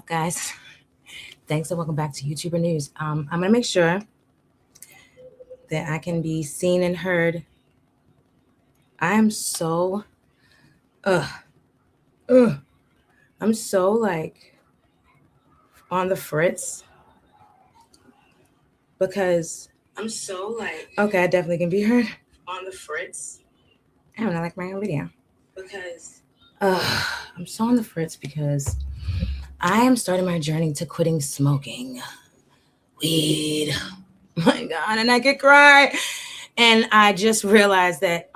guys? Thanks and welcome back to YouTuber News. I'm going to make sure that I can be seen and heard. I'm so, I'm so like on the fritz because I'm so like, okay, I definitely can be heard on the fritz. I don't know, like my own video because I'm so on the fritz because I am starting my journey to quitting smoking weed. Oh my God, and I could cry. And I just realized that,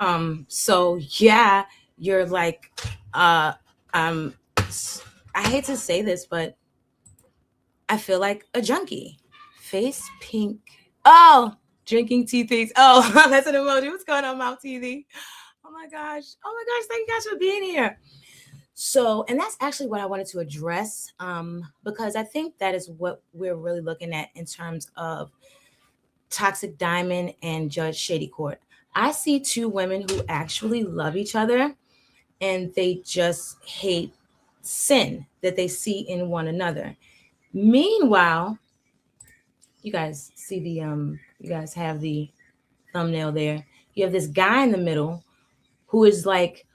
so yeah, you're like, I hate to say this, but I feel like a junkie. Face pink. Oh, drinking THIS. Oh, that's an emoji. What's going on, Mount TV? Oh my gosh. Thank you guys for being here. So, and that's actually what I wanted to address, because I think that is what we're really looking at in terms of Toxic Diamond and Judge Shady Court. I see two women who actually love each other and they just hate sin that they see in one another. Meanwhile, you guys see the you guys have the thumbnail there. You have this guy in the middle who is like,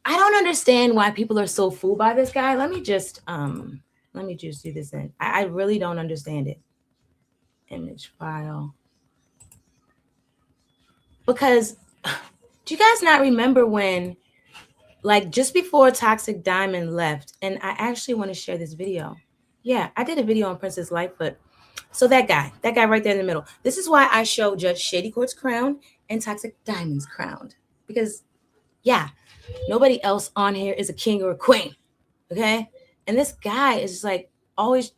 I don't understand why people are so fooled by this guy. Let me just do this in. I really don't understand it. Image file. Because do you guys not remember when, like, just before Toxic Diamond left, and I actually want to share this video. Yeah, I did a video on Princess Lightfoot. So that guy right there in the middle. This is why I show Judge Shady Court's crown and Toxic Diamond's crown. Because, yeah, nobody else on here is a king or a queen, okay? And this guy is just like always,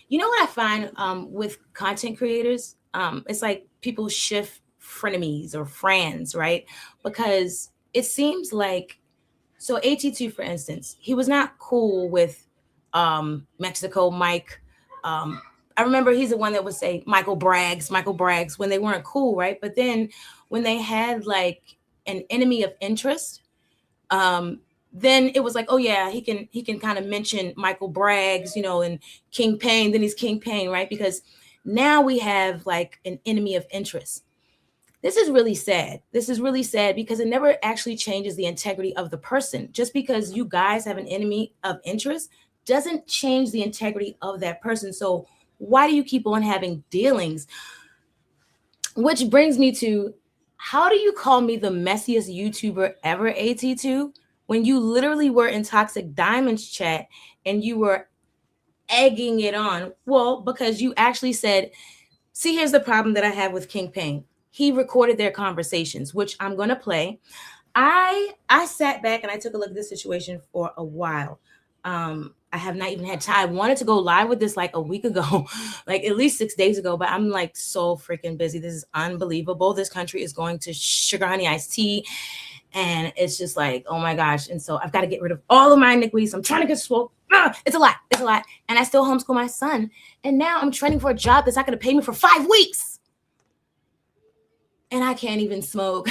you know what I find with content creators? It's like people shift frenemies or friends, right? Because it seems like, so AT2, for instance, he was not cool with Mexico Mike. I remember he's the one that would say Michael Braggs when they weren't cool, right? But then when they had like an enemy of interest, then it was like, oh yeah, he can kind of mention Michael Braggs, you know, and King Payne, then he's King Payne, right? Because now we have like an enemy of interest. This is really sad. This is really sad because it never actually changes the integrity of the person. Just because you guys have an enemy of interest doesn't change the integrity of that person. So why do you keep on having dealings? Which brings me to, how do you call me the messiest YouTuber ever, AT2, when you literally were in Toxic Diamond's chat and you were egging it on? Well, because you actually said, see, here's the problem that I have with King Payne. He recorded their conversations, which I'm going to play. I sat back and I took a look at this situation for a while. I have not even had time. I wanted to go live with this like a week ago, like at least 6 days ago, but I'm like so freaking busy. This is unbelievable. This country is going to sugar honey iced tea. And it's just like, oh my gosh. And so I've got to get rid of all of my iniquities. I'm trying to get swole. It's a lot. It's a lot. And I still homeschool my son. And now I'm training for a job that's not going to pay me for 5 weeks. And I can't even smoke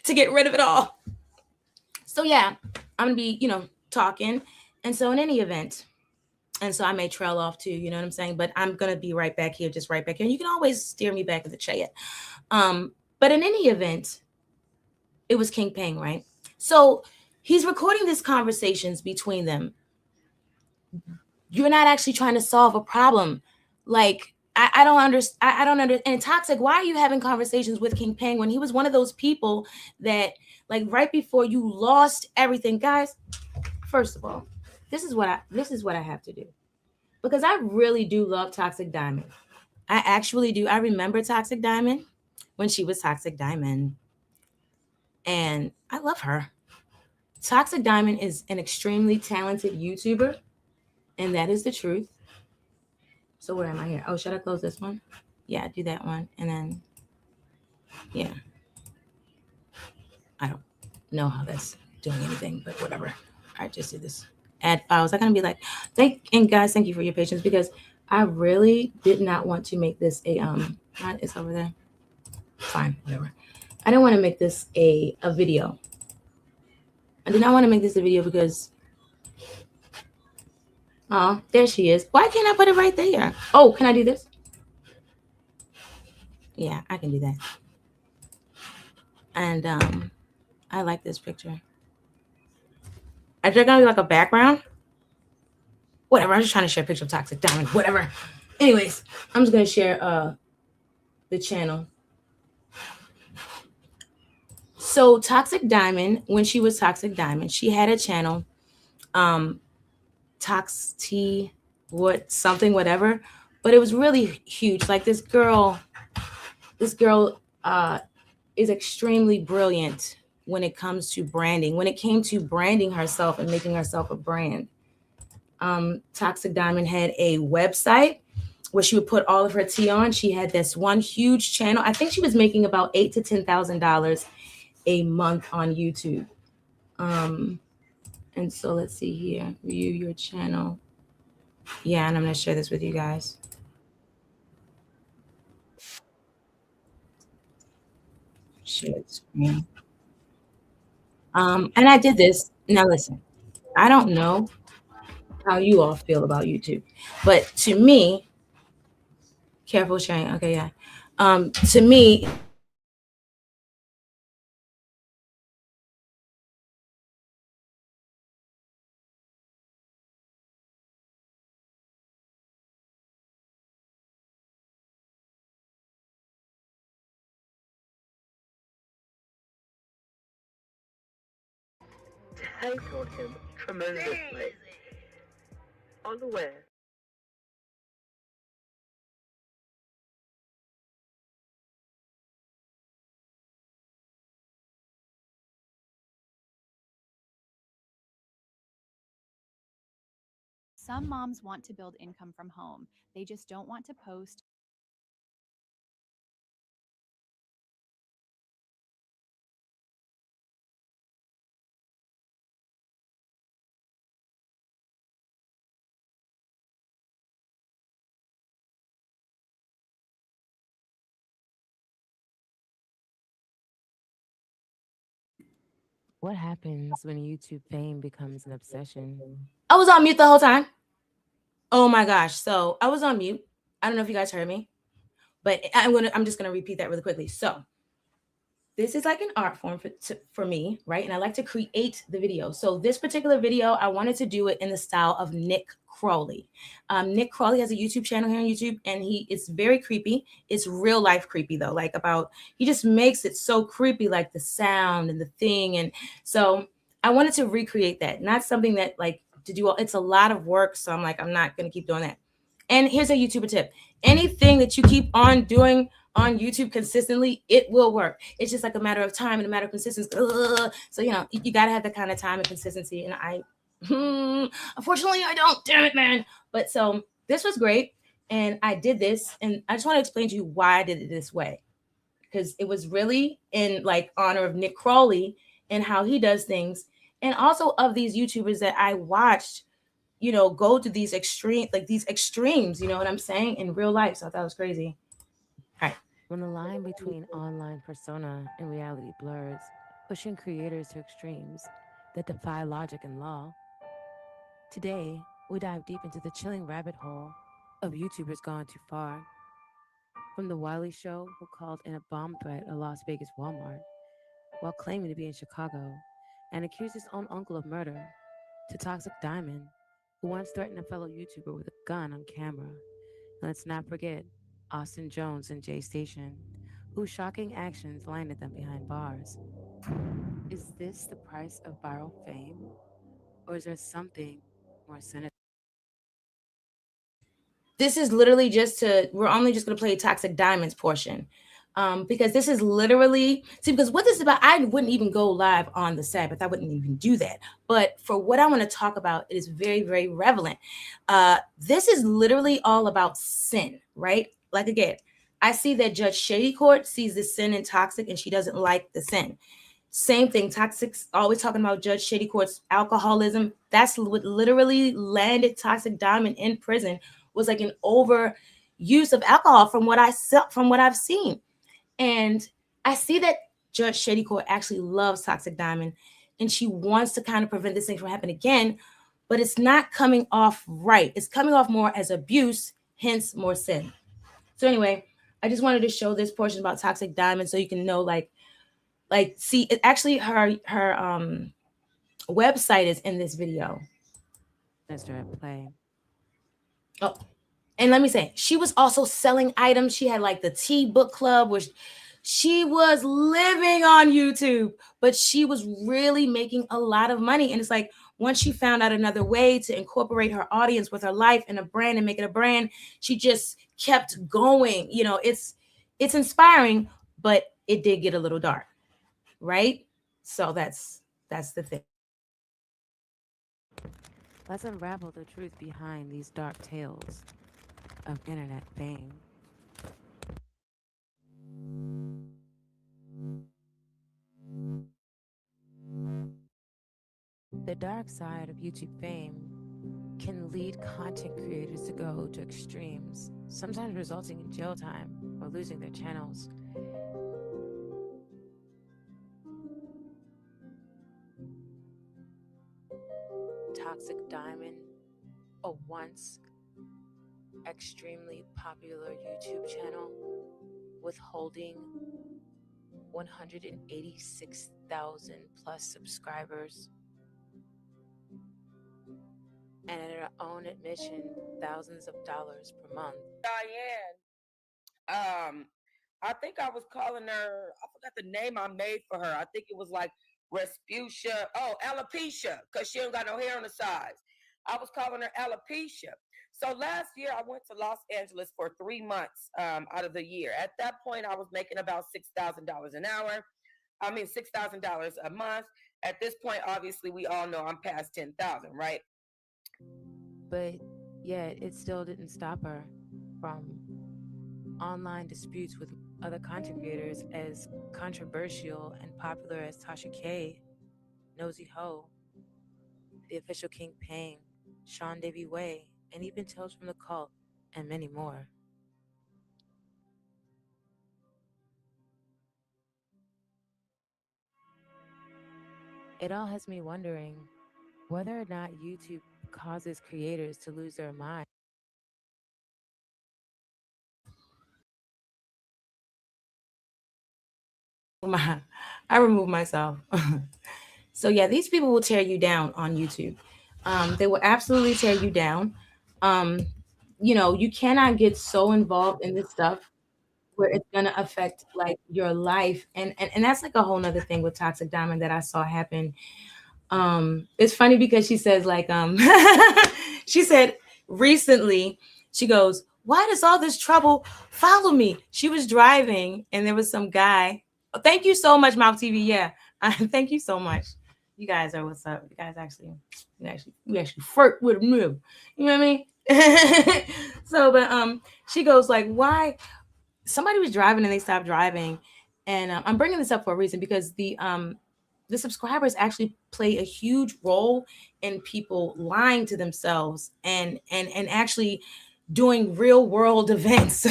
to get rid of it all. So yeah, I'm going to be, talking. And so in any event, and so I may trail off too, you know what I'm saying? But I'm going to be right back here, just right back here. And you can always steer me back to the chat. But in any event, it was King Payne, right? So he's recording these conversations between them. You're not actually trying to solve a problem. Like, I don't understand. I don't understand. And Toxic, why are you having conversations with King Payne when he was one of those people that, like, right before you lost everything? Guys, first of all, this is what I have to do, because I really do love Toxic Diamond. I actually do. I remember Toxic Diamond when she was Toxic Diamond, and I love her. Toxic Diamond is an extremely talented YouTuber, and that is the truth. So where am I here? Oh, should I close this one? Yeah, do that one. And then, yeah. I don't know how that's doing anything, but whatever. All right, just do this. Add files. I'm going to be like, guys, thank you for your patience, because I really did not want to make this a, it's over there. Fine, whatever. I didn't want to make this a video. I did not want to make this a video because Oh, there she is. Why can't I put it right there? Oh, can I do this? Yeah, I can do that. And I like this picture. Is there gonna be like a background? Whatever. I'm just trying to share a picture of Toxic Diamond. Whatever. Anyways, I'm just gonna share the channel. So Toxic Diamond, when she was Toxic Diamond, she had a channel, Tox T, what something, whatever. But it was really huge. Like this girl is extremely brilliant when it comes to branding. When it came to branding herself and making herself a brand, Toxic Diamond had a website where she would put all of her tea on. She had this one huge channel. I think she was making about $8,000 to $10,000 a month on YouTube. And so let's see here. View your channel. Yeah, and I'm gonna share this with you guys. Share the screen. And I did this. Now listen, I don't know how you all feel about YouTube, but to me, careful sharing. Okay, yeah. To me, I taught him tremendously. Unaware. Some moms want to build income from home. They just don't want to post. What happens when YouTube fame becomes an obsession? I was on mute the whole time. Oh my gosh. So I was on mute. I don't know if you guys heard me, but I'm just gonna repeat that really quickly. So this is like an art form for me, right? And I like to create the video. So this particular video, I wanted to do it in the style of Nick Crawley. Nick Crawley has a YouTube channel here on YouTube, and it's very creepy. It's real life creepy though, like he just makes it so creepy, like the sound and the thing. And so I wanted to recreate that, not something that like to do. It's a lot of work. So I'm like, I'm not going to keep doing that. And here's a YouTuber tip. Anything that you keep on doing on YouTube consistently, it will work. It's just like a matter of time and a matter of consistency. So, you got to have that kind of time and consistency. And unfortunately, I don't. Damn it, man. But so this was great. And I did this. And I just want to explain to you why I did it this way. Because it was really in like honor of Nick Crawley and how he does things. And also of these YouTubers that I watched, go to these extremes, you know what I'm saying, in real life. So I thought it was crazy. All right. When the line between online persona and reality blurs, pushing creators to extremes that defy logic and law. Today, we dive deep into the chilling rabbit hole of YouTubers gone too far. From the Wiley Show, who called in a bomb threat at Las Vegas Walmart while claiming to be in Chicago and accused his own uncle of murder, to Toxic Diamond, who once threatened a fellow YouTuber with a gun on camera. And let's not forget Austin Jones and Jay Station, whose shocking actions landed them behind bars. Is this the price of viral fame? Or is there something more sinister? This is literally we're only just going to play Toxic Diamond's portion. Because this is literally, because what this is about, I wouldn't even go live on the Sabbath. I wouldn't even do that. But for what I want to talk about, it is very, very relevant. This is literally all about sin, right? Like, again, I see that Judge Shady Court sees the sin in Toxic and she doesn't like the sin. Same thing. Toxic's always talking about Judge Shady Court's alcoholism. That's what literally landed Toxic Diamond in prison, was like an overuse of alcohol from what I've seen. And I see that Judge Shady Court actually loves Toxic Diamond and she wants to kind of prevent this thing from happening again. but it's not coming off right. It's coming off more as abuse, hence more sin. So anyway, I just wanted to show this portion about Toxic Diamond so you can know, like see, it actually her website is in this video. Mr. at play. Oh, and let me say, she was also selling items. She had like the tea book club, which she was living on YouTube, but she was really making a lot of money. And it's like, once she found out another way to incorporate her audience with her life and a brand and make it a brand, she just kept going. You know, it's inspiring, but it did get a little dark, right? So that's the thing. Let's unravel the truth behind these dark tales of internet fame. The dark side of YouTube fame can lead content creators to go to extremes, sometimes resulting in jail time or losing their channels. Toxic Diamond, a once extremely popular YouTube channel with holding 186,000 plus subscribers, and at her own admission, thousands of dollars per month. Diane, I think I was calling her, I forgot the name I made for her. I think it was like Respucia, alopecia, because she don't got no hair on the sides. I was calling her alopecia. So last year I went to Los Angeles for 3 months out of the year. At that point, I was making about $6,000 an hour. I mean, $6,000 a month. At this point, obviously, we all know I'm past 10,000, right? But yet, it still didn't stop her from online disputes with other content creators as controversial and popular as Tasha K, Nosy Ho, The Official King Pang, Sean Davy Way, and even Tales from the Cult, and many more. It all has me wondering whether or not YouTube causes creators to lose their mind. I remove myself. So yeah, these people will tear you down on YouTube. They will absolutely tear you down. You know, you cannot get so involved in this stuff where it's gonna affect like your life, and that's like a whole nother thing with Toxic Diamond that I saw happen. It's funny because she says like she said recently, she goes, why does all this trouble follow me? She was driving and there was some guy. Oh, thank you so much, Mouth TV. Yeah. Thank you so much. You guys are what's up. You guys actually flirt with them. You know what I mean? So but she goes like, why? Somebody was driving and they stopped driving. And I'm bringing this up for a reason because the subscribers actually play a huge role in people lying to themselves and actually doing real world events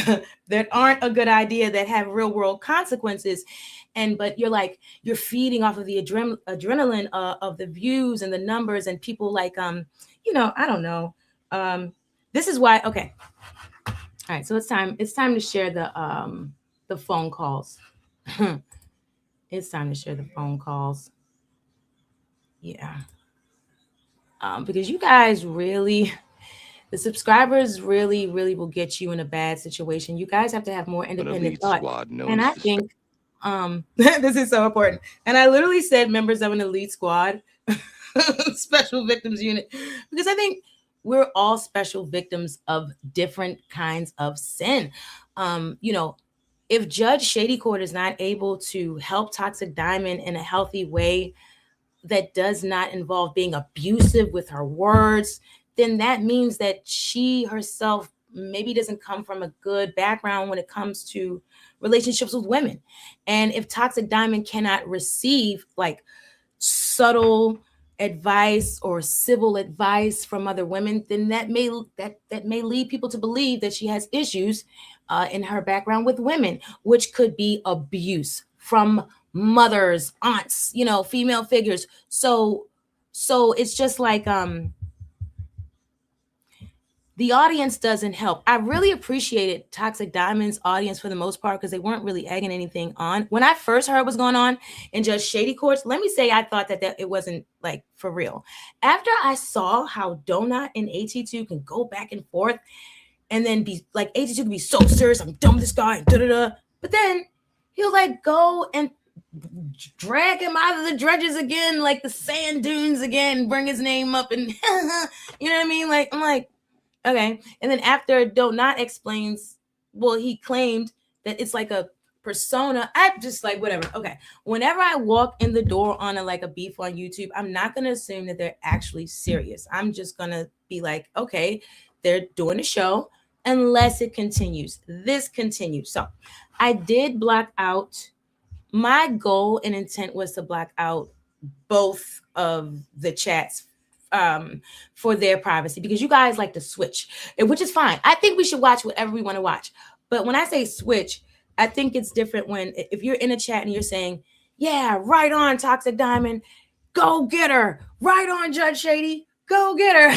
that aren't a good idea, that have real world consequences. But you're feeding off of the adrenaline of the views and the numbers and people like you know, I don't know. This is why. Okay, all right, so it's time to share the phone calls. It's time to share the phone calls. Yeah. Because you guys really, the subscribers really will get you in a bad situation. You guys have to have more independent thought. And I think this is so important. And I literally said members of an elite squad, special victims unit, because I think we're all special victims of different kinds of sin. You know, if Judge Shady Court is not able to help Toxic Diamond in a healthy way that does not involve being abusive with her words, then that means that she herself maybe doesn't come from a good background when it comes to relationships with women. And if Toxic Diamond cannot receive like subtle advice or civil advice from other women, then that may lead people to believe that she has issues in her background with women, which could be abuse from mothers, aunts, you know, female figures. So it's just like the audience doesn't help. I really appreciated Toxic Diamond's audience for the most part because they weren't really egging anything on. When I first heard what's going on in Judge Shady Courts, let me say I thought that it wasn't like for real. After I saw how Donut and AT2 can go back and forth and then be like, AT2 can be so serious, I'm done with this guy, and da-da-da. But then he'll like go and drag him out of the dredges again, like the sand dunes again, bring his name up and you know what I mean? Like, I'm like, okay. And then after Donut explains, well, he claimed that it's like a persona. I just like, whatever. Okay. Whenever I walk in the door on a beef on YouTube, I'm not going to assume that they're actually serious. I'm just going to be like, okay, they're doing a show unless it continues. This continues. So I did block out. My goal and intent was to block out both of the chats for their privacy, because you guys like to switch, which is fine. I think we should watch whatever we want to watch. But when I say switch, I think it's different when if you're in a chat and you're saying, yeah, right on Toxic Diamond, go get her. Right on Judge Shady, go get her.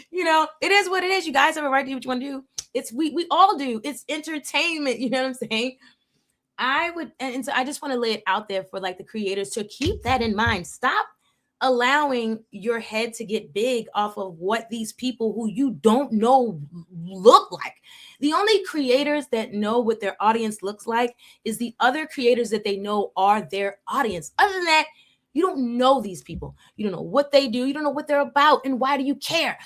You know, it is what it is. You guys have a right to do what you want to do. It's we all do. It's entertainment. You know what I'm saying? I would, and so I just want to lay it out there for like the creators to keep that in mind. Stop allowing your head to get big off of what these people who you don't know look like. The only creators that know what their audience looks like is the other creators that they know are their audience. Other than that, you don't know these people. You don't know what they do. You don't know what they're about. And why do you care?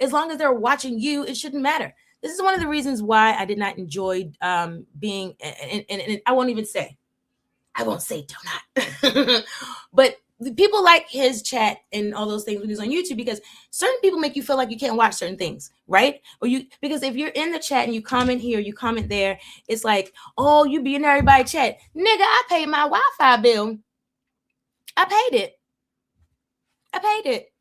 As long as they're watching you, it shouldn't matter. This is one of the reasons why I did not enjoy being, and I won't say Donut, but people like his chat and all those things when he's on YouTube, because certain people make you feel like you can't watch certain things, right? Or because if you're in the chat and you comment here, you comment there, it's like, oh, you being everybody chat. Nigga, I paid my Wi-Fi bill. I paid it.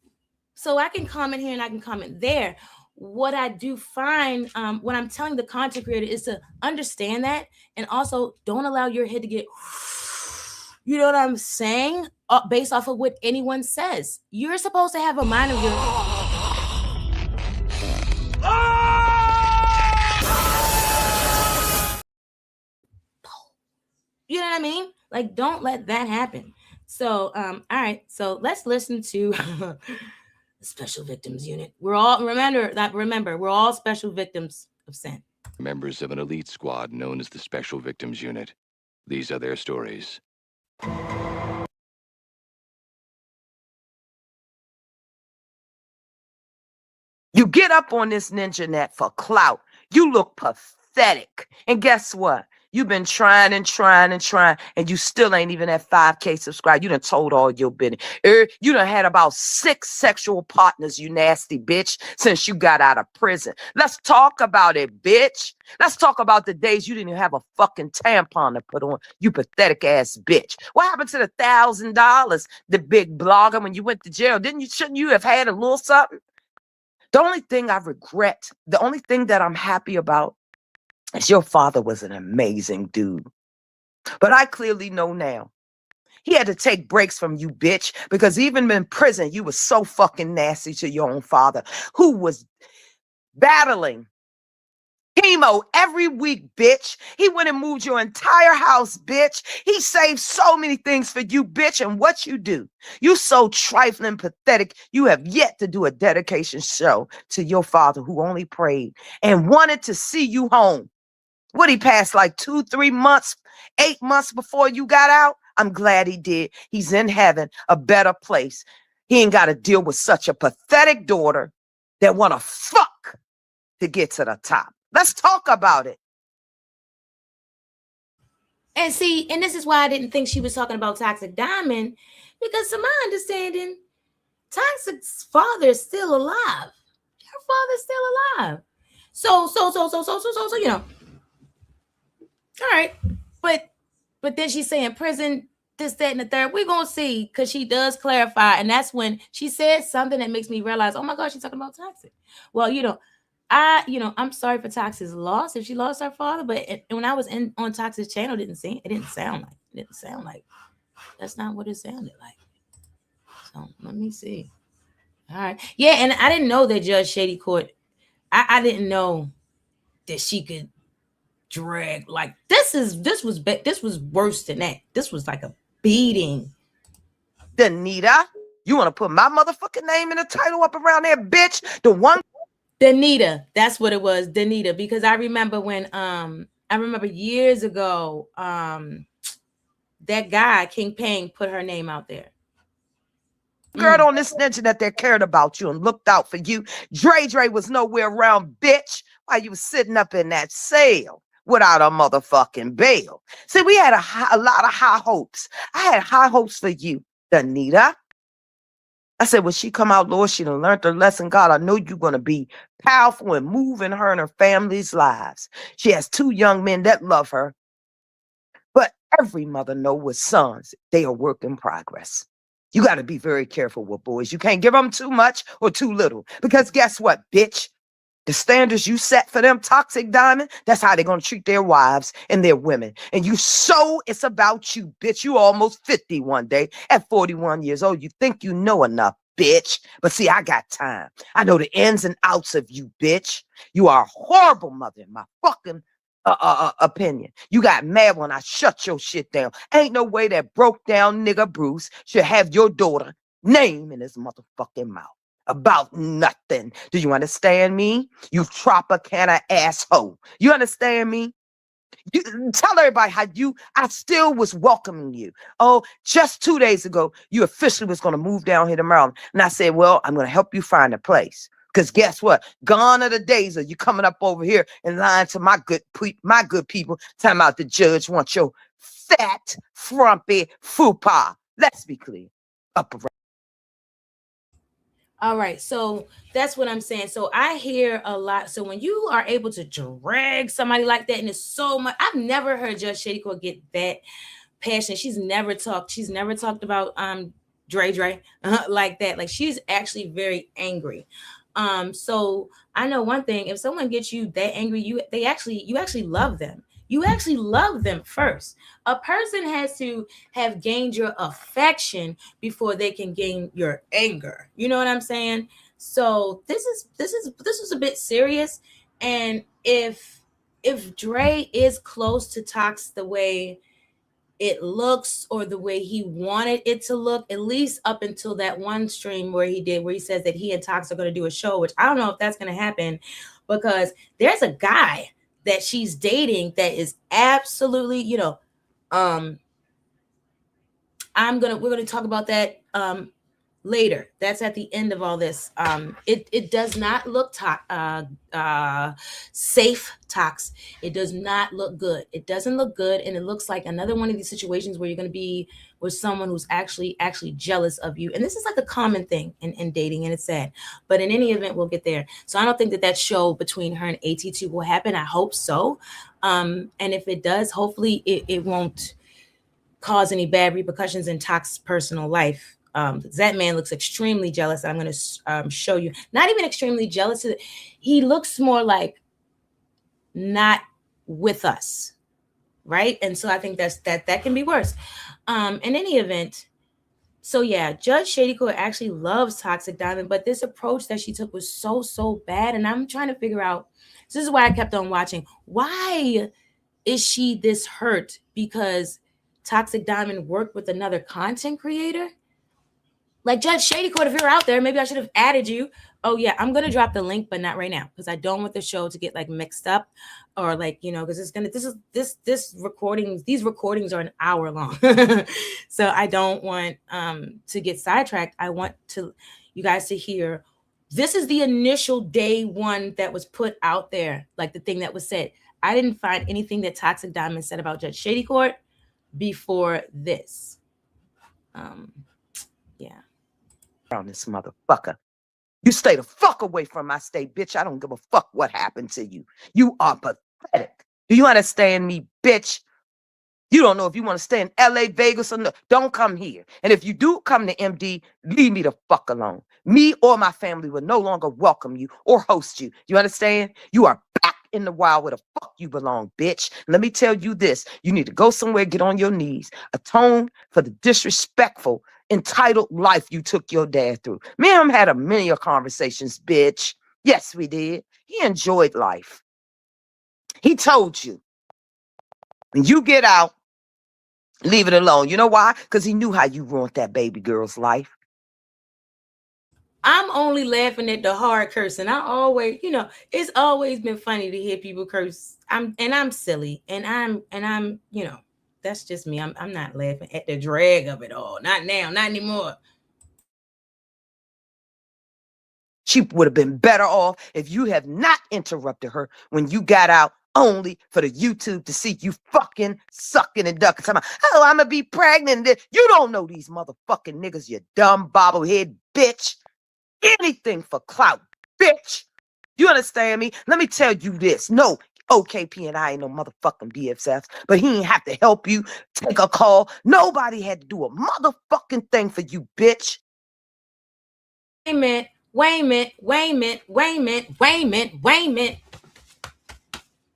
So I can comment here and I can comment there. What I do find, what I'm telling the content creator is to understand that, and also don't allow your head to get, you know what I'm saying, based off of what anyone says. You're supposed to have a mind of your you know what I mean? Like, don't let that happen. So, all right. So let's listen to the Special Victims Unit. We're all remember, we're all special victims of sin. Members of an elite squad known as the Special Victims Unit. These are their stories. You get up on this ninja net for clout. You look pathetic. And guess what? You've been trying, and you still ain't even at 5K subscribed. You done told all your business. You done had about 6 sexual partners, you nasty bitch, since you got out of prison. Let's talk about it, bitch. Let's talk about the days you didn't even have a fucking tampon to put on, you pathetic ass bitch. What happened to the $1,000, the big blogger, when you went to jail? Shouldn't you have had a little something? The only thing I regret, the only thing that I'm happy about is your father was an amazing dude. But I clearly know now, he had to take breaks from you, bitch, because even in prison, you were so fucking nasty to your own father, who was battling chemo every week, bitch. He went and moved your entire house, bitch. He saved so many things for you, bitch. And what you do? You so trifling, pathetic. You have yet to do a dedication show to your father, who only prayed and wanted to see you home. What, he passed like 2, 3 months, 8 months before you got out? I'm glad he did. He's in heaven, a better place. He ain't got to deal with such a pathetic daughter that want to fuck to get to the top. Let's talk about it. And see, and this is why I didn't think she was talking about Toxic Diamond, because to my understanding, Toxic's father is still alive. Her father's still alive. So, you know. All right. But then she's saying prison, this, that, and the third. We're going to see, because she does clarify. And that's when she said something that makes me realize, oh my God, she's talking about Toxic. Well, I'm sorry for Toxic's loss if she lost her father, but when I was on Toxic's channel, it didn't sound like that's not what it sounded like. So let me see. All right. Yeah, and I didn't know that Judge Shady Court I didn't know that she could drag like this was worse than that. This was like a beating. Danita, you want to put my motherfucking name in the title up around there, bitch? The one. Danita, that's what it was, Danita. Because I remember when I remember years ago, that guy King Pang put her name out there. Girl on this internet that cared about you and looked out for you. Dre was nowhere around, bitch, while you was sitting up in that cell without a motherfucking bail. See, we had a lot of high hopes. I had high hopes for you, Danita. I said, when she come out, Lord, she done learned her lesson. God, I know you're going to be powerful and moving her and her family's lives. She has 2 young men that love her. But every mother knows with sons, they are work in progress. You got to be very careful with boys. You can't give them too much or too little. Because guess what, bitch? The standards you set for them, Toxic Diamond, that's how they're going to treat their wives and their women. And it's about you, bitch. You almost 50 one day at 41 years old. You think you know enough, bitch. But see, I got time. I know the ins and outs of you, bitch. You are a horrible mother in my fucking opinion. You got mad when I shut your shit down. Ain't no way that broke down nigga Bruce should have your daughter name in his motherfucking mouth about nothing. Do you understand me? You Tropicana asshole. You understand me? You tell everybody how I still was welcoming you. Oh, just 2 days ago, you officially was going to move down here to Maryland. And I said, well, I'm going to help you find a place. Because guess what? Gone are the days of you coming up over here and lying to my good people, talking about the judge wants your fat, frumpy fupa. Let's be clear. Up around. All right, so that's what I'm saying. So I hear a lot. So when you are able to drag somebody like that, and it's so much, I've never heard Judge Shady Court get that passionate. She's never talked about Dre like that. Like, she's actually very angry. So I know one thing: if someone gets you that angry, you actually love them. You actually love them first. A person has to have gained your affection before they can gain your anger. You know what I'm saying? So this is a bit serious. And if Dre is close to Tox the way it looks, or the way he wanted it to look, at least up until that one stream where he says that he and Tox are going to do a show, which I don't know if that's going to happen, because there's a guy that she's dating that is absolutely, we're gonna talk about that later. That's at the end of all this. It does not look safe, Tox. It does not look good. It doesn't look good, and it looks like another one of these situations where you're going to be with someone who's actually jealous of you. And this is like a common thing in dating, and it's sad. But in any event, we'll get there. So I don't think that show between her and AT2 will happen. I hope so. And if it does, hopefully it won't cause any bad repercussions in Tox's personal life. That man looks extremely jealous. I'm going to show you. Not even extremely jealous. He looks more like not with us, right? And so I think that can be worse. In any event, so yeah, Judge Shady Court actually loves Toxic Diamond, but this approach that she took was so bad. And I'm trying to figure out, this is why I kept on watching. Why is she this hurt? Because Toxic Diamond worked with another content creator? Like, Judge Shady Court, if you're out there, maybe I should have added you. Oh yeah, I'm gonna drop the link, but not right now, because I don't want the show to get like mixed up, or like, because it's gonna these recordings are an hour long. So I don't want to get sidetracked. I want you guys to hear, this is the initial day one that was put out there, like the thing that was said. I didn't find anything that Toxic Diamond said about Judge Shady Court before this. Yeah. Around this motherfucker. You stay the fuck away from my state, bitch. I don't give a fuck what happened to you. You are pathetic. Do you understand me, bitch? You don't know if you want to stay in LA, Vegas, or no. Don't come here. And if you do come to MD, leave me the fuck alone. Me or my family will no longer welcome you or host you. You understand? You are back in the wild where the fuck you belong, bitch. And let me tell you this. You need to go somewhere, get on your knees, atone for the disrespectful, entitled life you took your dad through. Me and him had a million conversations, bitch. Yes, we did. He enjoyed life. He told you, when you get out, leave it alone. You know why? Because he knew how you ruined that baby girl's life. I'm only laughing at the hard cursing. I always, it's always been funny to hear people curse. I'm silly, and I'm, that's just me. I'm not laughing at the drag of it all. Not now, not anymore. She would have been better off if you have not interrupted her when you got out, only for the YouTube to see you fucking sucking and ducking. Talking about, oh, I'm gonna be pregnant. You don't know these motherfucking niggas, you dumb bobblehead bitch. Anything for clout, bitch. You understand me? Let me tell you this. No, OKP and I ain't no motherfucking BFFs, but he ain't have to help you take a call. Nobody had to do a motherfucking thing for you, bitch. Wait a minute.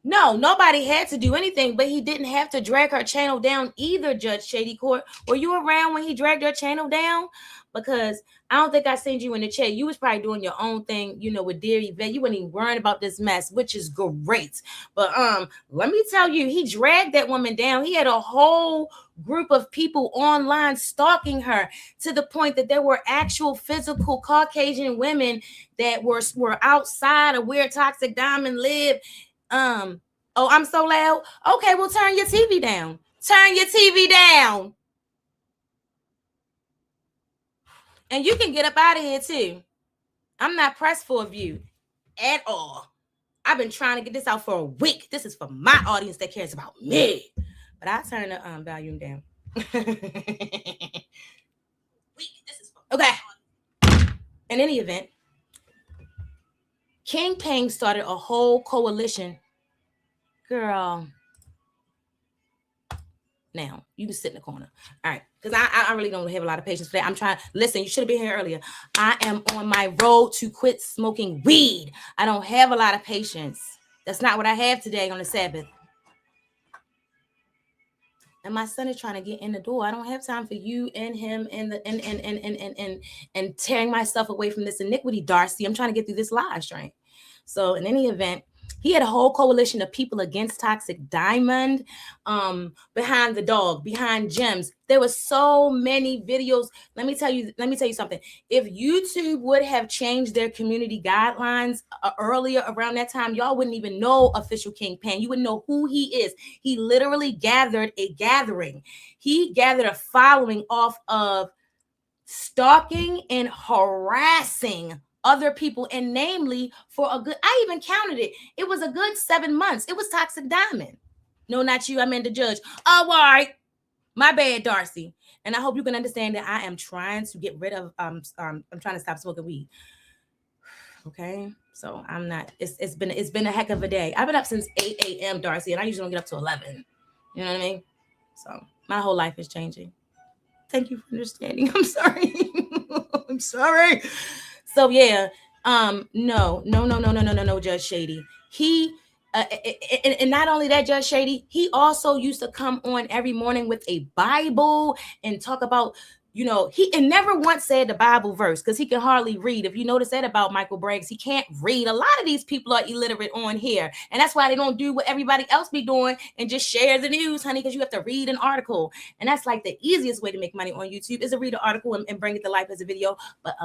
No, nobody had to do anything, but he didn't have to drag her channel down either, Judge Shady Court. Were you around when he dragged her channel down? Because I don't think I seen you in the chat. You was probably doing your own thing, with Dear Yvette. You weren't even worrying about this mess, which is great. But let me tell you, he dragged that woman down. He had a whole group of people online stalking her to the point that there were actual physical Caucasian women that were outside of where Toxic Diamond lived. Oh, I'm so loud. Okay, well, turn your TV down. Turn your TV down. And you can get up out of here too. I'm not pressed for a view at all. I've been trying to get this out for a week. This is for my audience that cares about me. But I turn the volume down. Okay. In any event, King Payne started a whole coalition. Girl. Now, you can sit in the corner. All right. Because I really don't have a lot of patience for that. I'm trying. Listen, you should have been here earlier. I am on my road to quit smoking weed. I don't have a lot of patience. That's not what I have today on the Sabbath. And my son is trying to get in the door. I don't have time for you and him and tearing myself away from this iniquity, Darcy. I'm trying to get through this live stream. So in any event, he had a whole coalition of people against Toxic Diamond, behind the dog, behind Gems. There were so many videos. Let me tell you something. If YouTube would have changed their community guidelines earlier around that time, y'all wouldn't even know official King Payne. You wouldn't know who he is. He literally gathered a gathering. He gathered a following off of stalking and harassing other people, and namely for a good, I even counted it. It was a good 7 months. It was Toxic Diamond. No, not you. I meant the judge. Oh, all right. My bad, Darcy. And I hope you can understand that I am trying to get rid of, I'm trying to stop smoking weed. Okay. So I'm not, it's been a heck of a day. I've been up since 8 a.m., Darcy, and I usually don't get up to 11. You know what I mean? So my whole life is changing. Thank you for understanding. I'm sorry. I'm sorry. So yeah, no, Judge Shady. He, and not only that, Judge Shady, he also used to come on every morning with a Bible and talk about, he never once said the Bible verse because he can hardly read. If you notice that about Michael Braggs, he can't read. A lot of these people are illiterate on here, and that's why they don't do what everybody else be doing and just share the news, honey, because you have to read an article. And that's like the easiest way to make money on YouTube is to read an article and bring it to life as a video. But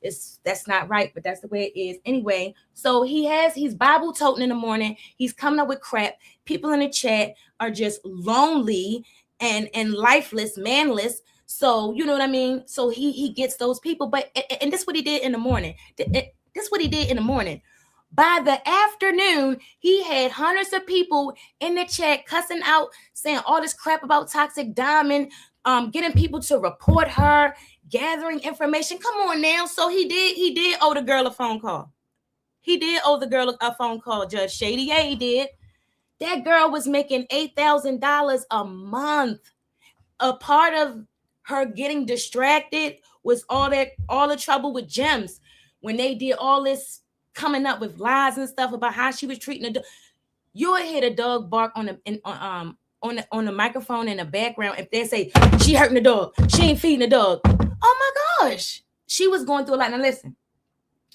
that's not right, but that's the way it is. Anyway, so he's Bible toting in the morning. He's coming up with crap. People in the chat are just lonely and lifeless, manless. So, you know what I mean? So he gets those people. But, and this is what he did in the morning. This is what he did in the morning. By the afternoon, he had hundreds of people in the chat cussing out, saying all this crap about Toxic Diamond, getting people to report her, gathering information. Come on now. So he did owe the girl a phone call. He did owe the girl a phone call, Judge Shady. Yeah, he did. That girl was making $8,000 a month. A part of her getting distracted was all the trouble with Gems when they did all this coming up with lies and stuff about how she was treating the dog. You would hear the dog bark on the microphone in the background if they say she hurting the dog, she ain't feeding the dog. Oh my gosh, she was going through a lot. Now listen,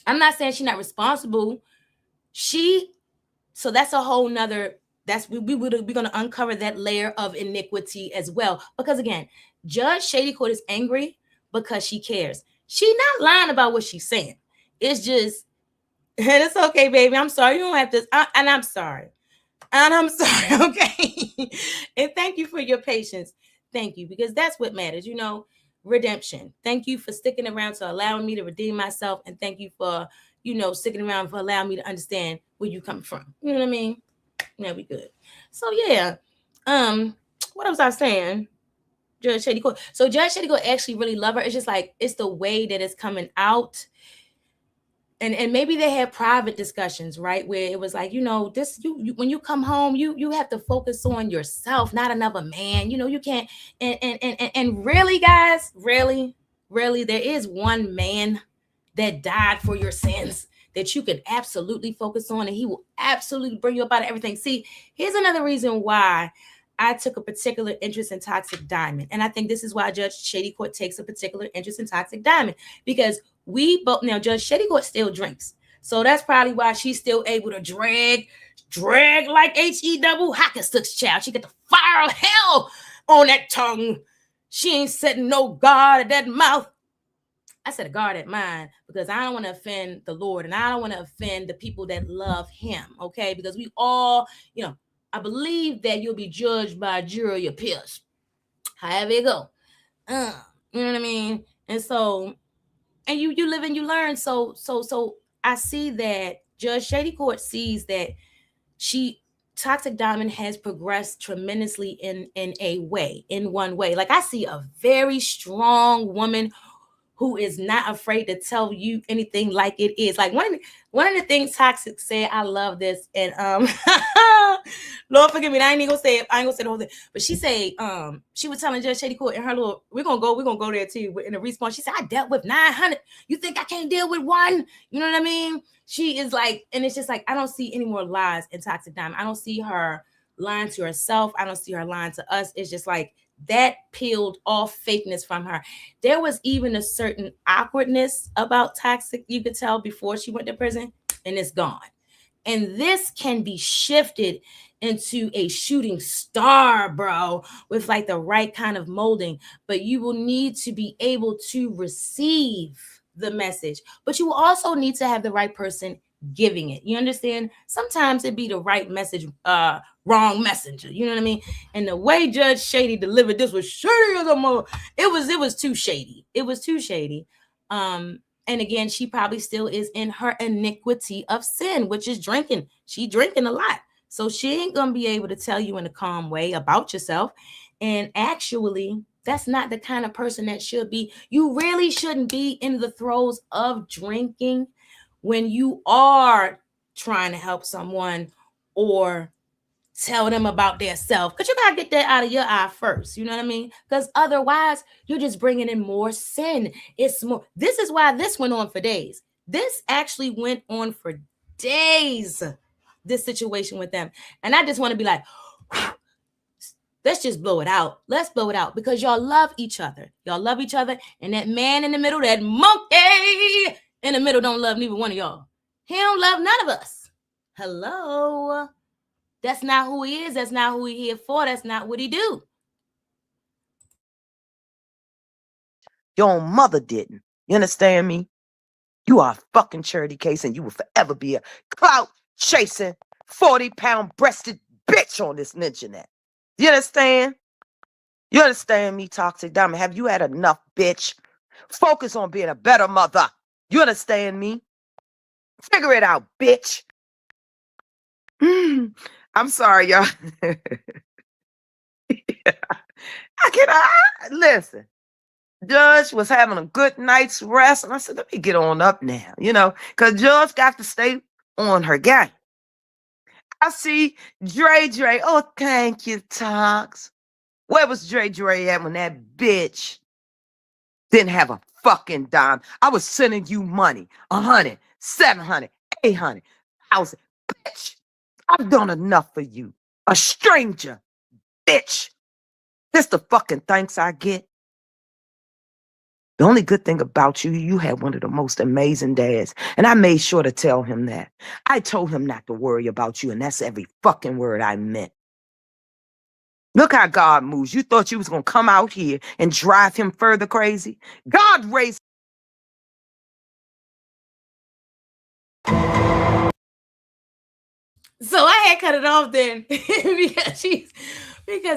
I'm not saying she's not responsible. So that's a whole nother, we're going to uncover that layer of iniquity as well. Because again, Judge Shady Court is angry because she cares. She's not lying about what she's saying. It's just, and it's okay, baby. I'm sorry. You don't have to, and I'm sorry. And I'm sorry, okay? And thank you for your patience. Thank you, because that's what matters, redemption. Thank you for sticking around to allowing me to redeem myself. And thank you for, sticking around for allowing me to understand where you come from. You know what I mean? Yeah, we good. So yeah. What was I saying? Judge Shady Court. So Judge Shady Court actually really love her. It's just like, it's the way that it's coming out. And maybe they had private discussions, right? Where it was like, this, you when you come home, you have to focus on yourself, not another man. You can't. And really, guys, really, there is one man that died for your sins that you can absolutely focus on, and he will absolutely bring you up out of everything. See, here's another reason why I took a particular interest in Toxic Diamond. And I think this is why Judge Shady Court takes a particular interest in Toxic Diamond, because we both, now Judge Shady Court still drinks. So that's probably why she's still able to drag like HE hockey sticks, child. She got the fire of hell on that tongue. She ain't setting no guard at that mouth. I said a guard at mine because I don't want to offend the Lord, and I don't want to offend the people that love him, okay? Because we all, I believe that you'll be judged by a jury of your peers. However you go. You know what I mean? And so, and you live and you learn. So I see that Judge Shady Court sees that Toxic Diamond has progressed tremendously in one way. Like, I see a very strong woman who is not afraid to tell you anything like it is. Like, one of the things Toxic said, I love this, and Lord forgive me, I ain't gonna say it. I ain't gonna say the whole thing. But she said, she was telling Judge Shady Court in her little, we're gonna go there too. In the response, she said, I dealt with 900. You think I can't deal with one? You know what I mean? She is like, and it's just like, I don't see any more lies in Toxic Diamond. I don't see her lying to herself. I don't see her lying to us. It's just like, that peeled off fakeness from her. There was even a certain awkwardness about Toxic, you could tell, before she went to prison, and it's gone. And this can be shifted into a shooting star, bro, with like the right kind of molding. But you will need to be able to receive the message, but you will also need to have the right person giving it. You understand? Sometimes it be the right message, wrong messenger. You know what I mean? And the way Judge Shady delivered this was shady as a mother. It was too shady. It was too shady. And again, she probably still is in her iniquity of sin, which is drinking. She drinking a lot. So she ain't gonna be able to tell you in a calm way about yourself. And actually, that's not the kind of person that should be. You really shouldn't be in the throes of drinking when you are trying to help someone or tell them about their self, because you got to get that out of your eye first. You know what I mean? Because otherwise, you're just bringing in more sin. It's more. This is why this went on for days. This actually went on for days, this situation with them. And I just want to be like, let's just blow it out. Let's blow it out, because y'all love each other. Y'all love each other. And that man in the middle, that monkey in the middle, don't love neither one of y'all. He don't love none of us. Hello. That's not who he is. That's not who he here for. That's not what he do. Your own mother didn't. You understand me? You are a fucking charity case, and you will forever be a clout-chasing, 40-pound breasted bitch on this internet. You understand? You understand me, Toxic Diamond? Have you had enough, bitch? Focus on being a better mother. You understand me? Figure it out, bitch. I'm sorry, y'all. Listen. Judge was having a good night's rest, and I said, let me get on up now, because Judge got to stay on her game. I see Dre. Oh, thank you, Tox. Where was Dre at when that bitch didn't have a fucking dime? I was sending you money, 100, 700, 800, 1,000. Bitch, I've done enough for you. A stranger, bitch. This the fucking thanks I get. The only good thing about you, you had one of the most amazing dads. And I made sure to tell him that. I told him not to worry about you, and that's every fucking word I meant. Look how God moves. You thought you was going to come out here and drive him further crazy? God raised. So I had cut it off then because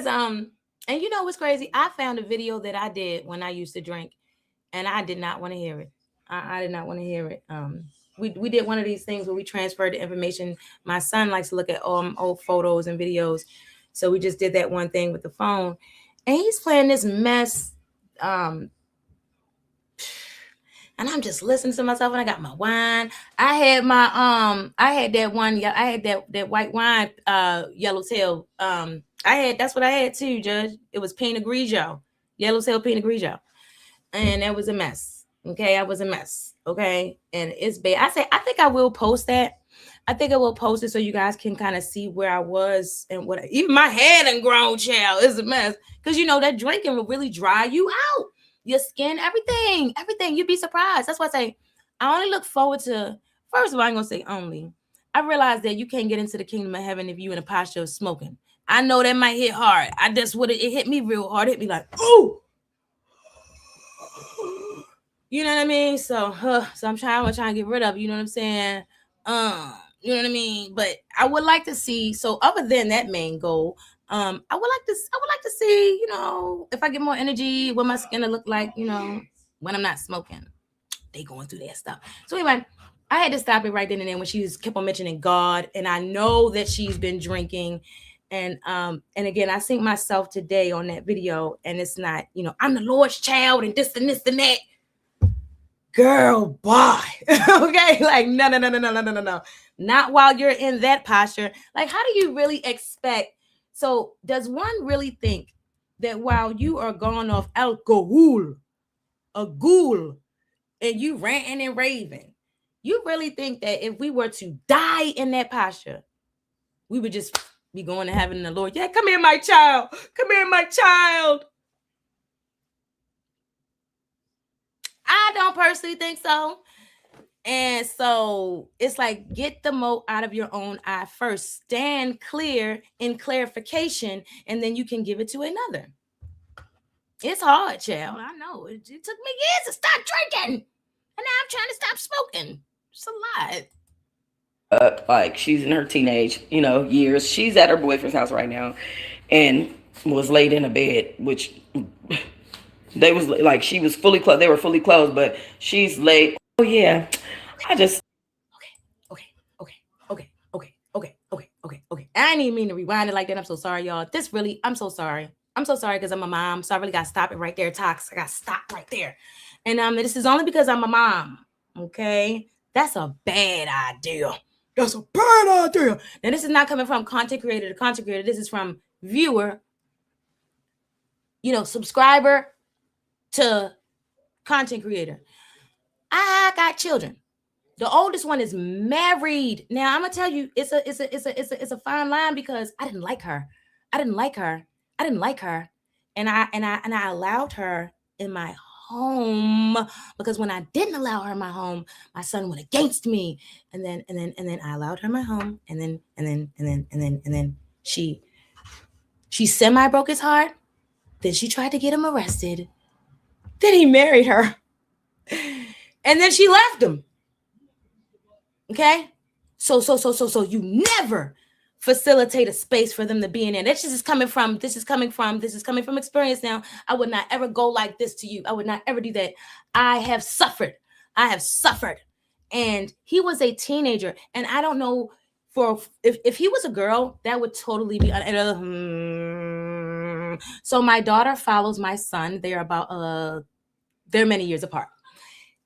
and you know what's crazy? I found a video that I did when I used to drink, and I did not want to hear it. I did not want to hear it. We did one of these things where we transferred the information. My son likes to look at old photos and videos, so we just did that one thing with the phone, and he's playing this mess. And I'm just listening to myself, and I got my wine. I had my I had that one. I had that white wine, yellowtail. That's what I had too, Judge. It was Pinot Grigio, yellowtail Pinot Grigio, and that was a mess. Okay, I was a mess. Okay, and it's bad. I think I will post that. I think I will post it so you guys can kind of see where I was and what. Even my head and grown, child, is a mess, because you know that drinking will really dry you out. Your skin, everything. You'd be surprised. That's why I say I only look forward to, first of all, I ain't gonna say only. I realize that you can't get into the kingdom of heaven if you in a posture of smoking. I know that might hit hard. It hit me real hard. It hit me like, ooh. You know what I mean? So I'm trying to get rid of, you know what I'm saying? You know what I mean? But I would like to see, so other than that main goal, I would like to see, you know, if I get more energy, what my skin will look like, you know, when I'm not smoking. They going through that stuff. So anyway, I had to stop it right then and then when she kept on mentioning God, and I know that she's been drinking. And again, I think myself today on that video, and it's not, you know, I'm the Lord's child and this and this and that. Girl, bye. Okay, like no. Not while you're in that posture. Like, how do you really expect? So does one really think that while you are going off alcohol, a ghoul, and you ranting and raving, you really think that if we were to die in that posture, we would just be going to heaven and the Lord? Yeah, come here, my child. Come here, my child. I don't personally think so. And so it's like, get the mote out of your own eye first. Stand clear in clarification, and then you can give it to another. It's hard, child. I know. It took me years to stop drinking. And now I'm trying to stop smoking. It's a lot. Like, she's in her teenage, you know, years. She's at her boyfriend's house right now and was laid in a bed, which they was like, she was fully clothed. They were fully clothed, but she's laid. Oh, yeah. I just. Okay. I didn't even mean to rewind it like that. I'm so sorry, y'all. I'm so sorry. I'm so sorry because I'm a mom. So I really got to stop it right there, Tox. I got to stop right there. And this is only because I'm a mom. Okay? That's a bad idea. That's a bad idea. Now, this is not coming from content creator to content creator. This is from viewer, you know, subscriber to content creator. I got children. The oldest one is married. Now I'm gonna tell you, it's a fine line, because I didn't like her. And I allowed her in my home, because when I didn't allow her in my home, my son went against me. And then I allowed her in my home, and then she semi broke his heart. Then she tried to get him arrested. Then he married her. And then she left him. Okay? So you never facilitate a space for them to be in there. This is coming from experience now. I would not ever go like this to you. I would not ever do that. I have suffered. And he was a teenager. And I don't know, if he was a girl, that would totally be So my daughter follows my son. They're many years apart.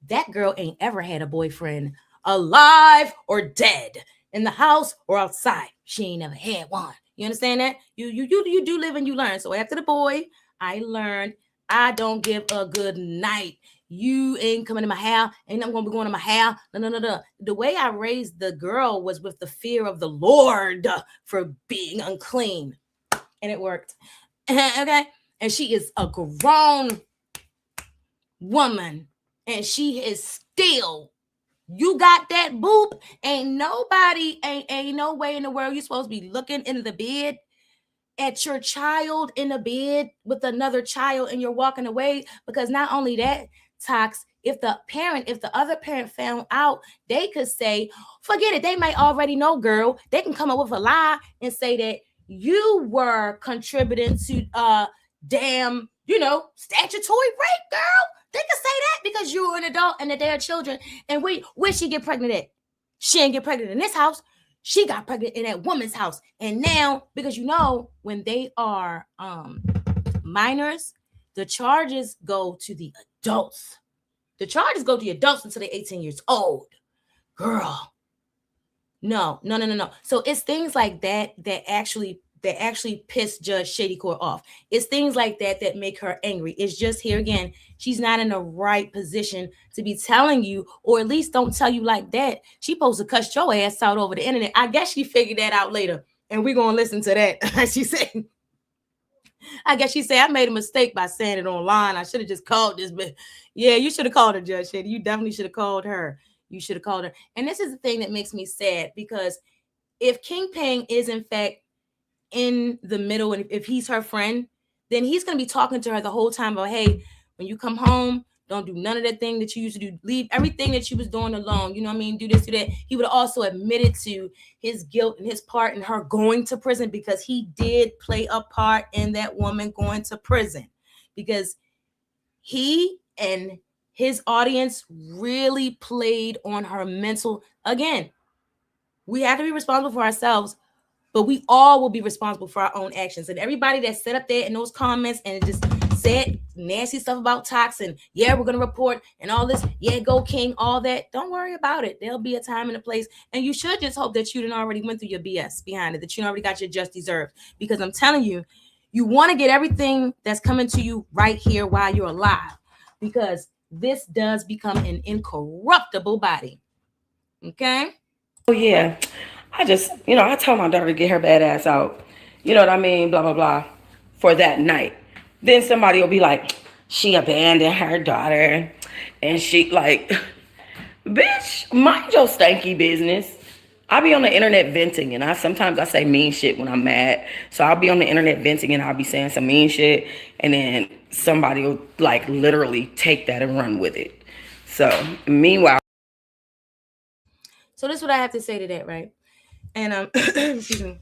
That girl ain't ever had a boyfriend, alive or dead, in the house or outside. She ain't never had one. You understand that? You do live and you learn. So after the boy, I learned I don't give a good night. You ain't coming to my house. Ain't nothing gonna be going to my house. No. The way I raised the girl was with the fear of the Lord for being unclean. And it worked. Okay? And she is a grown woman, and she is still, you got that boop. Ain't nobody, ain't no way in the world you're supposed to be looking in the bed at your child in the bed with another child and you're walking away. Because not only that, Tox, if the other parent found out, they could say, forget it. They might already know, girl. They can come up with a lie and say that you were contributing to damn, statutory rape, girl. They can say that because you were an adult and that they're children. And where she get pregnant at? She didn't get pregnant in this house. She got pregnant in that woman's house. And now, because when they are minors, the charges go to the adults. The charges go to the adults until they're 18 years old. Girl. No. So it's things like that actually piss Judge Shady Court off. It's things like that make her angry. It's just, here again, she's not in the right position to be telling you, or at least don't tell you like that. She supposed to cuss your ass out over the internet. I guess she figured that out later, and we're going to listen to that. She said, I guess she said, I made a mistake by saying it online. I should have just called this, but yeah, you should have called her, Judge Shady. You definitely should have called her. You should have called her. And this is the thing that makes me sad, because if Kingpin is in fact in the middle, and if he's her friend, then he's going to be talking to her the whole time about, hey, when you come home, don't do none of that thing that you used to do. Leave everything that you was doing alone. You know what I mean? Do this, do that. He would have also admitted to his guilt and his part in her going to prison, because he did play a part in that woman going to prison, because he and his audience really played on her mental. Again, we have to be responsible for ourselves, but we all will be responsible for our own actions. And everybody that sat up there in those comments and just said nasty stuff about Tox and, yeah, we're going to report and all this, yeah, go King, all that, don't worry about it. There'll be a time and a place. And you should just hope that you didn't already went through your BS behind it, that you already got your just deserved. Because I'm telling you, you want to get everything that's coming to you right here while you're alive, because this does become an incorruptible body. Okay? Oh, yeah. I just, I told my daughter to get her bad ass out. You know what I mean? Blah, blah, blah. For that night. Then somebody will be like, she abandoned her daughter. And she like, bitch, mind your stanky business. I be on the internet venting, and sometimes I say mean shit when I'm mad. So I'll be on the internet venting and I'll be saying some mean shit, and then somebody will like literally take that and run with it. So meanwhile. So this is what I have to say to that, right? And excuse me,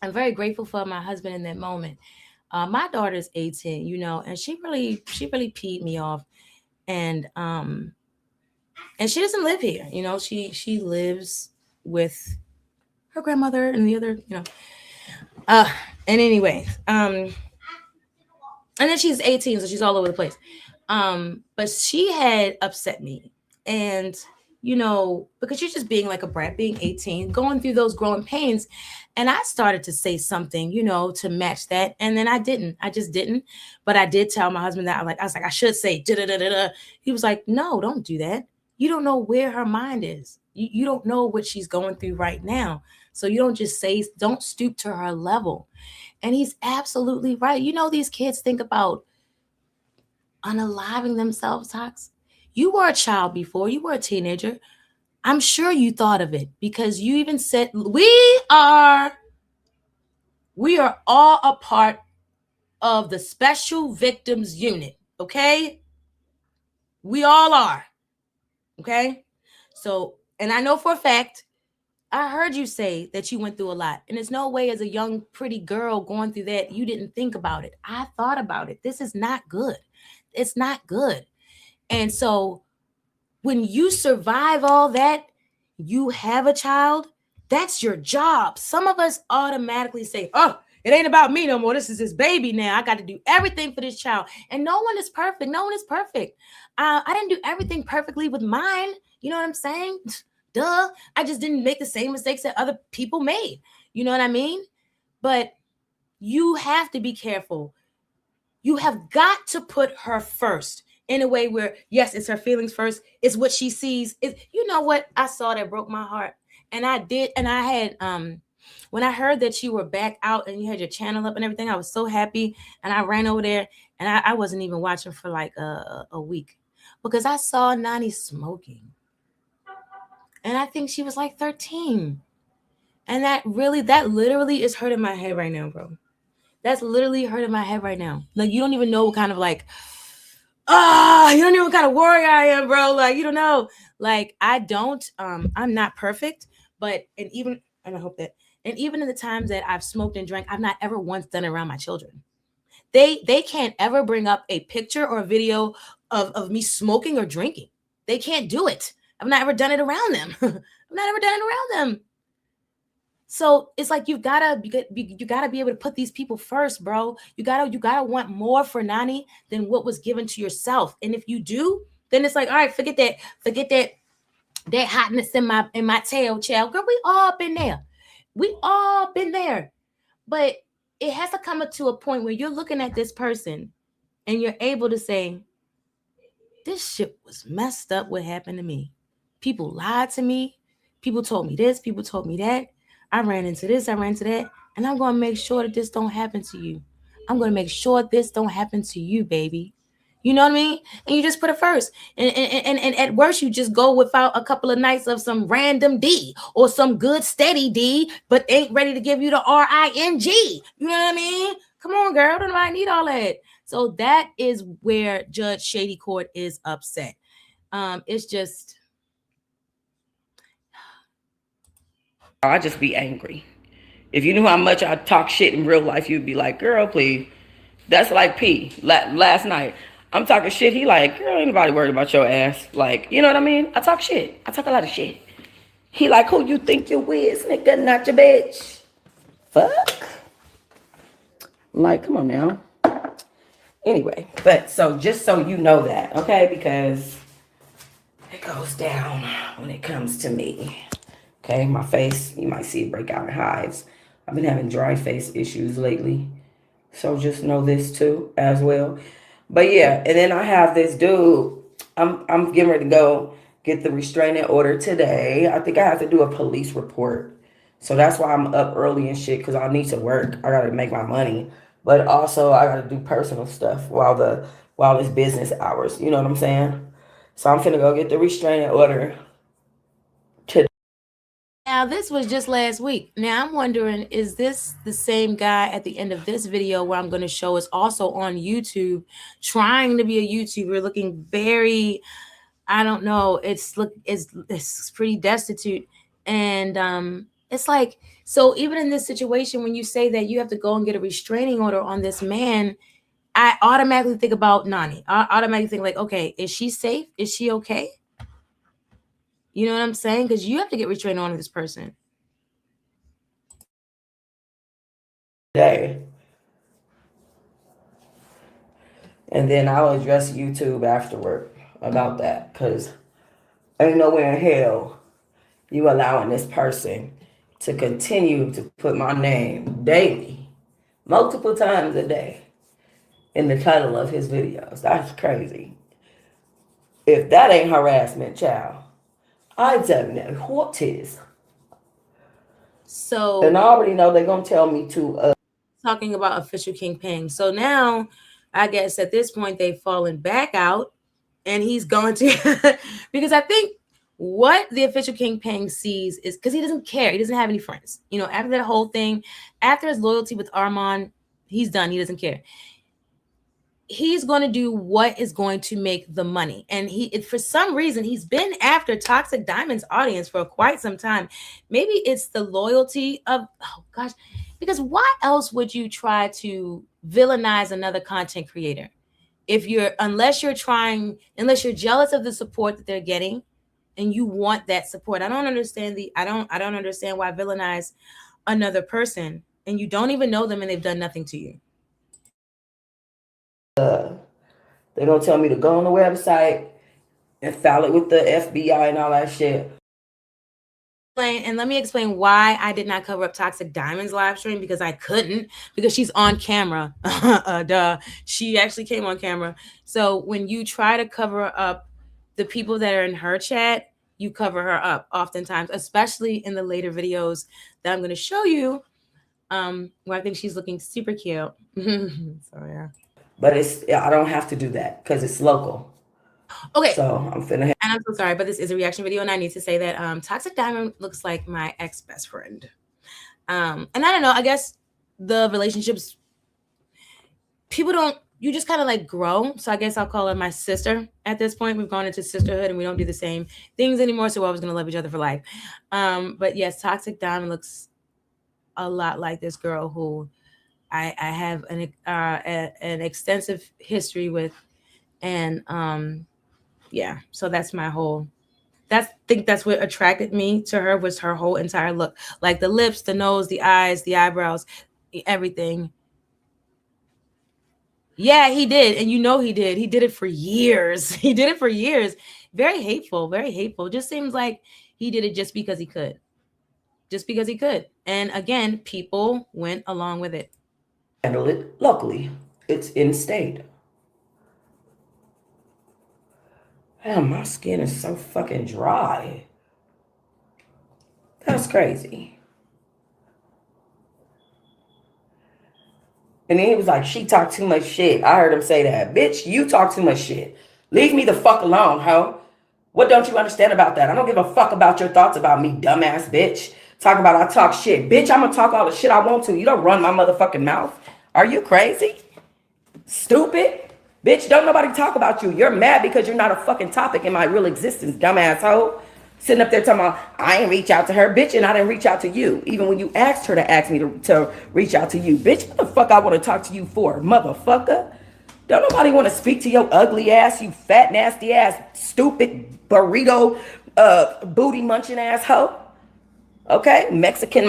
I'm very grateful for my husband in that moment. My daughter's 18, and she really peed me off. And she doesn't live here, she lives with her grandmother and the other, and anyway, and then she's 18, so she's all over the place. But she had upset me, and because you're just being like a brat, being 18, going through those growing pains. And I started to say something, to match that. And then I just didn't. But I did tell my husband that I was like, I should say, da-da-da-da-da. He was like, no, don't do that. You don't know where her mind is. You don't know what she's going through right now. So you don't just say, don't stoop to her level. And he's absolutely right. These kids think about unaliving themselves, Tox. You were a child before, you were a teenager. I'm sure you thought of it, because you even said, we are all a part of the special victims unit. Okay. We all are. Okay. So, and I know for a fact, I heard you say that you went through a lot, and there's no way as a young, pretty girl going through that, you didn't think about it. I thought about it. This is not good. It's not good. And so when you survive all that, you have a child, that's your job. Some of us automatically say, oh, it ain't about me no more. This is his baby now. I got to do everything for this child. And no one is perfect. No one is perfect. I didn't do everything perfectly with mine. You know what I'm saying? Duh. I just didn't make the same mistakes that other people made. You know what I mean? But you have to be careful. You have got to put her first in a way where, yes, it's her feelings first. It's what she sees. You know what? I saw that broke my heart. And I did. And I had, when I heard that you were back out and you had your channel up and everything, I was so happy. And I ran over there, and I wasn't even watching for like a week. because I saw Nani smoking. And I think she was like 13. And that literally is hurting my head right now, bro. That's literally hurting my head right now. Like, you don't even know what kind of like, you don't know what kind of warrior I am, bro. Like, you don't know. Like, I'm not perfect, but, and I hope that, and even in the times that I've smoked and drank, I've not ever once done it around my children. They can't ever bring up a picture or a video of me smoking or drinking. They can't do it. I've not ever done it around them. I've not ever done it around them. So it's like you gotta be able to put these people first, bro. You gotta want more for Nani than what was given to yourself. And if you do, then it's like, all right, forget that hotness in my tail, child. Girl, we all been there. We all been there. But it has to come to a point where you're looking at this person and you're able to say, this shit was messed up what happened to me. People lied to me. People told me this. People told me that. I ran into this. I ran into that. And I'm going to make sure that this don't happen to you. I'm going to make sure this don't happen to you, baby. You know what I mean? And you just put it first. And at worst, you just go without a couple of nights of some random D or some good steady D, but ain't ready to give you the RING. You know what I mean? Come on, girl. Don't nobody need all that. So that is where Judge Shady Court is upset. It's just... I just be angry. If you knew how much I talk shit in real life, you'd be like, girl, please. That's like P. Last night, I'm talking shit. He like, girl, ain't nobody worried about your ass. Like, you know what I mean? I talk shit. I talk a lot of shit. He like, who you think you is, nigga, not your bitch. Fuck. Like, come on now. Anyway, but so just so you know that, okay? Because it goes down when it comes to me. Okay, my face, you might see it break out in hives. I've been having dry face issues lately. So just know this too as well. But yeah, and then I have this dude. I'm getting ready to go get the restraining order today. I think I have to do a police report. So that's why I'm up early and shit, because I need to work. I gotta make my money. But also I gotta do personal stuff while it's business hours. You know what I'm saying? So I'm finna go get the restraining order today. Now, this was just last week. Now, I'm wondering, is this the same guy at the end of this video where I'm going to show is also on YouTube, trying to be a YouTuber, looking very, I don't know, it's pretty destitute. And it's like, so even in this situation, when you say that you have to go and get a restraining order on this man, I automatically think about Nani. I automatically think like, okay, is she safe? Is she okay? You know what I'm saying? Because you have to get restrained on this person. Day. And then I'll address YouTube afterward about that, because ain't nowhere in hell you allowing this person to continue to put my name daily, multiple times a day, in the title of his videos. That's crazy. If that ain't harassment, child, I don't know what is. So, and I already know they're gonna tell me to talking about official kingpin. So now I guess at this point they've fallen back out and he's gone to because I think what the official kingpin sees is, because he doesn't care, he doesn't have any friends. You know, after that whole thing, after his loyalty with Armand, he's done. He doesn't care. He's going to do what is going to make the money. And for some reason, he's been after Toxic Diamond's audience for quite some time. Maybe it's the loyalty of, oh gosh, because why else would you try to villainize another content creator? Unless you're jealous of the support that they're getting and you want that support. I don't understand why villainize another person and you don't even know them and they've done nothing to you. They're gonna tell me to go on the website and file it with the FBI and all that shit. And let me explain why I did not cover up Toxic Diamond's live stream, because I couldn't, because she's on camera. Duh. She actually came on camera. So when you try to cover up the people that are in her chat, you cover her up oftentimes, especially in the later videos that I'm going to show you, where I think she's looking super cute. So yeah. But I don't have to do that because it's local. Okay. So I'm finna. And I'm so sorry, but this is a reaction video, and I need to say that Toxic Diamond looks like my ex-best friend. And I don't know, I guess the relationships, people don't, you just kind of like grow. So I guess I'll call her my sister at this point. We've gone into sisterhood and we don't do the same things anymore. So we're always going to love each other for life. But yes, Toxic Diamond looks a lot like this girl who I have an extensive history with. And yeah, so that's my whole, I think that's what attracted me to her, was her whole entire look. Like the lips, the nose, the eyes, the eyebrows, everything. Yeah, he did. And you know he did. He did it for years. He did it for years. Very hateful, very hateful. Just seems like he did it just because he could. Just because he could. And again, people went along with it. Handle it locally. It's in state. Damn, my skin is so fucking dry. That's crazy. And then he was like, she talked too much shit. I heard him say that. Bitch, you talk too much shit. Leave me the fuck alone, ho. What don't you understand about that? I don't give a fuck about your thoughts about me, dumbass bitch. Talking about I talk shit. Bitch, I'm gonna talk all the shit I want to. You don't run my motherfucking mouth. Are you crazy? Stupid? Bitch, don't nobody talk about you. You're mad because you're not a fucking topic in my real existence, dumbass hoe. Sitting up there talking about, I ain't reach out to her, bitch, and I didn't reach out to you. Even when you asked her to ask me to reach out to you. Bitch, what the fuck I want to talk to you for, motherfucker? Don't nobody want to speak to your ugly ass, you fat, nasty ass, stupid burrito, booty munching ass hoe. Okay? Mexican.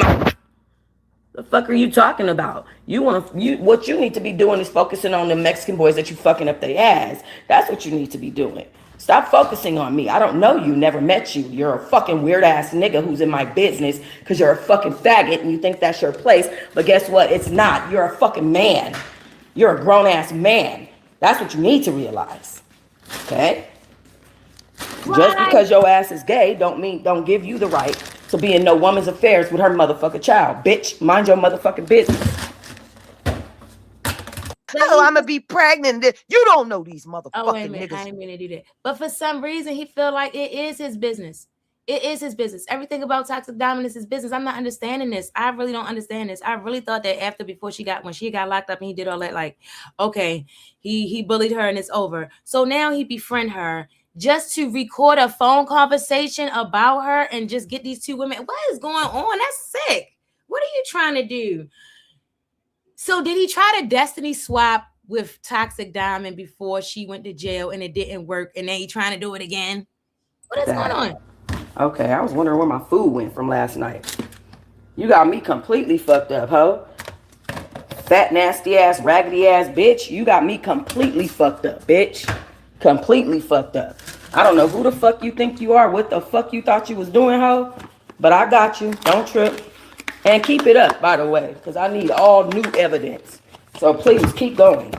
The fuck are you talking about? What you need to be doing is focusing on the Mexican boys that you fucking up their ass. That's what you need to be doing. Stop focusing on me. I don't know you, never met you. You're a fucking weird ass nigga who's in my business because you're a fucking faggot and you think that's your place. But guess what? It's not. You're a fucking man. You're a grown ass man. That's what you need to realize. Okay? Just because your ass is gay don't give you the right to be in no woman's affairs with her motherfucking child. Bitch, mind your motherfucking business. Oh, I'm gonna be pregnant. You don't know these motherfucking Oh, wait a minute. niggas. I didn't mean to do that. But for some reason, he feel like it is his business. It is his business. Everything about Toxic Diamond is his business. I'm not understanding this. I really don't understand this. I really thought that when she got locked up and he did all that, like, okay, he bullied her and it's over. So now he befriend her just to record a phone conversation about her and just get these two women. What is going on? That's sick. What are you trying to do? So did he try to destiny swap with Toxic Diamond before she went to jail and it didn't work, and then he trying to do it again? What is going on? Okay, I was wondering where my food went from last night. You got me completely fucked up, ho. Fat, nasty ass, raggedy ass bitch. You got me completely fucked up, bitch. Completely fucked up. I don't know who the fuck you think you are, what the fuck you thought you was doing, ho. But I got you. Don't trip. And keep it up, by the way, because I need all new evidence. So please keep going.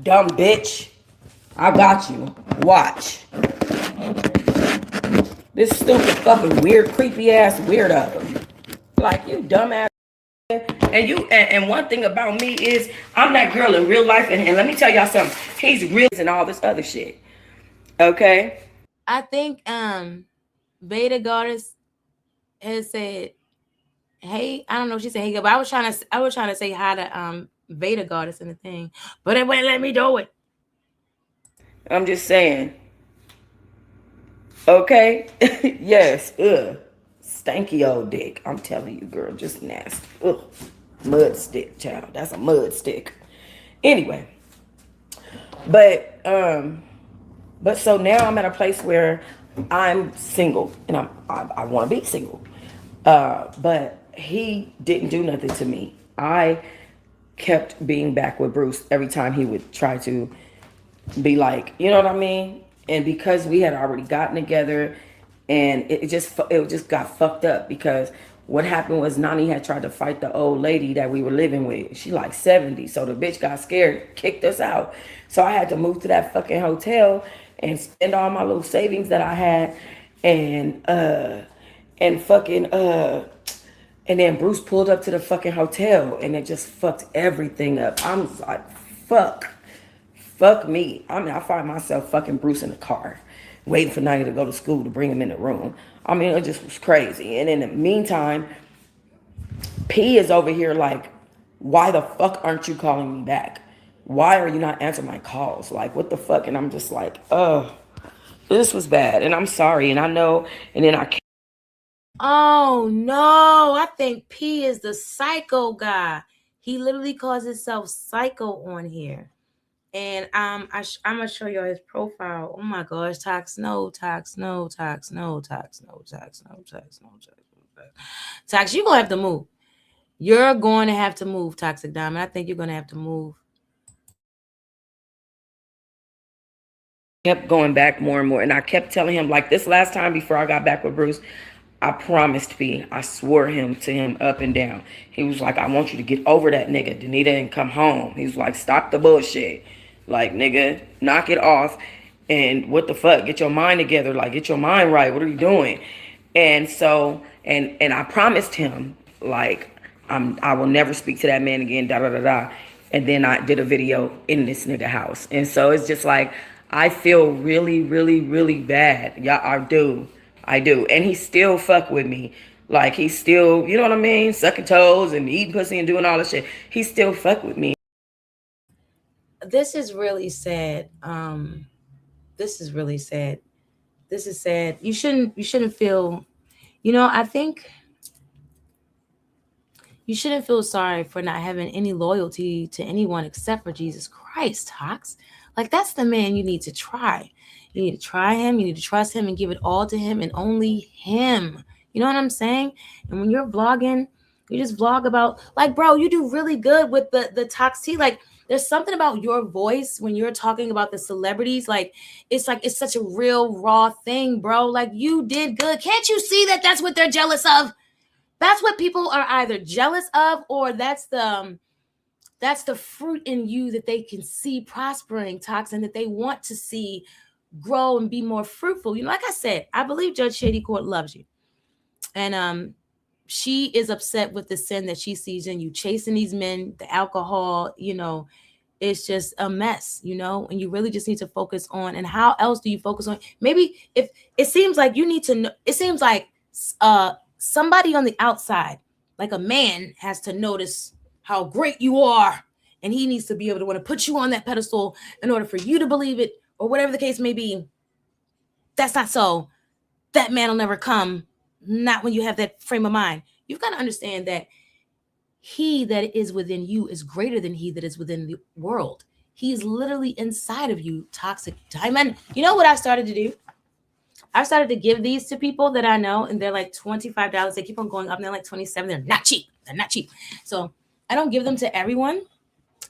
Dumb bitch. I got you. Watch. This stupid fucking weird, creepy ass weirdo. Like you dumbass. And one thing about me is I'm that girl in real life. And let me tell y'all something. He's real and all this other shit. Okay? I think Beta Goddess has said, hey, I don't know if she said hey, but I was trying to say hi to Beta Goddess in the thing, but it wouldn't let me do it. I'm just saying. Okay? Yes. Ugh. Stanky old dick. I'm telling you, girl, just nasty. Ugh. Mud stick, child. That's a mud stick. Anyway. But so now I'm at a place where I'm single and I want to be single. But he didn't do nothing to me. I kept being back with Bruce every time he would try to be like, you know what I mean? And because we had already gotten together, and it just got fucked up, because what happened was Nani had tried to fight the old lady that we were living with. She like 70, so the bitch got scared, kicked us out. So I had to move to that fucking hotel and spend all my little savings that I had, and then Bruce pulled up to the fucking hotel and it just fucked everything up. I'm like, fuck Fuck me. I mean, I find myself fucking Bruce in the car, waiting for Naya to go to school to bring him in the room. I mean, it just was crazy. And in the meantime, P is over here like, why the fuck aren't you calling me back? Why are you not answering my calls? Like, what the fuck? And I'm just like, oh, this was bad. And I'm sorry. And I know. And then I. Oh no, I think P is the psycho guy. He literally calls himself psycho on here. And I'm gonna show you his profile. Oh my gosh, Tox, no, Tox, no, Tox, no, Tox, no, Tox, no, Tox, no, Tox, no, Tox, you're gonna have to move. You're going to have to move, Toxic Diamond. I think you're gonna have to move. Kept going back more and more, and I kept telling him, like, this last time before I got back with Bruce, I promised P, I swore to him up and down. He was like, I want you to get over that nigga. Danita didn't come home. He was like, stop the bullshit. Like, nigga, knock it off. And what the fuck? Get your mind together. Like, get your mind right. What are you doing? And so, and I promised him, like, I will never speak to that man again, da da da da. And then I did a video in this nigga house. And so it's just like, I feel really, really, really bad. Yeah, I do. And he still fuck with me. Like, he's still, you know what I mean? Sucking toes and eating pussy and doing all this shit. He still fuck with me. This is really sad. This is really sad. This is sad. You shouldn't feel, I think you shouldn't feel sorry for not having any loyalty to anyone except for Jesus Christ, Tox. Like, that's the man you need to try. You need to try him. You need to trust him and give it all to him and only him. You know what I'm saying? And when you're vlogging, you just vlog about, like, bro, you do really good with the Tox tea. Like, there's something about your voice when you're talking about the celebrities. Like it's such a real raw thing, bro. Like, you did good. Can't you see that that's what they're jealous of? That's what people are either jealous of, or that's the fruit in you that they can see prospering, Tox, and that they want to see grow and be more fruitful. Like I said, I believe Judge Shady Court loves you. And she is upset with the sin that she sees in you, chasing these men, the alcohol, it's just a mess, and you really just need to focus on. And how else do you focus on? Maybe if it seems like you need to know, it seems like somebody on the outside, like a man, has to notice how great you are, and he needs to be able to want to put you on that pedestal in order for you to believe it, or whatever the case may be. That's not so. That man will never come, not when you have that frame of mind. You've got to understand that he that is within you is greater than he that is within the world. He is literally inside of you, Toxic Diamond. You know what I started to do? I started to give these to people that I know, and they're like $25. They keep on going up, and they're like $27. They're not cheap. So I don't give them to everyone,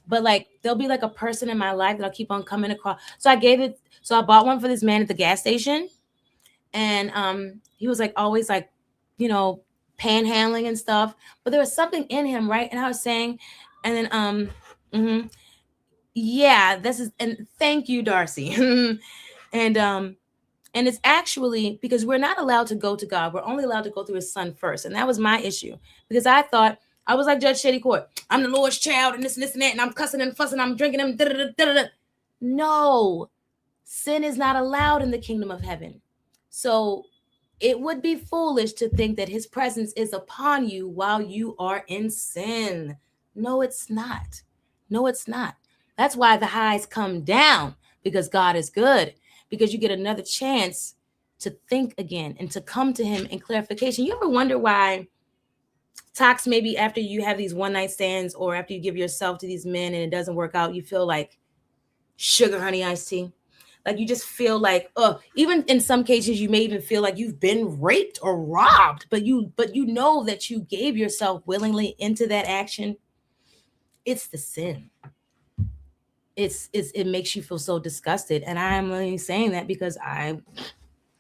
but like there'll be like a person in my life that I'll keep on coming across. So I bought one for this man at the gas station, and he was like always like, panhandling and stuff, but there was something in him, right? And I was saying, and then yeah, this is, and thank you, Darcy. And it's actually because we're not allowed to go to God. We're only allowed to go through his son first. And that was my issue, because I thought I was like Judge Shady Court. I'm the Lord's child and this and that, and I'm cussing and fussing, I'm drinking them. No, sin is not allowed in the kingdom of heaven. So it would be foolish to think that his presence is upon you while you are in sin. No, it's not. No, it's not. That's why the highs come down, because God is good, because you get another chance to think again and to come to him in clarification. You ever wonder why, Tox, maybe after you have these one night stands or after you give yourself to these men and it doesn't work out, you feel like sugar honey iced tea? Like you just feel like, even in some cases, you may even feel like you've been raped or robbed, but you know that you gave yourself willingly into that action. It's the sin. It makes you feel so disgusted. And I'm really saying that because I'm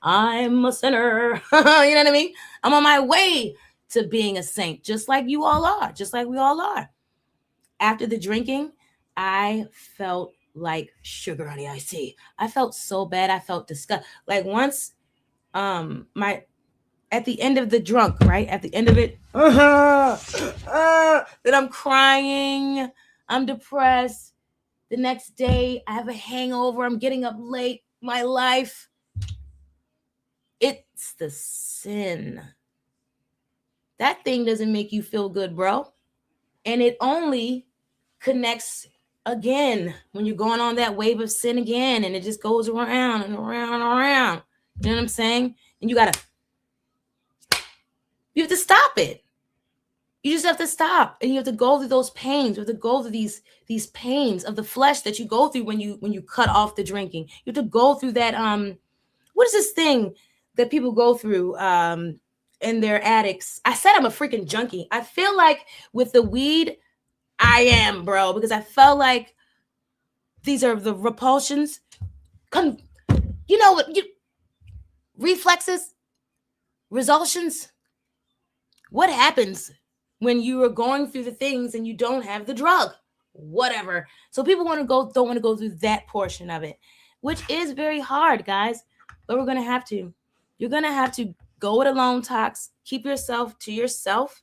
a sinner. You know what I mean? I'm on my way to being a saint, just like you all are, just like we all are. After the drinking, I felt like sugar honey iced tea. I felt so bad. I felt disgust. Like once, at the end of the drunk, right? At the end of it, that I'm crying, I'm depressed. The next day, I have a hangover. I'm getting up late. My life. It's the sin. That thing doesn't make you feel good, bro. And it only connects again when you're going on that wave of sin again, and it just goes around and around and around. You know what I'm saying? And you have to stop it. You just have to stop, and you have to go through those pains. You have to go through these pains of the flesh that you go through when you cut off the drinking. You have to go through that what is this thing that people go through and they're addicts? I said I'm a freaking junkie. I feel like with the weed, I am, bro, because I felt like these are the repulsions. You know what? Reflexes, resolutions. What happens when you are going through the things and you don't have the drug? Whatever. So people don't want to go through that portion of it, which is very hard, guys. But we're gonna have to. You're gonna have to go it alone, Tox. Keep yourself to yourself.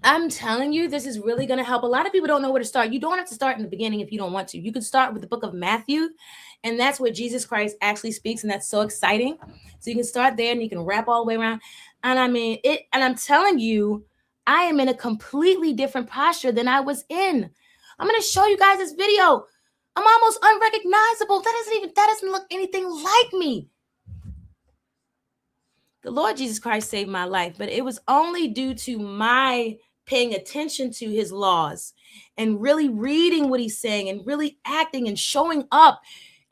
I'm telling you, this is really going to help. A lot of people don't know where to start. You don't have to start in the beginning if you don't want to. You can start with the book of Matthew, and that's where Jesus Christ actually speaks, and that's so exciting. So you can start there, and you can wrap all the way around. And I mean, and I'm telling you, I am in a completely different posture than I was in. I'm going to show you guys this video. I'm almost unrecognizable. That doesn't look anything like me. The Lord Jesus Christ saved my life, but it was only due to my paying attention to his laws and really reading what he's saying and really acting and showing up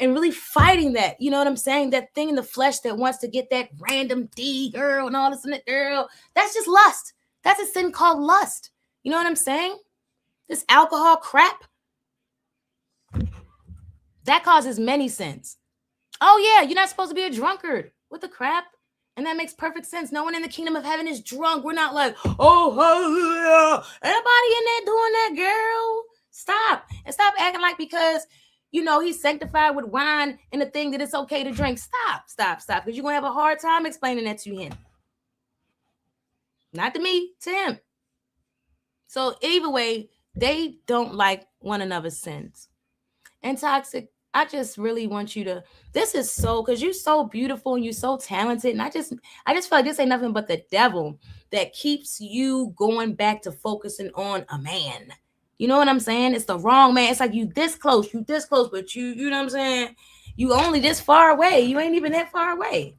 and really fighting that. You know what I'm saying? That thing in the flesh that wants to get that random D girl and all this and that girl. That's just lust. That's a sin called lust. You know what I'm saying? This alcohol crap. That causes many sins. Oh yeah, you're not supposed to be a drunkard. What the crap? And that makes perfect sense. No one in the kingdom of heaven is drunk. We're not like, oh, hallelujah. Anybody in there doing that, girl? Stop. And stop acting like because, he's sanctified with wine and the thing that it's okay to drink. Stop. Because you're going to have a hard time explaining that to him. Not to me, to him. So either way, they don't like one another's sins. And Toxic, I just really want you to, this is so, because you're so beautiful and you're so talented. And I just feel like this ain't nothing but the devil that keeps you going back to focusing on a man. You know what I'm saying? It's the wrong man. It's like you this close, but you know what I'm saying? You only this far away. You ain't even that far away.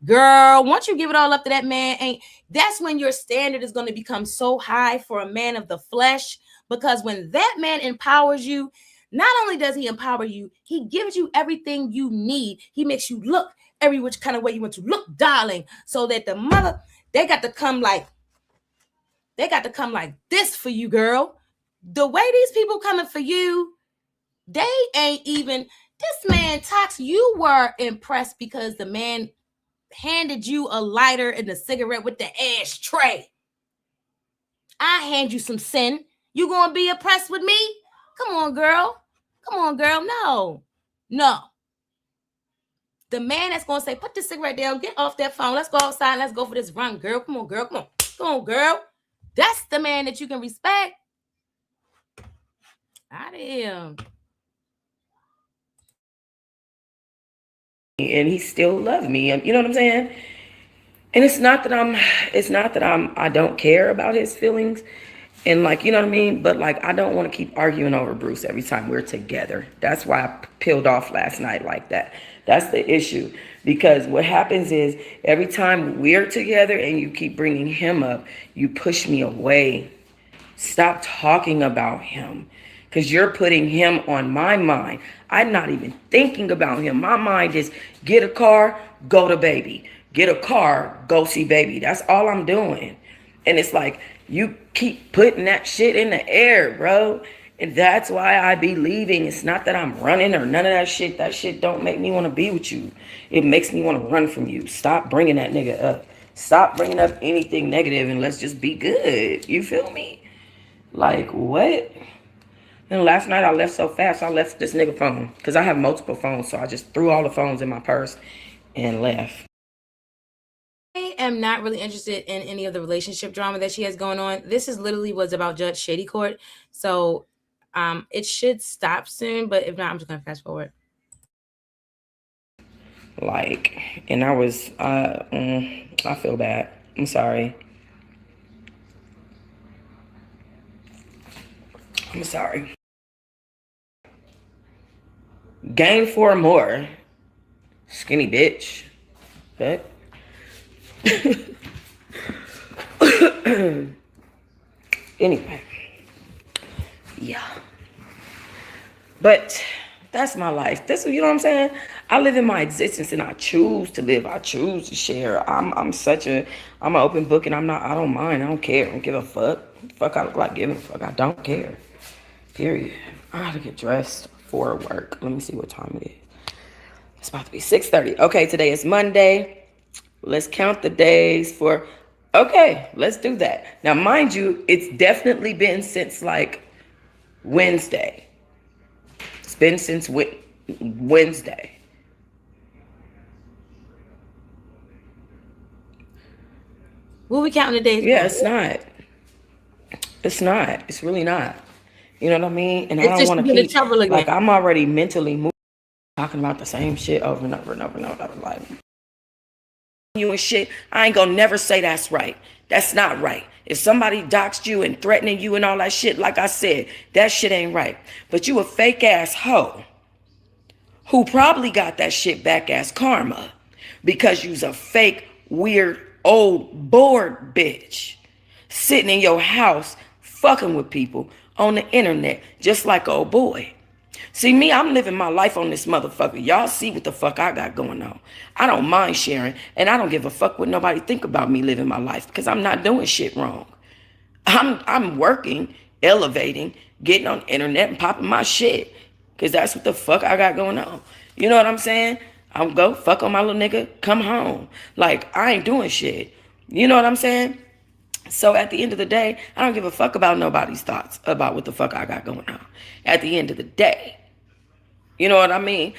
Girl, once you give it all up to that man, that's when your standard is going to become so high for a man of the flesh. Because when that man empowers you, not only does he empower you, he gives you everything you need. He makes you look every which kind of way you want to look, darling, so that the mother, they got to come like this for you, girl. The way these people coming for you, they ain't even, this man, Tox, you were impressed because the man handed you a lighter and a cigarette with the ashtray. I hand you some sin. You gonna be impressed with me? Come on, girl. No. The man that's gonna say, put the cigarette down, get off that phone. Let's go outside. Let's go for this run, girl. Come on, girl. Come on, girl. That's the man that you can respect. I am. And he still loves me. You know what I'm saying? And it's not that I don't care about his feelings. And like, you know what I mean? But like, I don't want to keep arguing over Bruce every time we're together. That's why I peeled off last night like that. That's the issue. Because what happens is every time we're together and you keep bringing him up, you push me away. Stop talking about him. Because you're putting him on my mind. I'm not even thinking about him. My mind is get a car, go to baby. Get a car, go see baby. That's all I'm doing. And it's like, you keep putting that shit in the air, bro. And that's why I be leaving. It's not that I'm running or none of that shit. That shit don't make me want to be with you. It makes me want to run from you. Stop bringing that nigga up. Stop bringing up anything negative and let's just be good. You feel me? Like, what? And last night I left so fast, I left this nigga phone. Because I have multiple phones, so I just threw all the phones in my purse and left. am not really interested in any of the relationship drama that she has going on. This is literally was about Judge Shady Court. So it should stop soon, but if not, I'm just gonna fast forward. Like, and I was, I feel bad. I'm sorry. I'm sorry. Gain 4 more. Skinny bitch. But anyway. Yeah. But that's my life. This, you know what I'm saying? I live in my existence and I choose to live. I choose to share. I'm an open book and I don't mind. I don't care. I don't give a fuck. Fuck I look like giving a fuck. I don't care. Period. I gotta get dressed for work. Let me see what time it is. It's about to be 6:30. Okay, today is Monday. Let's count the days for, okay, let's do that. Now, mind you, it's definitely been since like Wednesday. It's been since Wednesday. What we counting the days? Yeah, it's not. It's not. It's really not. You know what I mean? And It's I don't just want to you get in keep, trouble again. like, I'm already mentally moved, talking about the same shit over and over and over and over. Like, you and shit, I ain't gonna never say that's right. That's not right. If somebody doxed you and threatening you and all that shit, like I said, that shit ain't right. But you a fake ass hoe who probably got that shit back as karma because you's a fake, weird, old, bored bitch sitting in your house fucking with people on the internet just like old boy. See, me, I'm living my life on this motherfucker. Y'all see what the fuck I got going on. I don't mind sharing, and I don't give a fuck what nobody think about me living my life because I'm not doing shit wrong. I'm working, elevating, getting on the internet and popping my shit because that's what the fuck I got going on. You know what I'm saying? I'm go fuck on my little nigga, come home. Like, I ain't doing shit. You know what I'm saying? So at the end of the day, I don't give a fuck about nobody's thoughts about what the fuck I got going on. At the end of the day. You know what I mean?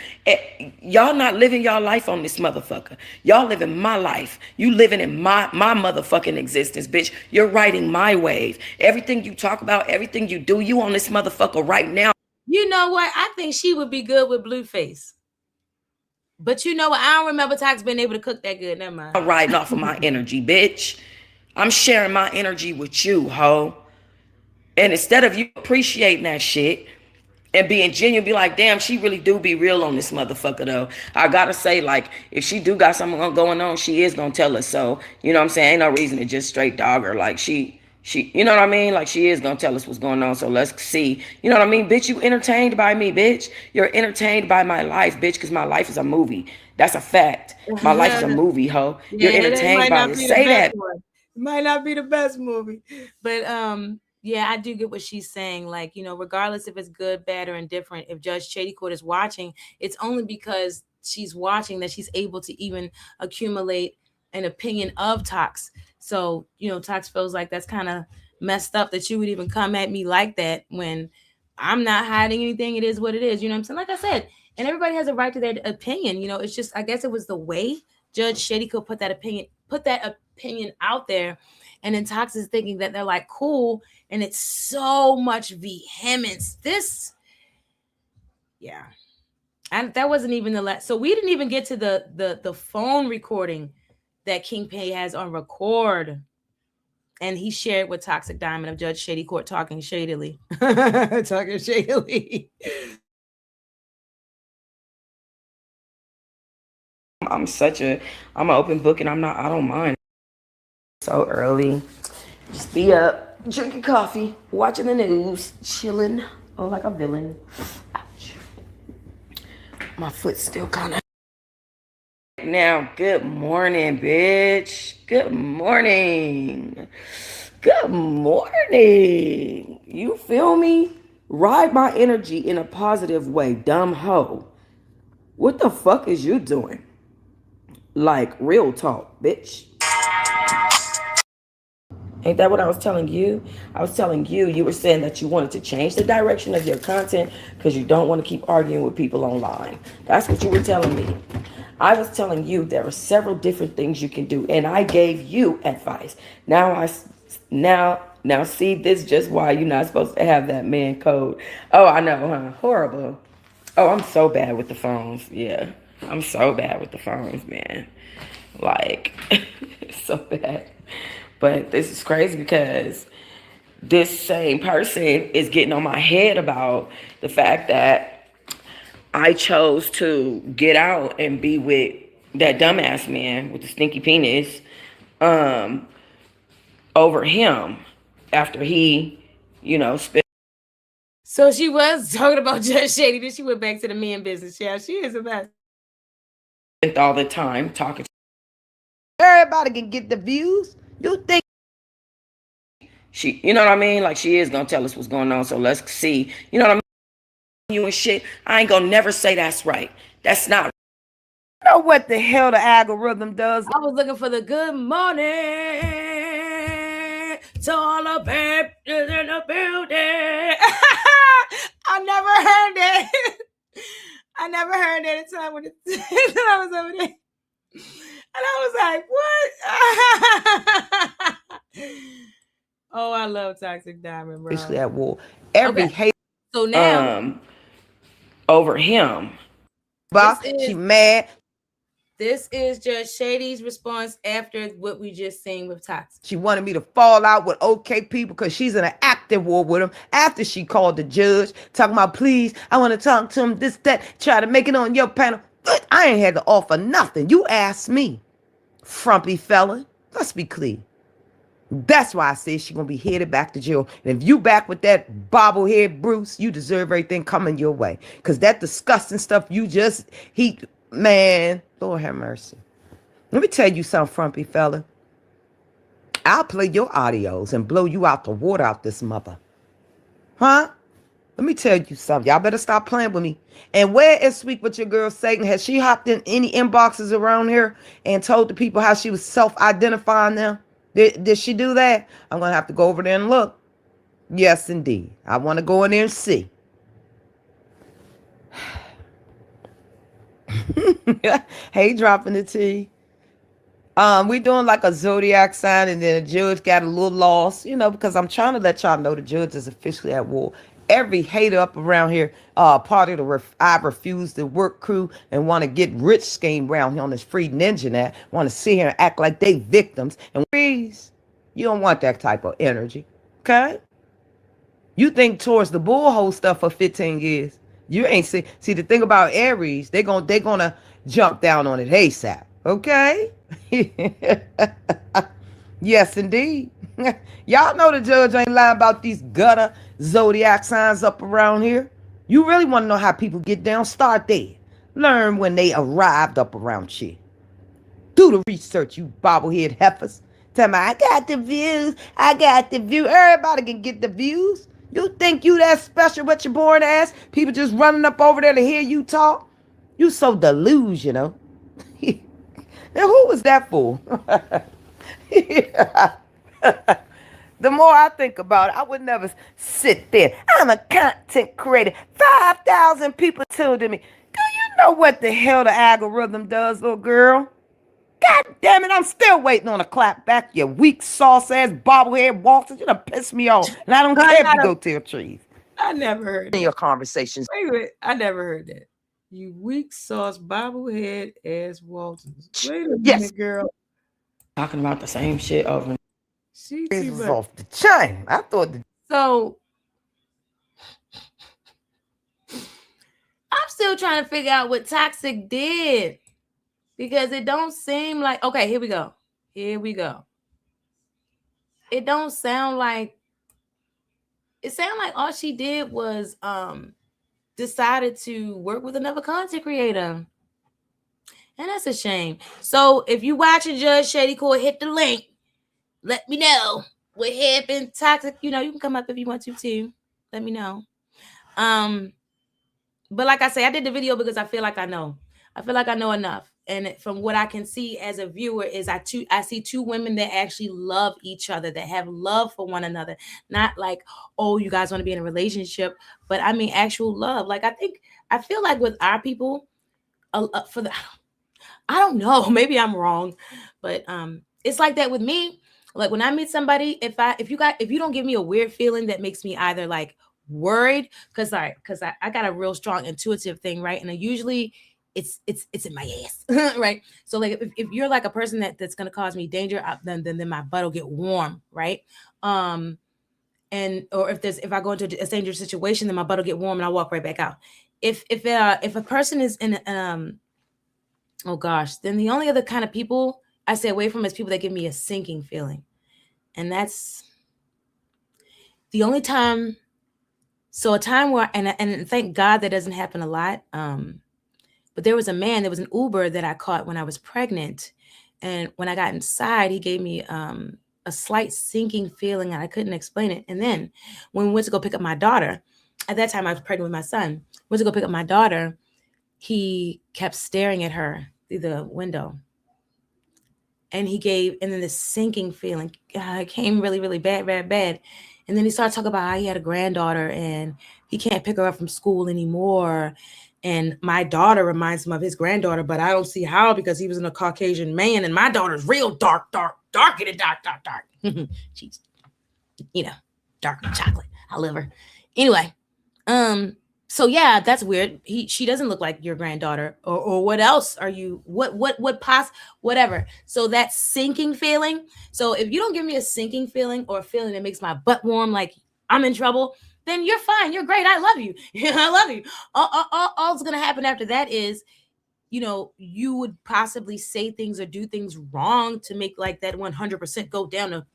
Y'all not living y'all life on this motherfucker. Y'all living my life. You living in my motherfucking existence, bitch. You're riding my wave. Everything you talk about, everything you do, you on this motherfucker right now. You know what? I think she would be good with Blueface. But you know what? I don't remember Tox being able to cook that good. Never mind. I'm riding off of my energy, bitch. I'm sharing my energy with you, ho. And instead of you appreciating that shit and being genuine, be like, damn, she really do be real on this motherfucker, though. I gotta say, like, if she do got something going on, she is gonna tell us so. You know what I'm saying? Ain't no reason to just straight dog her. Like, she, you know what I mean? Like, she is gonna tell us what's going on, so let's see. You know what I mean? Bitch, you entertained by me, bitch. You're entertained by my life, bitch, because my life is a movie. That's a fact. My life is a movie, ho. Yeah, You're entertained by it. Say that. It might not be the best movie. But yeah, I do get what she's saying. Like, you know, regardless if it's good, bad, or indifferent, if Judge Shady Court is watching, it's only because she's watching that she's able to even accumulate an opinion of Tox. So, you know, Tox feels like that's kind of messed up that you would even come at me like that when I'm not hiding anything. It is what it is. You know what I'm saying? Like I said, and everybody has a right to their opinion. You know, it's just, I guess it was the way Judge Shady Court put that opinion out there. And then Tox is thinking that they're like cool, and it's so much vehemence. This, yeah, and that wasn't even the last. So we didn't even get to the phone recording that King Pay has on record, and he shared with Toxic Diamond of Judge Shady Court talking shadily, talking shadily. I'm an open book, and I don't mind. So early, just be up, drinking coffee, watching the news, chilling, oh, like a villain. Ouch. My foot's still kind of. Now, good morning, bitch. Good morning. Good morning. You feel me? Ride my energy in a positive way, dumb hoe. What the fuck is you doing? Like, real talk, bitch. Ain't that what I was telling you? I was telling you, you were saying that you wanted to change the direction of your content because you don't want to keep arguing with people online. That's what you were telling me. I was telling you there are several different things you can do, and I gave you advice. Now see, this just why you're not supposed to have that man code. Oh, I know, huh? Horrible. Oh, I'm so bad with the phones. Yeah, I'm so bad with the phones, man. Like, so bad. But this is crazy because this same person is getting on my head about the fact that I chose to get out and be with that dumbass man with the stinky penis over him after he, spent. So she was talking about Judge Shady, then she went back to the men business. Yeah, she is a mess. All the time talking. Everybody can get the views. You think She, you know what I mean? Like, she is gonna tell us what's going on. So let's see. You know what I mean? You and shit. I ain't gonna never say that's right. That's not. you know what the hell the algorithm does? I was looking for the good morning to all the babes in the building. I never heard that. I never heard that until I was over there. And I was like, what? Oh, I love Toxic Diamond, bro. Especially at war. Every hate. So now over him. She mad. This is Judge Shady's response after what we just seen with Toxic. She wanted me to fall out with okay people because she's in an active war with him after she called the judge, talking about, please, I want to talk to him, this, that, try to make it on your panel. But I ain't had to offer nothing. You asked me, frumpy fella. Let's be clear. That's why I say she's going to be headed back to jail. And if you back with that bobblehead Bruce, you deserve everything coming your way. Because that disgusting stuff man, Lord have mercy. Let me tell you something, frumpy fella. I'll play your audios and blow you out the water out this mother. Huh? Let me tell you something. Y'all better stop playing with me. And where is Sweet with your girl Satan? Has she hopped in any inboxes around here and told the people how she was self-identifying them? Did she do that? I'm going to have to go over there and look. Yes, indeed. I want to go in there and see. Hey, dropping the tea. We doing like a Zodiac sign, and then the judge got a little lost, because I'm trying to let y'all know the judge is officially at war. Every hater up around here, part of the I refuse to work crew and want to get rich scheme around here on this free ninja net, want to sit here and act like they victims. And please, you don't want that type of energy, okay? You think towards the bullhole stuff for 15 years. You ain't see the thing about Aries, they're gonna jump down on it ASAP, okay? Yes, indeed. Y'all know the judge ain't lying about these gutter Zodiac signs up around here. You really want to know how people get down? Start there. Learn when they arrived up around here. Do the research, you bobblehead heifers. Tell me, I got the views. I got the view. Everybody can get the views. You think you that special with your born ass? People just running up over there to hear you talk? You so delusional. Now, who was that for? The more I think about it, I would never sit there. I'm a content creator. 5,000 people tuned in me. Do you know what the hell the algorithm does, little girl? God damn it, I'm still waiting on a clap back, you weak sauce-ass bobblehead waltzers. You done piss me off. And I don't care if you go tell trees. I never heard that. In your conversations. Wait, I never heard that. You weak sauce bobblehead ass Waltons. Wait a minute, girl. Talking about the same shit over. She was off the chain. I thought so. I'm still trying to figure out what Toxic did, because it don't seem like, okay, here we go. It don't sound like, it sounded like all she did was decided to work with another content creator. And that's a shame. So if you watching Judge Shady Court, hit the link. Let me know what happened. Toxic, you can come up if you want to too. Let me know. But like I say, I did the video because I feel like I know. I feel like I know enough. and from what I can see as a viewer is I see two women that actually love each other, that have love for one another. Not like, oh, you guys want to be in a relationship, but I mean actual love. Like I feel like with our people, for the I don't know, maybe I'm wrong, but it's like that with me. Like when I meet somebody, if you don't give me a weird feeling that makes me either like worried, because I got a real strong intuitive thing, right? And I usually it's in my ass, right? So like if you're like a person that's gonna cause me danger, then my butt will get warm, right? And or if I go into a dangerous situation, then my butt will get warm and I walk right back out. If a person is in oh gosh, then the only other kind of people I stay away from is people that give me a sinking feeling. And that's the only time. So a time where, and thank God that doesn't happen a lot. But there was a man, there was an Uber that I caught when I was pregnant. And when I got inside, he gave me a slight sinking feeling and I couldn't explain it. And then when we went to go pick up my daughter, at that time I was pregnant with my son, went to go pick up my daughter, he kept staring at her through the window. And then this sinking feeling came really, really bad. And then he started talking about how he had a granddaughter and he can't pick her up from school anymore. And my daughter reminds him of his granddaughter, but I don't see how, because he was in a Caucasian man and my daughter's real dark. She's, dark chocolate. I love her. Anyway, so yeah, that's weird. She doesn't look like your granddaughter, or what else are you? Whatever. So that sinking feeling. So if you don't give me a sinking feeling or a feeling that makes my butt warm, like I'm in trouble, then you're fine. You're great. I love you. I love you. All's gonna happen after that is, you would possibly say things or do things wrong to make like that 100% go down to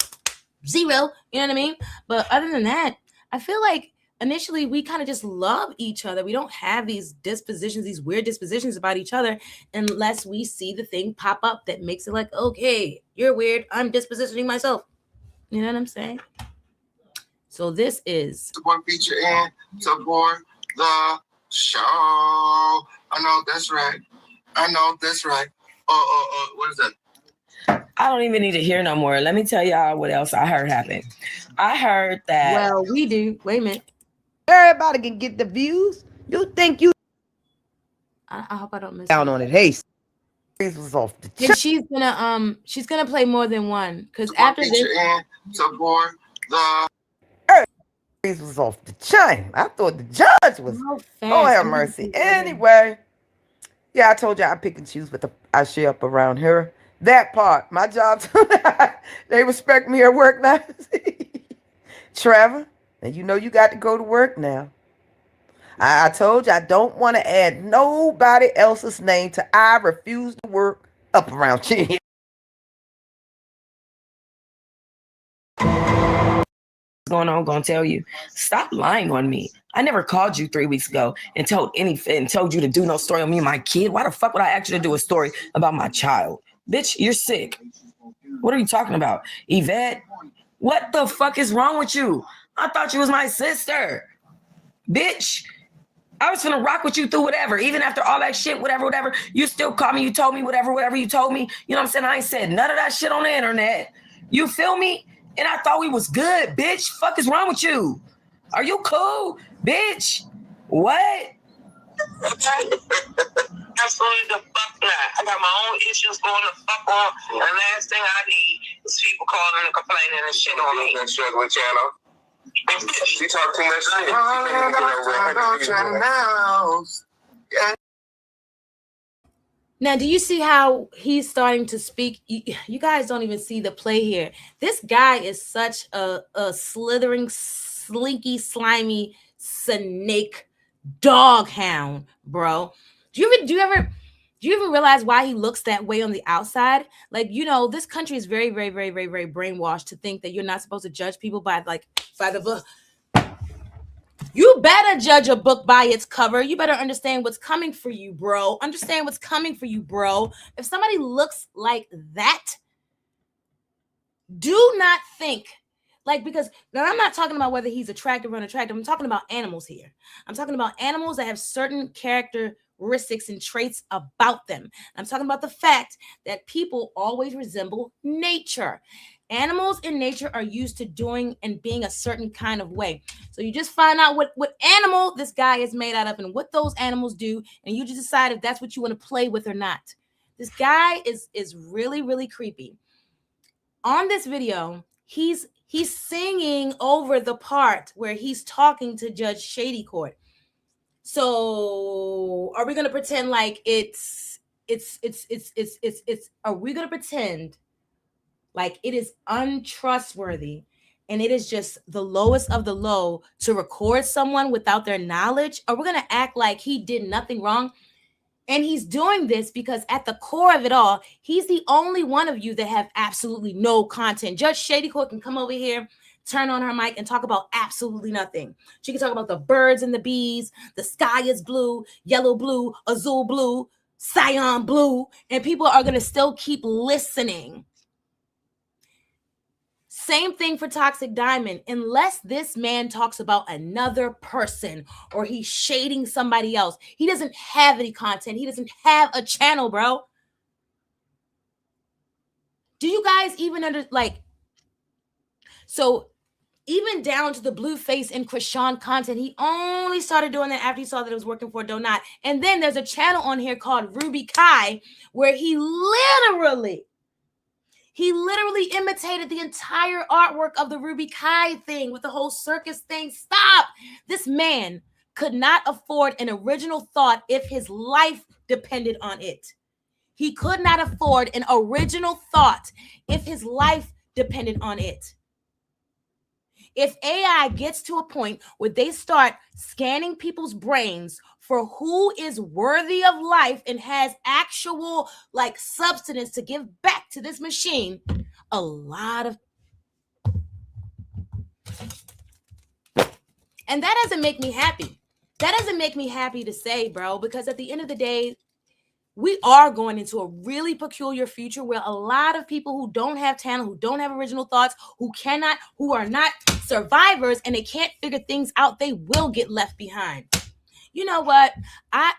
0. You know what I mean? But other than that, I feel like initially we kind of just love each other. We don't have these weird dispositions about each other, unless we see the thing pop up that makes it like, okay, you're weird, I'm dispositioning myself. You know what I'm saying? So this is one feature in support the show. I know that's right. What is that? I don't even need to hear no more. Let me tell y'all what else I heard happen. I heard that. Well, we do. Wait a minute. Everybody can get the views. You think you? I hope I don't miss down on it. Hey, this was off the and she's gonna play more than one, because after this support the. This was off the chain. I thought the judge was. Oh, have mercy. Anyway, yeah, I told you I pick and choose, but I share up around here. That part, my job. They respect me at work now. Trevor, and you got to go to work now. I told you I don't want to add nobody else's name to I refuse to work up around here. Going on, gonna tell you, stop lying on me. I never called you 3 weeks ago and told you to do no story on me and my kid. Why the fuck would I ask you to do a story about my child? Bitch, you're sick. What are you talking about? Yvette, what the fuck is wrong with you? I thought you was my sister. Bitch, I was gonna rock with you through whatever. Even after all that shit, whatever. You still called me, you told me whatever you told me. You know what I'm saying? I ain't said none of that shit on the internet. You feel me? And I thought we was good, bitch. Fuck is wrong with you? Are you cool, bitch? What? Absolutely the fuck not. I got my own issues going the fuck on. And the last thing I need is people calling and complaining and shit on me. Struggling channel. She talk too much shit. Now, do you see how he's starting to speak? You guys don't even see the play here. This guy is such a slithering, slinky, slimy snake dog hound, bro. Do you even realize why he looks that way on the outside? Like, this country is very, very, very, very, very brainwashed to think that you're not supposed to judge people by the book. You better judge a book by its cover. You better understand what's coming for you, bro. Understand what's coming for you, bro. If somebody looks like that, do not think, because now I'm not talking about whether he's attractive or unattractive. I'm talking about animals here. I'm talking about animals that have certain character characteristics and traits about them. I'm talking about the fact that people always resemble nature. Animals in nature are used to doing and being a certain kind of way. So you just find out what animal this guy is made out of and what those animals do, and you just decide if that's what you want to play with or not. This guy is really, really creepy. On this video, he's singing over the part where he's talking to Judge Shady Court. So are we gonna pretend like are we gonna pretend like it is untrustworthy and it is just the lowest of the low to record someone without their knowledge? Or we're gonna act like he did nothing wrong? And he's doing this because at the core of it all, he's the only one of you that have absolutely no content. Judge Shady Court can come over here, turn on her mic, and talk about absolutely nothing. She can talk about the birds and the bees, the sky is blue, yellow blue, azul blue, cyan blue, and people are going to still keep listening. Same thing for Toxic Diamond. Unless this man talks about another person or he's shading somebody else, he doesn't have any content. He doesn't have a channel, bro. Do you guys even so even down to the blue face and Krishan content, he only started doing that after he saw that it was working for Donut. And then there's a channel on here called Ruby Kai where he literally imitated the entire artwork of the Ruby Kai thing with the whole circus thing. Stop! This man could not afford an original thought if his life depended on it. He could not afford an original thought if his life depended on it. If AI gets to a point where they start scanning people's brains for who is worthy of life and has actual substance to give back to this machine, a lot of, and that doesn't make me happy. That doesn't make me happy to say, bro, because at the end of the day, we are going into a really peculiar future where a lot of people who don't have talent, who don't have original thoughts, who are not survivors, and they can't figure things out, they will get left behind. You know what? Shout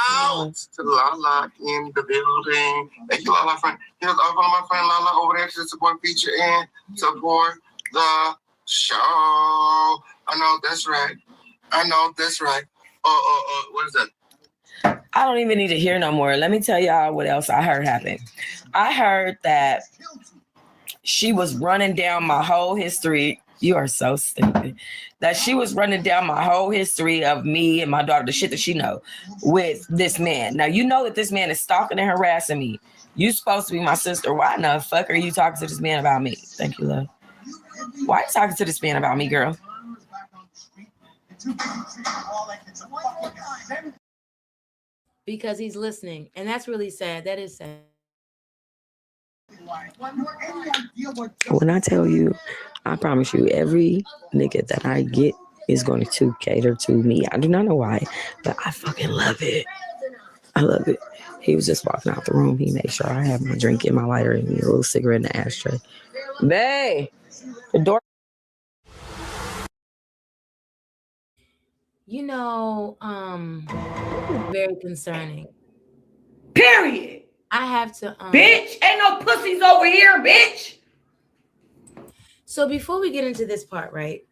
out to Lala in the building. Thank you, Lala, friend. Here's all of my friend Lala over there to support feature and support the show. I know that's right. What is that? I don't even need to hear no more. Let me tell y'all what else I heard happen. I heard that she was running down my whole history. You are so stupid. That she was running down my whole history of me and my daughter, the shit that she know, with this man. Now, you know that this man is stalking and harassing me. You supposed to be my sister. Why the fuck are you talking to this man about me? Thank you, love. Why are you talking to this man about me, girl? Because he's listening, and that's really sad. That is sad. When I tell you, I promise you, every nigga that I get is going to cater to me. I do not know why, but I fucking love it. I love it. He was just walking out the room. He made sure I have my drink in my lighter and a little cigarette in the ashtray. Bae, the door. You know, very concerning. Period. I have to bitch, ain't no pussies over here, bitch. So before we get into this part, right?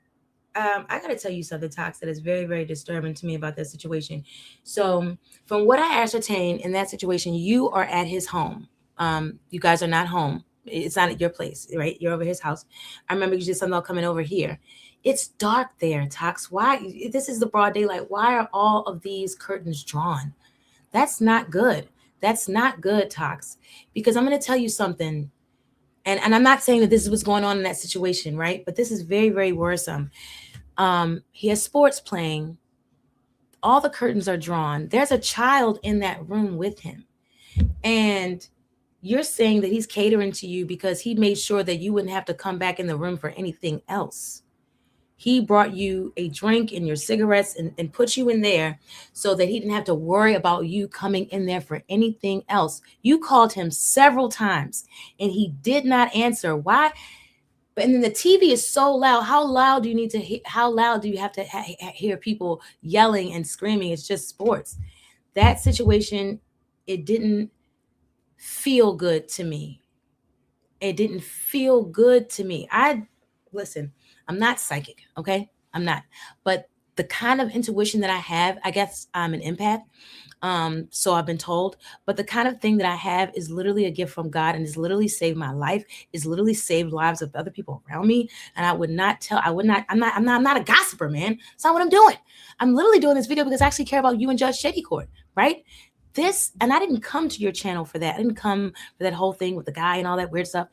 I gotta tell you something, Tox, that is very, very disturbing to me about this situation. So from what I ascertained in that situation, you are at his home. You guys are not home. It's not at your place, right? You're over his house. I remember you did something about coming over here. It's dark there, Tox. Why? This is the broad daylight. Why are all of these curtains drawn? That's not good. That's not good, Tox. Because I'm going to tell you something. And I'm not saying that this is what's going on in that situation, right? But this is very, very worrisome. He has sports playing. All the curtains are drawn. There's a child in that room with him. And you're saying that he's catering to you because he made sure that you wouldn't have to come back in the room for anything else. He brought you a drink and your cigarettes and put you in there so that he didn't have to worry about you coming in there for anything else. You called him several times and he did not answer. Why? But and then the TV is so loud. How loud do you need to how loud do you have to hear people yelling and screaming? It's just sports. That situation, it didn't feel good to me. It didn't feel good to me. Listen, I'm not psychic, okay? I'm not. But the kind of intuition that I have, I guess I'm an empath. So I've been told, but the kind of thing that I have is literally a gift from God, and it's literally saved my life. It's literally saved lives of other people around me. And I'm not a gossiper, man. It's not what I'm doing. I'm literally doing this video because I actually care about you and Judge Shady Court, right? And I didn't come to your channel for that. I didn't come for that whole thing with the guy and all that weird stuff.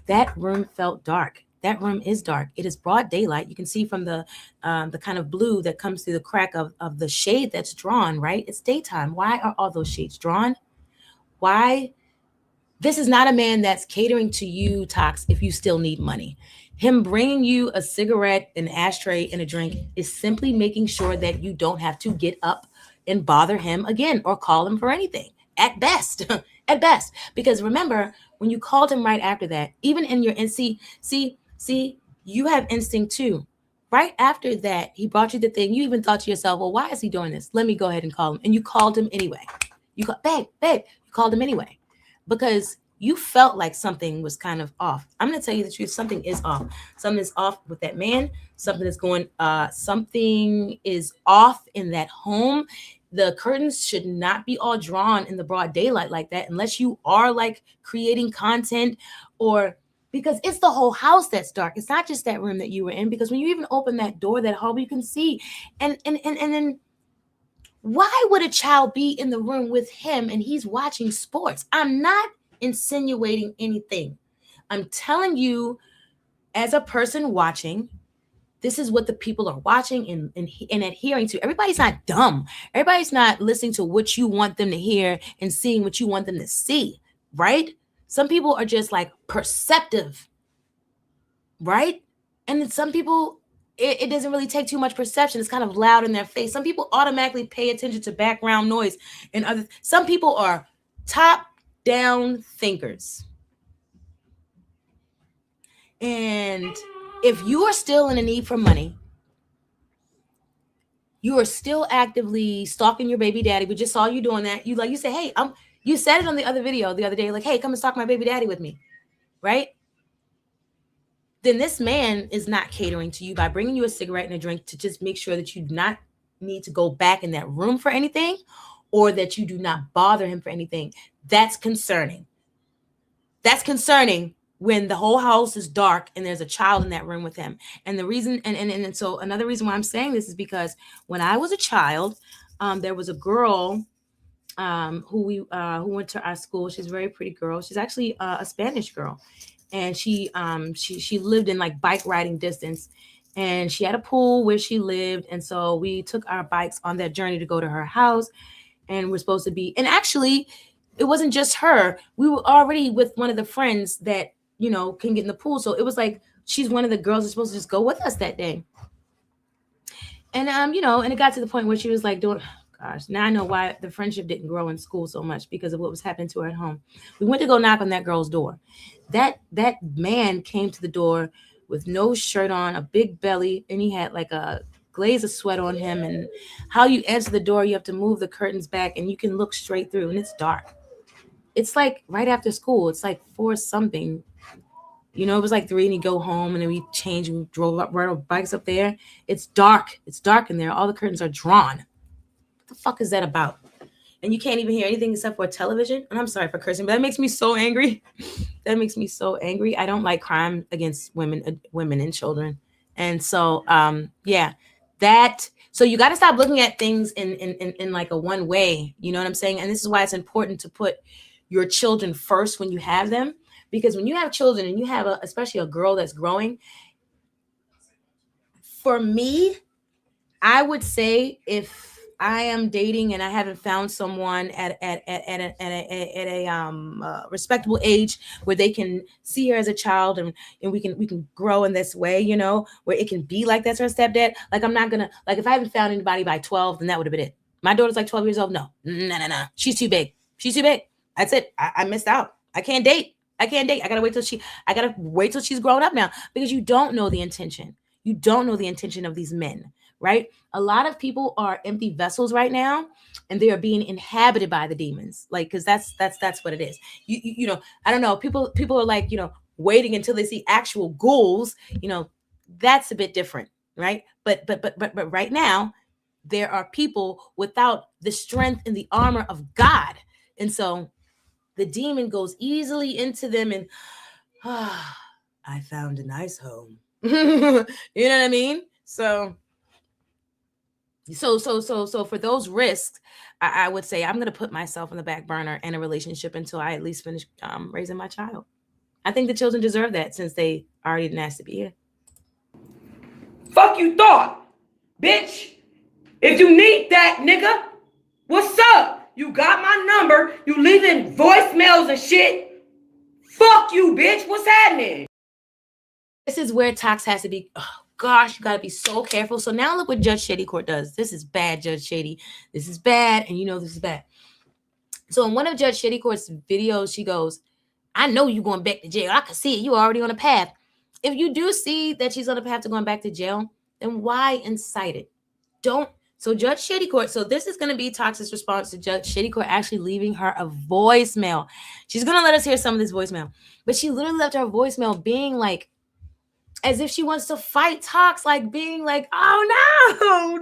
That room felt dark. That room is dark. It is broad daylight. You can see from the kind of blue that comes through the crack of the shade that's drawn, right? It's daytime. Why are all those shades drawn? Why? This is not a man that's catering to you, Tox, if you still need money. Him bringing you a cigarette, an ashtray, and a drink is simply making sure that you don't have to get up and bother him again or call him for anything. At best, at best. Because remember, when you called him right after that, even in your see, you have instinct too. Right after that, he brought you the thing. You even thought to yourself, well, why is he doing this? Let me go ahead and call him. And you called him anyway. You called him anyway. Because you felt like something was kind of off. I'm going to tell you the truth. Something is off. Something is off with that man. Something is off in that home. The curtains should not be all drawn in the broad daylight like that, unless you are like creating content, or because it's the whole house that's dark. It's not just that room that you were in, because when you even open that door, that hallway, you can see. And then why would a child be in the room with him and he's watching sports? I'm not insinuating anything. I'm telling you, as a person watching, this is what the people are watching and adhering to. Everybody's not dumb. Everybody's not listening to what you want them to hear and seeing what you want them to see, right? Some people are just like perceptive, right? And then some people, it doesn't really take too much perception. It's kind of loud in their face. Some people automatically pay attention to background noise and some people are top-down thinkers. And if you are still in a need for money, you are still actively stalking your baby daddy. We just saw you doing that. You say, hey, you said it on the other video the other day, like, hey, come and stalk my baby daddy with me, right? Then this man is not catering to you by bringing you a cigarette and a drink to just make sure that you do not need to go back in that room for anything, or that you do not bother him for anything. That's concerning. That's concerning when the whole house is dark and there's a child in that room with him. And the reason, and so another reason why I'm saying this is because when I was a child, there was a girl who went to our school. She's a very pretty girl. She's actually a Spanish girl. And she lived in like bike riding distance, and she had a pool where she lived. And so we took our bikes on that journey to go to her house, and we're supposed to be, and actually it wasn't just her. We were already with one of the friends that, you know, can get in the pool. So it was like, she's one of the girls that's supposed to just go with us that day. And, you know, and it got to the point where she was like, gosh, now I know why the friendship didn't grow in school so much, because of what was happening to her at home. We went to go knock on that girl's door. That man came to the door with no shirt on, a big belly, and he had like a glaze of sweat on him. And how you answer the door, you have to move the curtains back and you can look straight through, and it's dark. It's like right after school. It's like 4 something. You know, it was like 3 and you go home, and then we changed and we drove up, rode our bikes up there. It's dark. It's dark in there. All the curtains are drawn. What the fuck is that about? And you can't even hear anything except for television. And I'm sorry for cursing, but that makes me so angry. That makes me so angry. I don't like crime against women and children. And so, yeah, so you got to stop looking at things in like a one way. You know what I'm saying? And this is why it's important to put your children first when you have them. Because when you have children and you have especially a girl that's growing, for me, I would say if I am dating and I haven't found someone at a respectable age where they can see her as a child and we can grow in this way, you know, where it can be like that's her stepdad. Like, I'm not gonna, like, if I haven't found anybody by 12, then that would have been it. My daughter's like 12 years old. No. She's too big. She's too big. That's it. I missed out. I can't date. I can't date. I gotta wait till she's grown up now, because you don't know the intention. You don't know the intention of these men, right? A lot of people are empty vessels right now, and they are being inhabited by the demons. Like, because that's what it is. You know, I don't know. People are like, you know, waiting until they see actual ghouls. You know, that's a bit different, right? But right now, there are people without the strength and the armor of God, and so the demon goes easily into them, and I found a nice home. You know what I mean? So for those risks, I would say I'm gonna put myself on the back burner in a relationship until I at least finish raising my child. I think the children deserve that, since they already didn't ask to be here. Fuck you thought, bitch. If you need that, nigga, what's up? You got my number. You leaving voicemails and shit. Fuck you, bitch. What's happening? This is where Tox has to be. Oh, gosh, you got to be so careful. So now look what Judge Shady Court does. This is bad, Judge Shady. This is bad, and you know this is bad. So in one of Judge Shady Court's videos, she goes, I know you going back to jail. I can see it. You already on a path. If you do see that she's on a path to going back to jail, then why incite it? Don't. So Judge Shady Court, so this is going to be Tox's response to Judge Shady Court actually leaving her a voicemail. She's going to let us hear some of this voicemail. But she literally left her voicemail being like, as if she wants to fight Tox, like being like, oh,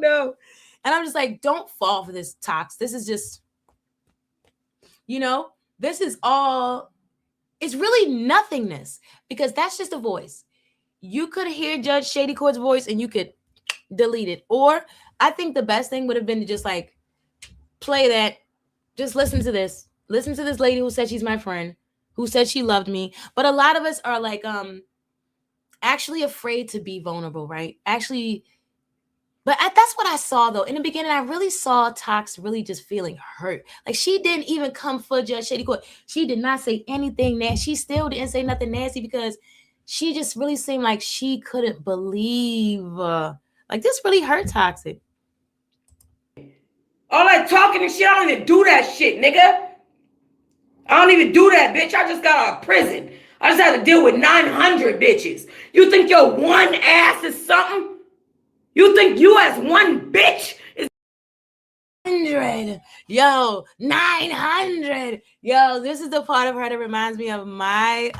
no. And I'm just like, don't fall for this, Tox. This is just, you know, this is all, it's really nothingness, because that's just a voice. You could hear Judge Shady Court's voice and you could delete it. Or I think the best thing would have been to just like play that, just listen to this. Listen to this lady who said she's my friend, who said she loved me. But a lot of us are like, actually afraid to be vulnerable, right? Actually, but that's what I saw though. In the beginning, I really saw Tox really just feeling hurt. Like she didn't even come for Judge Shady Court. She did not say anything nasty. She still didn't say nothing nasty, because she just really seemed like she couldn't believe, like this really hurt Toxic. All that talking and shit, I don't even do that shit, nigga. I don't even do that, bitch. I just got out of prison. I just had to deal with 900 bitches. You think your one ass is something? You think you as one bitch is 900? Yo, 900. Yo, this is the part of her that reminds me of my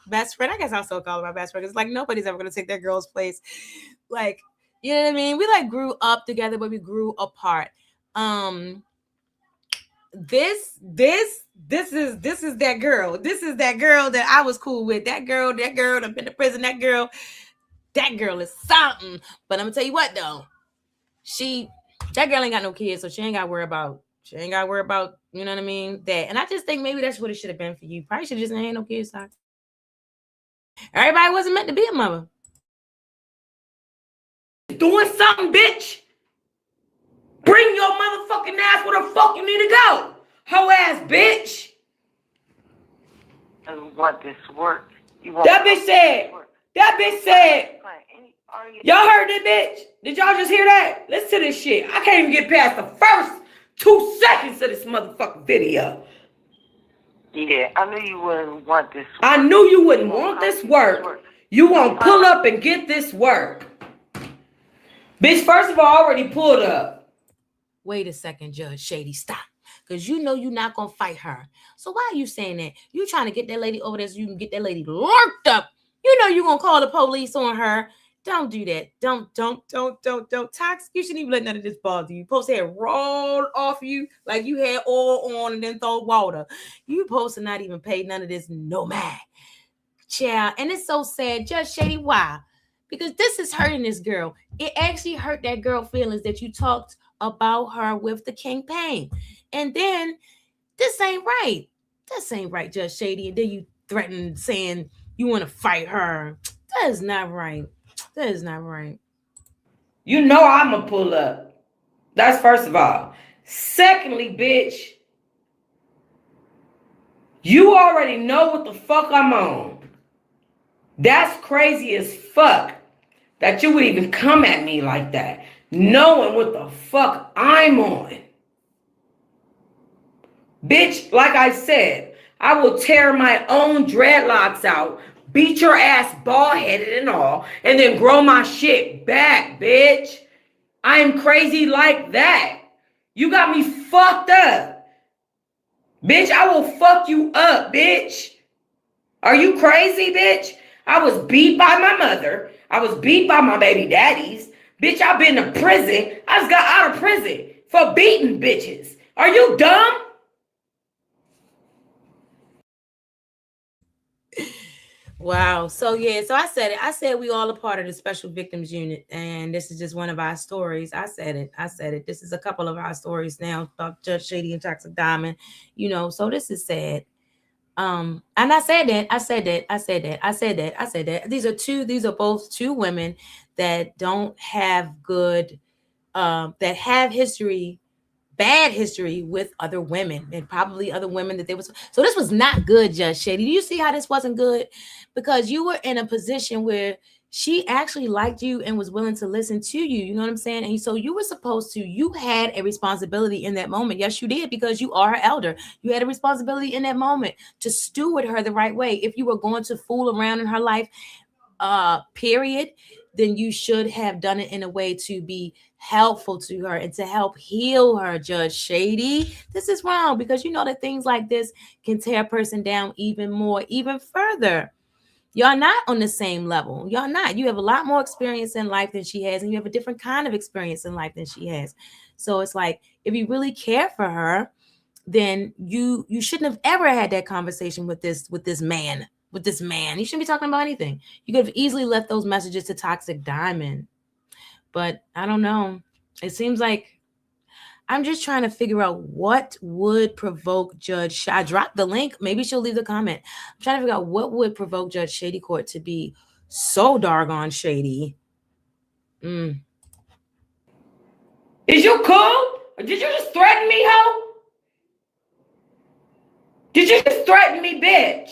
best friend. I guess I'll still call her my best friend, because like nobody's ever gonna take that girl's place. Like, you know what I mean? We like grew up together, but we grew apart. This is that girl. This is that girl that I was cool with. That girl that been to prison. That girl is something. But I'm gonna tell you what though, that girl ain't got no kids, so she ain't got to worry about, you know what I mean, that. And I just think maybe that's what it should have been for you. Probably should have just ain't no kids. Everybody wasn't meant to be a mother. doing something, bitch? Bring your motherfucking ass where the fuck you need to go. Hoe ass bitch. I want this work. That bitch said, y'all heard that bitch? Did y'all just hear that? Listen to this shit. I can't even get past the first 2 seconds of this motherfucking video. Yeah, I knew you wouldn't want this work. I knew you wouldn't want this work. You won't pull up and get this work. Bitch, first of all, I already pulled up. Wait a second, Judge Shady, stop. Because you know you're not going to fight her. So why are you saying that? You trying to get that lady over there so you can get that lady locked up. You know you're going to call the police on her. Don't do that. Don't. Tox, you shouldn't even let none of this bother you. You're supposed to have rolled off you like you had oil on and then throw water. You supposed to not even pay none of this no man. Child. And it's so sad. Judge Shady, why? Because this is hurting this girl. It actually hurt that girl feelings that you talked about her with the King Pain. And then this ain't right. This ain't right, Judge Shady. And then you threaten saying you want to fight her. That is not right. That is not right. You know I'ma pull up. That's first of all. Secondly, bitch, you already know what the fuck I'm on. That's crazy as fuck that you would even come at me like that, knowing what the fuck I'm on. Bitch, like I said, I will tear my own dreadlocks out, beat your ass bald-headed and all, and then grow my shit back, bitch. I'm crazy like that. You got me fucked up. Bitch, I will fuck you up, bitch. Are you crazy, bitch? I was beat by my mother. I was beat by my baby daddies. Bitch, I've been to prison. I just got out of prison for beating bitches. Are you dumb? Wow. So yeah, so I said it. I said we all a part of the special victims unit, and this is just one of our stories. I said it. This is a couple of our stories now about Judge Shady and Toxic Diamond. You know, so this is sad. And I said that. These are both two women that don't have good, that have bad history with other women, and probably other women that they was. So this was not good, Judge Shady. Do you see how this wasn't good? Because you were in a position where she actually liked you and was willing to listen to you. You know what I'm saying? And so you were supposed to, you had a responsibility in that moment. Yes, you did, because you are her elder. You had a responsibility in that moment to steward her the right way. If you were going to fool around in her life, period, then you should have done it in a way to be helpful to her and to help heal her, Judge Shady. This is wrong, because you know that things like this can tear a person down even more, even further. Y'all not on the same level. Y'all not. You have a lot more experience in life than she has, and you have a different kind of experience in life than she has. So it's like, if you really care for her, then you shouldn't have ever had that conversation with this man. You shouldn't be talking about anything. You could have easily left those messages to Toxic Diamond. But I don't know. It seems like I'm just trying to figure out what would provoke Judge. I dropped the link. Maybe she'll leave the comment. I'm trying to figure out what would provoke Judge Shady Court to be so doggone shady. Is you cool? Or did you just threaten me, ho? Did you just threaten me, bitch?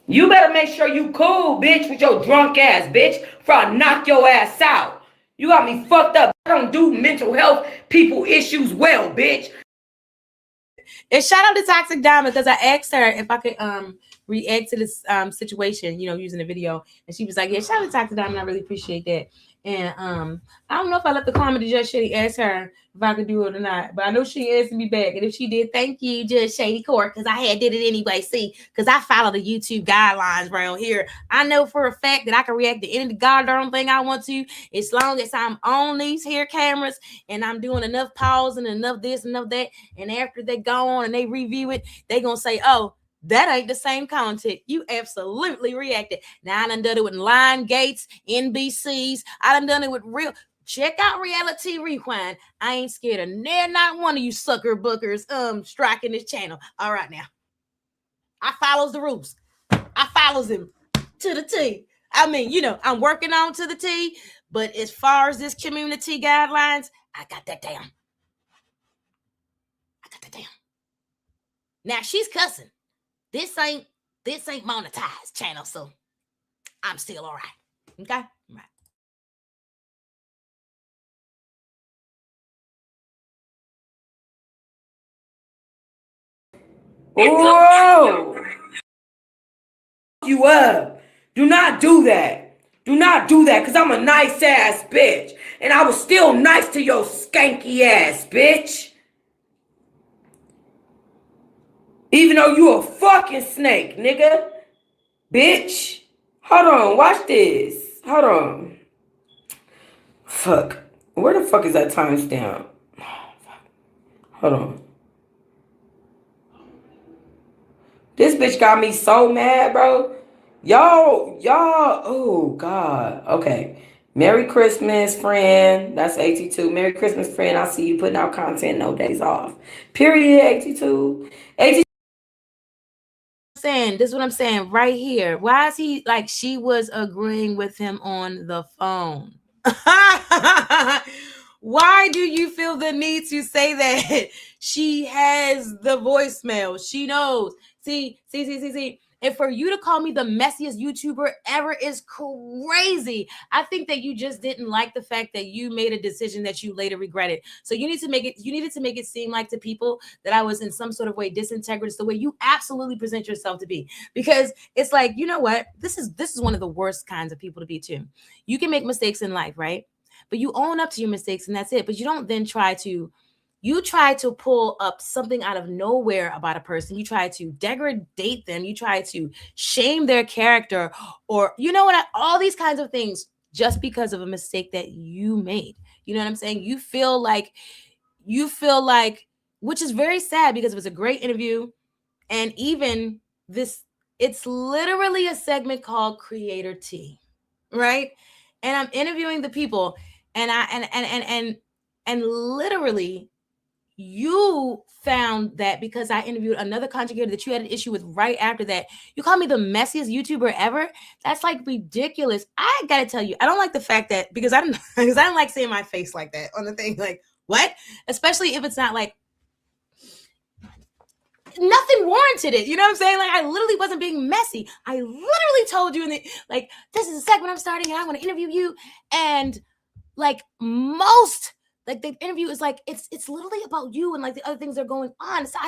You better make sure you cool, bitch, with your drunk ass, bitch, before I knock your ass out. You got me fucked up. I don't do mental health people issues well, bitch. And shout out to Toxic Diamond, because I asked her if I could react to this situation, you know, using the video. And she was like, yeah, shout out to Toxic Diamond. I really appreciate that. And I don't know if I left the comment to Judge Shady ask her if I could do it or not, but I know she answered me back. And if she did, thank you, Judge Shady Court, because I did it anyway. See, because I follow the YouTube guidelines around here. I know for a fact that I can react to any goddamn thing I want to, as long as I'm on these here cameras and I'm doing enough pause and enough this and enough that. And after they go on and they review it, they gonna say, oh, that ain't the same content. You absolutely reacted. Now I done done it with Lion Gates, NBCs. I done it with real. Check out Reality Rewind. I ain't scared of not one of you sucker bookers striking this channel. All right now. I follows the rules. I follows him to the T. I mean, you know, I'm working on to the T, but as far as this community guidelines, I got that down. Now she's cussing. This ain't monetized channel, so I'm still all right. Okay? All right. Whoa! You up. Do not do that. Do not do that, because I'm a nice ass bitch. And I was still nice to your skanky ass, bitch. Even though you a fucking snake, nigga. Bitch. Hold on, watch this. Hold on. Fuck. Where the fuck is that timestamp? Hold on. This bitch got me so mad, bro. Y'all, oh God. Okay. Merry Christmas, friend. That's 82. Merry Christmas, friend. I see you putting out content, no days off. Period, 82. 82. This is what I'm saying right here. Why is he like, she was agreeing with him on the phone? Why do you feel the need to say that? She has the voicemail. She knows. See. And for you to call me the messiest YouTuber ever is crazy. I think that you just didn't like the fact that you made a decision that you later regretted. So you needed to make it seem like to people that I was in some sort of way disintegrated, the way you absolutely present yourself to be. Because it's like, you know what? This is one of the worst kinds of people to be too. You can make mistakes in life, right? But you own up to your mistakes and that's it. But you don't then try to pull up something out of nowhere about a person. You try to degrade them. You try to shame their character, or you know what? All these kinds of things just because of a mistake that you made. You know what I'm saying? You feel like, which is very sad because it was a great interview. And even this, it's literally a segment called Creator T, right? And I'm interviewing the people, and literally, you found that because I interviewed another content creator that you had an issue with right after that, you call me the messiest YouTuber ever. That's like ridiculous. I gotta tell you, I don't like the fact that, because I don't like seeing my face like that on the thing. Like, what? Especially if it's not like nothing warranted it. You know what I'm saying? Like, I literally wasn't being messy. I literally told you this is a segment I'm starting and I want to interview you. And like the interview is like, it's literally about you and like the other things that are going on. So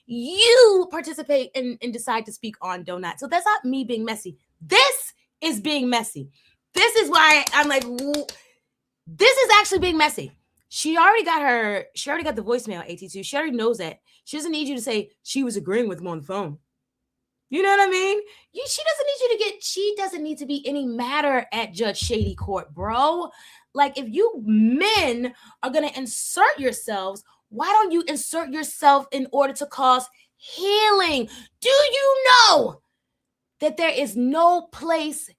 you participate and decide to speak on Donut. So that's not me being messy. This is being messy. This is why I'm like, this is actually being messy. She already got the voicemail, AT2. She already knows that. She doesn't need you to say she was agreeing with him on the phone. You know what I mean? She doesn't need to be any madder at Judge Shady Court, bro. Like, if you men are going to insert yourselves, why don't you insert yourself in order to cause healing? Do you know that there is no place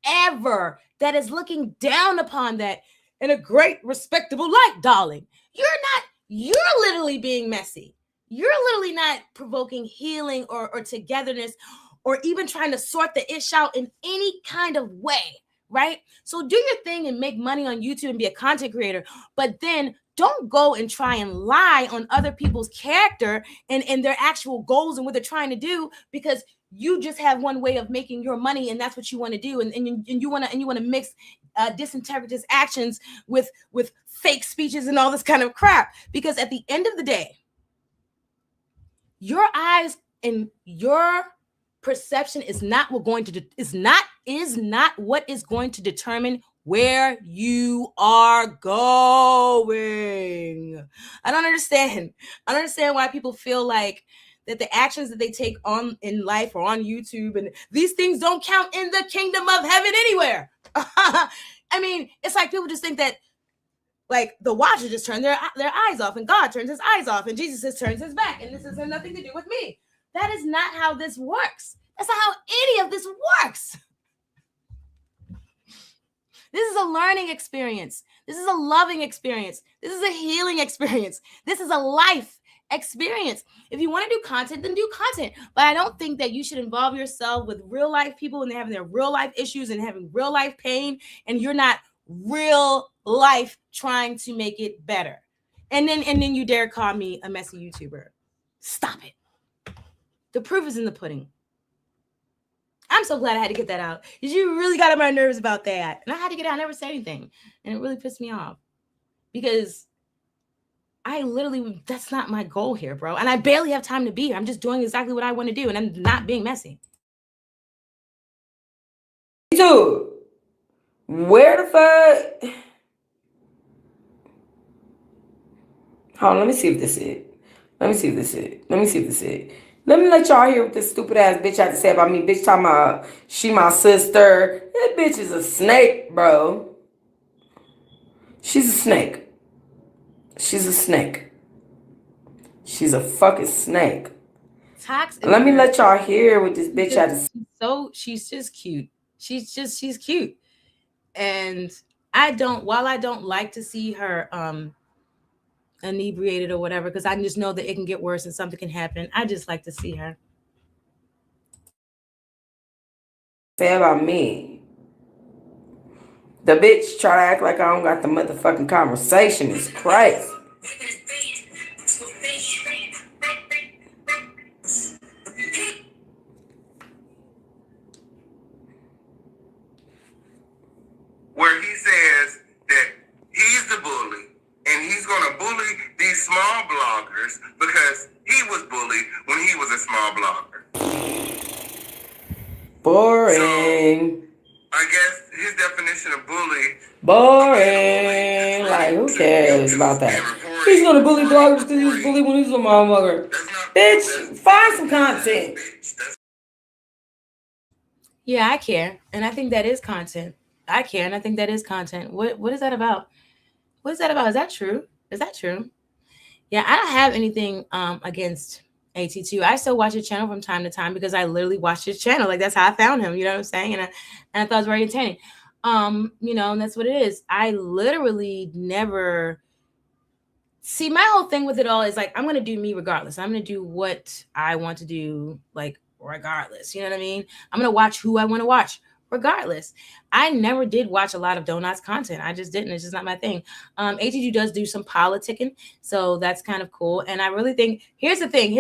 ever that is looking down upon that in a great, respectable light, darling? You're literally being messy. You're literally not provoking healing or togetherness or even trying to sort the ish out in any kind of way, right? So do your thing and make money on YouTube and be a content creator, but then don't go and try and lie on other people's character and their actual goals and what they're trying to do, because you just have one way of making your money and that's what you want to do. And you want to mix disintegratous actions with fake speeches and all this kind of crap. Because at the end of the day, your eyes and your perception is not what is going to determine where you are going. I don't understand why people feel like that the actions that they take on in life or on YouTube and these things don't count in the kingdom of heaven anywhere. I mean, it's like people just think that like the watchers just turn their eyes off and God turns his eyes off and Jesus just turns his back and this has nothing to do with me. That is not how this works. That's not how any of this works. This is a learning experience. This is a loving experience. This is a healing experience. This is a life experience. If you want to do content, then do content. But I don't think that you should involve yourself with real life people and they're having their real life issues and having real life pain, and you're not real life trying to make it better. And then you dare call me a messy YouTuber. Stop it. The proof is in the pudding. I'm so glad I had to get that out. You really got on my nerves about that. And I had to get it out. I never said anything. And it really pissed me off. Because that's not my goal here, bro. And I barely have time to be here. I'm just doing exactly what I want to do. And I'm not being messy. Dude, where the fuck? Hold on, let me see if this is it. Let me let y'all hear what this stupid ass bitch had to say about me. Bitch talking about she my sister. That bitch is a snake, bro. She's a snake. She's a fucking snake. Let me let y'all hear what this bitch had to say. So she's just cute. She's cute. And while I don't like to see her inebriated or whatever, because I just know that it can get worse and something can happen, I just like to see her. Say about me. The bitch try to act like I don't got the motherfucking conversation. It's crazy. Boring. I guess his definition of bully. Boring. Like, who cares about that? He's gonna bully bloggers because he was bullied when he was a motherfucker. Bitch, find some content. Yeah, I care. And I think that is content. I care, and I think that is content. What is that about? What is that about? Is that true? Is that true? Yeah, I don't have anything against AT2. I still watch his channel from time to time because I literally watched his channel. Like, that's how I found him, you know what I'm saying? And I thought it was very entertaining. You know, and that's what it is. I literally never see, my whole thing with it all is like, I'm gonna do me regardless. I'm gonna do what I want to do, like, regardless. You know what I mean? I'm gonna watch who I want to watch regardless. I never did watch a lot of Donut's content. I just didn't. It's just not my thing. AT2 does do some politicking, so that's kind of cool. And I really think, here's the thing.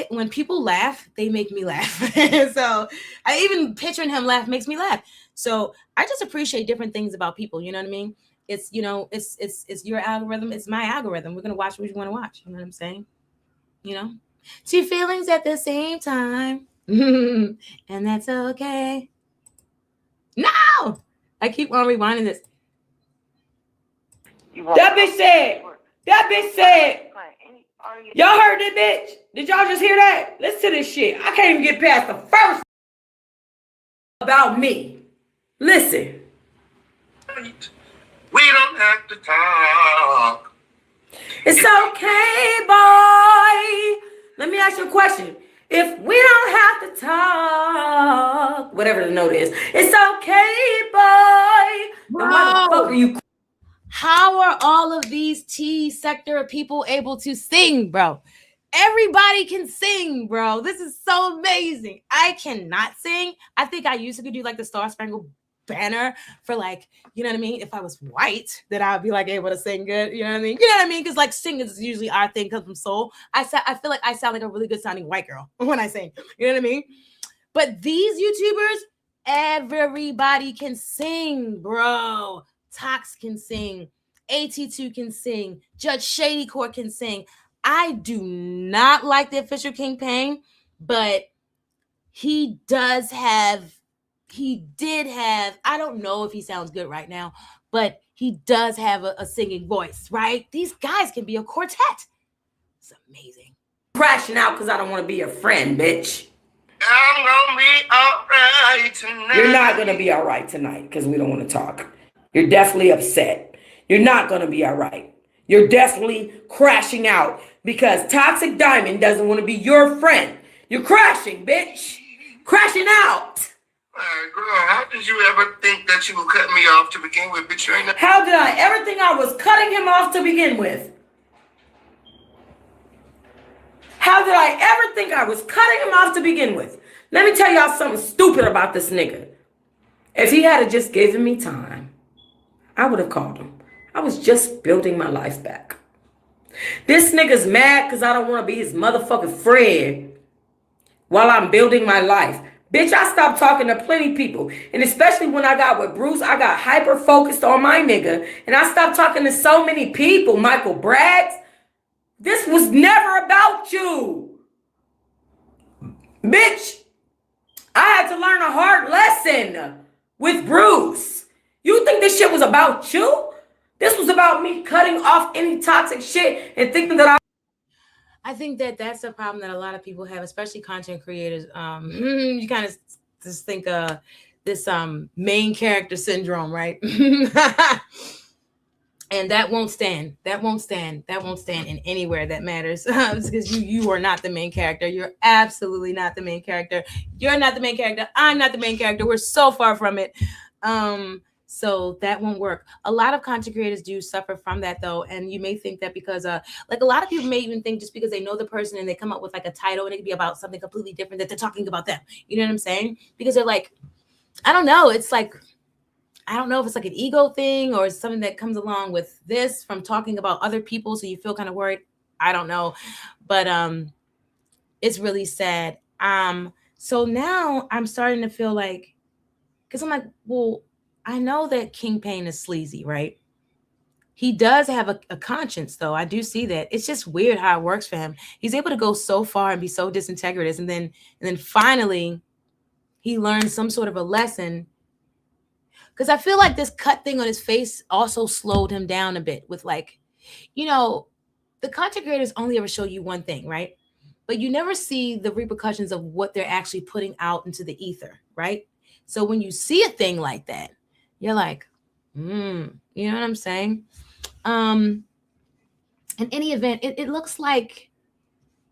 When people laugh, they make me laugh. So I even picturing him laugh makes me laugh. So I just appreciate different things about people. You know what I mean? It's, you know, it's your algorithm. It's my algorithm. We're going to watch what you want to watch. You know what I'm saying? You know, two feelings at the same time. And that's okay. No, I keep on rewinding this. That bitch said, y'all heard that bitch? Did y'all just hear that? Listen to this shit. I can't even get past the first about me. Listen. We don't have to talk. It's okay, boy. Let me ask you a question. If we don't have to talk, whatever the note is, it's okay, boy. The motherfucker you. How are all of these T sector people able to sing, bro? Everybody can sing, bro. This is so amazing. I cannot sing. I think I used to do like the Star Spangled Banner for, like, you know what I mean? If I was white, then I'd be like able to sing good. You know what I mean? You know what I mean? Because like singing is usually our thing, comes from soul. I feel like I sound like a really good sounding white girl when I sing. You know what I mean? But these YouTubers, everybody can sing, bro. Tox can sing. AT2 can sing. Judge Shady Court can sing. I do not like the official King Pain, but he did have, I don't know if he sounds good right now, but he does have a singing voice, right? These guys can be a quartet. It's amazing. Crashing out because I don't want to be your friend, bitch. I'm gonna be alright tonight. You're not gonna be all right tonight because we don't want to talk. You're definitely upset. You're not gonna be all right. You're definitely crashing out because Toxic Diamond doesn't want to be your friend. You're crashing, bitch. Crashing out. Girl, how did you ever think that you would cut me off to begin with, bitch? You ain't How did I ever think I was cutting him off to begin with? How did I ever think I was cutting him off to begin with? Let me tell y'all something stupid about this nigga. If he had just given me time, I would have called him. I was just building my life back. This nigga's mad because I don't want to be his motherfucking friend while I'm building my life. Bitch, I stopped talking to plenty of people. And especially when I got with Bruce, I got hyper-focused on my nigga. And I stopped talking to so many people. Michael Braggs. This was never about you. Bitch, I had to learn a hard lesson with Bruce. You think this shit was about you? This was about me cutting off any toxic shit and thinking that I think that that's a problem that a lot of people have, especially content creators. You kind of just think this main character syndrome, right? And that won't stand. That won't stand in anywhere that matters. Because you are not the main character. You're absolutely not the main character. You're not the main character. I'm not the main character. We're so far from it. So that won't work. A lot of content creators do suffer from that, though. And you may think that because like a lot of people may even think just because they know the person and they come up with like a title and it could be about something completely different that they're talking about them. You know what I'm saying? Because they're like, I don't know. It's like, I don't know if it's like an ego thing or something that comes along with this from talking about other people. So you feel kind of worried. I don't know. But it's really sad. So now I'm starting to feel like, because I'm like, well, I know that King Pain is sleazy, right? He does have a conscience, though. I do see that. It's just weird how it works for him. He's able to go so far and be so disintegrated, and then finally he learned some sort of a lesson. Because I feel like this cut thing on his face also slowed him down a bit with like, you know, the content creators only ever show you one thing, right? But you never see the repercussions of what they're actually putting out into the ether, right? So when you see a thing like that, you're like, you know what I'm saying? In any event, it looks like,